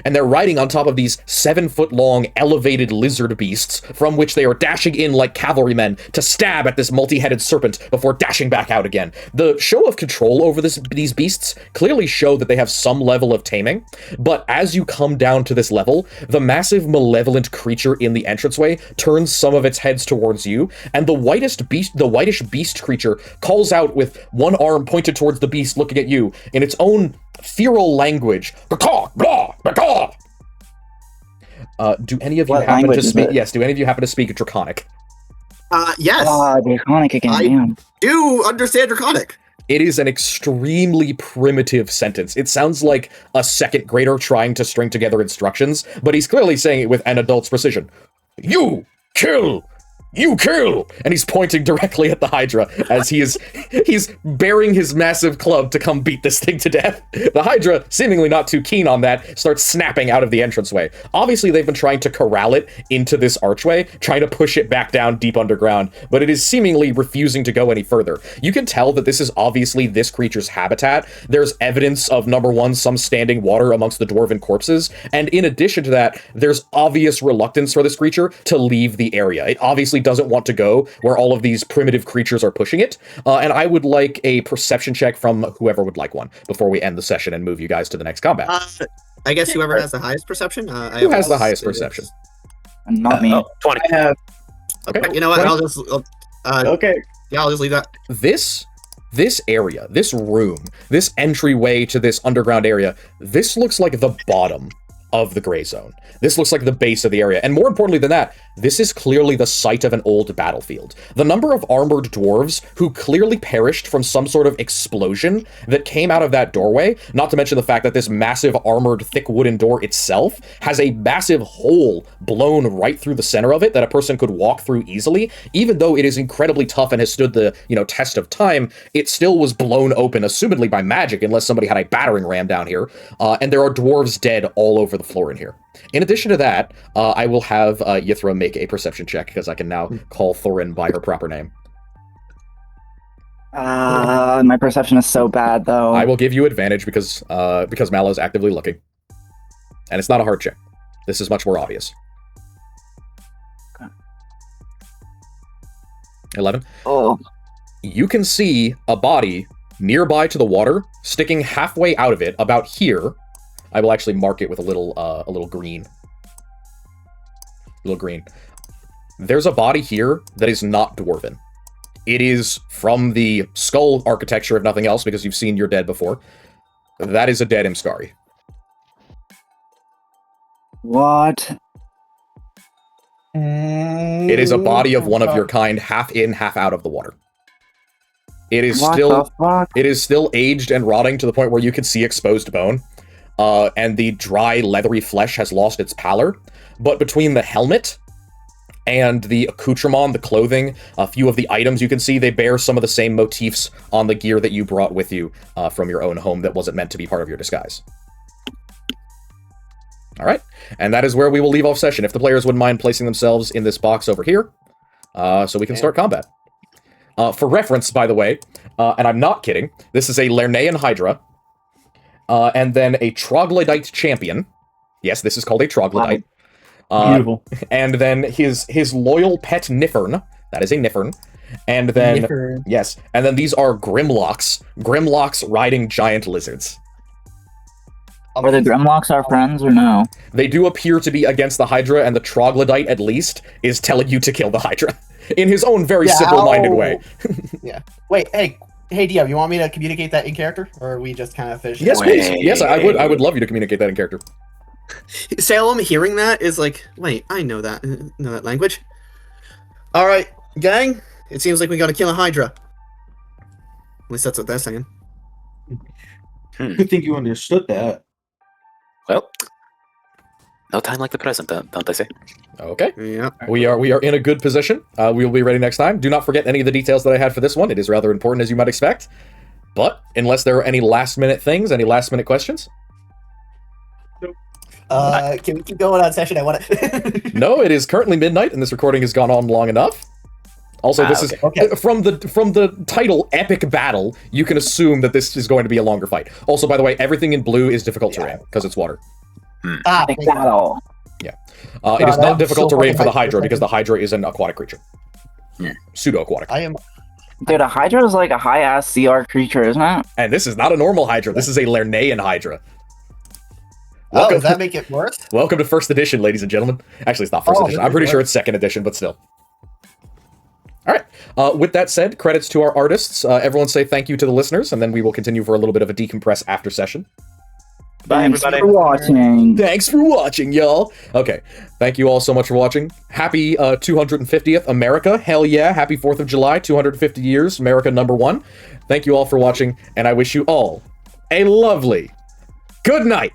and they're riding on top of these 7-foot-long elevated lizard beasts, from which they are dashing in like cavalrymen to stab at this multi-headed serpent before dashing back out again. The show of control over these beasts clearly show that they have some level of taming, but as you come down to this level, the massive malevolent creature in the entranceway turns some of its heads towards you, and the whitish beast creature calls out with one arm pointed towards the beast looking at you in its own feral language. Do any of you happen to speak? Yes, do any of you happen to speak Draconic? Yes. Draconic again. I Damn. do understand Draconic. It is an extremely primitive sentence. It sounds like a second grader trying to string together instructions, but he's clearly saying it with an adult's precision. You kill You kill! And he's pointing directly at the Hydra as he's bearing his massive club to come beat this thing to death. The Hydra, seemingly not too keen on that, starts snapping out of the entranceway. Obviously, they've been trying to corral it into this archway, trying to push it back down deep underground, but it is seemingly refusing to go any further. You can tell that this is obviously this creature's habitat. There's evidence of, number one, some standing water amongst the dwarven corpses, and in addition to that, there's obvious reluctance for this creature to leave the area. It obviously doesn't want to go where all of these primitive creatures are pushing it, and I would like a perception check from whoever would like one before we end the session and move you guys to the next combat. I guess whoever has the highest perception. Who has the highest perception? Not me. 20. I have. Okay. You know what? I'll just. Okay. Yeah, I'll just leave that. This area, this room, this entryway to this underground area, this looks like the bottom of the gray zone. This looks like the base of the area. And more importantly than that, this is clearly the site of an old battlefield. The number of armored dwarves who clearly perished from some sort of explosion that came out of that doorway, not to mention the fact that this massive armored thick wooden door itself has a massive hole blown right through the center of it that a person could walk through easily. Even though it is incredibly tough and has stood the, test of time, it still was blown open, assumedly by magic, unless somebody had a battering ram down here. And there are dwarves dead all over the floor in here. In addition to that, I will have Yithra make a perception check, because I can now call Thorin by her proper name. My perception is so bad, though. I will give you advantage because Mallow's actively looking. And it's not a hard check. This is much more obvious. Okay. 11. Oh. You can see a body nearby to the water, sticking halfway out of it, about here. I will actually mark it with a little green. Little green. There's a body here that is not dwarven. It is from the skull architecture, if nothing else, because you've seen your dead before. That is a dead Imskari. What? It is a body of one of your kind, half in, half out of the water. It is What still the fuck? it is still aged and rotting to the point where you can see exposed bone. And the dry, leathery flesh has lost its pallor. But between the helmet and the accoutrement, the clothing, a few of the items you can see, they bear some of the same motifs on the gear that you brought with you from your own home that wasn't meant to be part of your disguise. All right, and that is where we will leave off session. If the players wouldn't mind placing themselves in this box over here, so we can start combat. For reference, by the way, and I'm not kidding, this is a Lernaean Hydra, and then a Troglodyte Champion. Yes, this is called a Troglodyte. Beautiful. And then his loyal pet Nifern. That is a Nifern. And then Nifern. Yes, and then these are Grimlocks. Grimlocks riding giant lizards. Are the Grimlocks our friends or no? They do appear to be against the Hydra, and the Troglodyte, at least, is telling you to kill the Hydra. In his own very simple-minded way. Yeah. Wait, hey, DM, you want me to communicate that in character? Or are we just kind of fish? Yes, please. Yes, I would love you to communicate that in character. Salem hearing that is like, wait, I know that language. Alright, gang, it seems like we gotta kill a Hydra. At least that's what they're saying. Good thing you understood that. Well, no time like the present, don't they say? Okay. Yeah. We are in a good position. We will be ready next time. Do not forget any of the details that I had for this one. It is rather important, as you might expect. But, unless there are any last-minute things, any last-minute questions? Can we keep going on session? I want to... No, it is currently midnight, and this recording has gone on long enough. Also, this is from the title "Epic Battle." You can assume that this is going to be a longer fight. Also, by the way, everything in blue is difficult terrain because it's water. Big battle. Yeah, it is not difficult so terrain for the fucking Hydra because the Hydra is an aquatic creature, pseudo-aquatic. I am... Dude, a Hydra is like a high-ass CR creature, isn't it? And this is not a normal Hydra. This is a Lernaean Hydra. Oh, does that make it worse? Welcome to first edition, ladies and gentlemen. Actually, it's not first edition. I'm pretty sure it's second edition, but still. All right. With that said, credits to our artists. Everyone say thank you to the listeners, and then we will continue for a little bit of a decompress after session. Bye, Thanks everybody. for watching. Thanks for watching, y'all. Okay. Thank you all so much for watching. Happy 250th America. Hell yeah. Happy 4th of July. 250 years. America #1. Thank you all for watching, and I wish you all a lovely good night.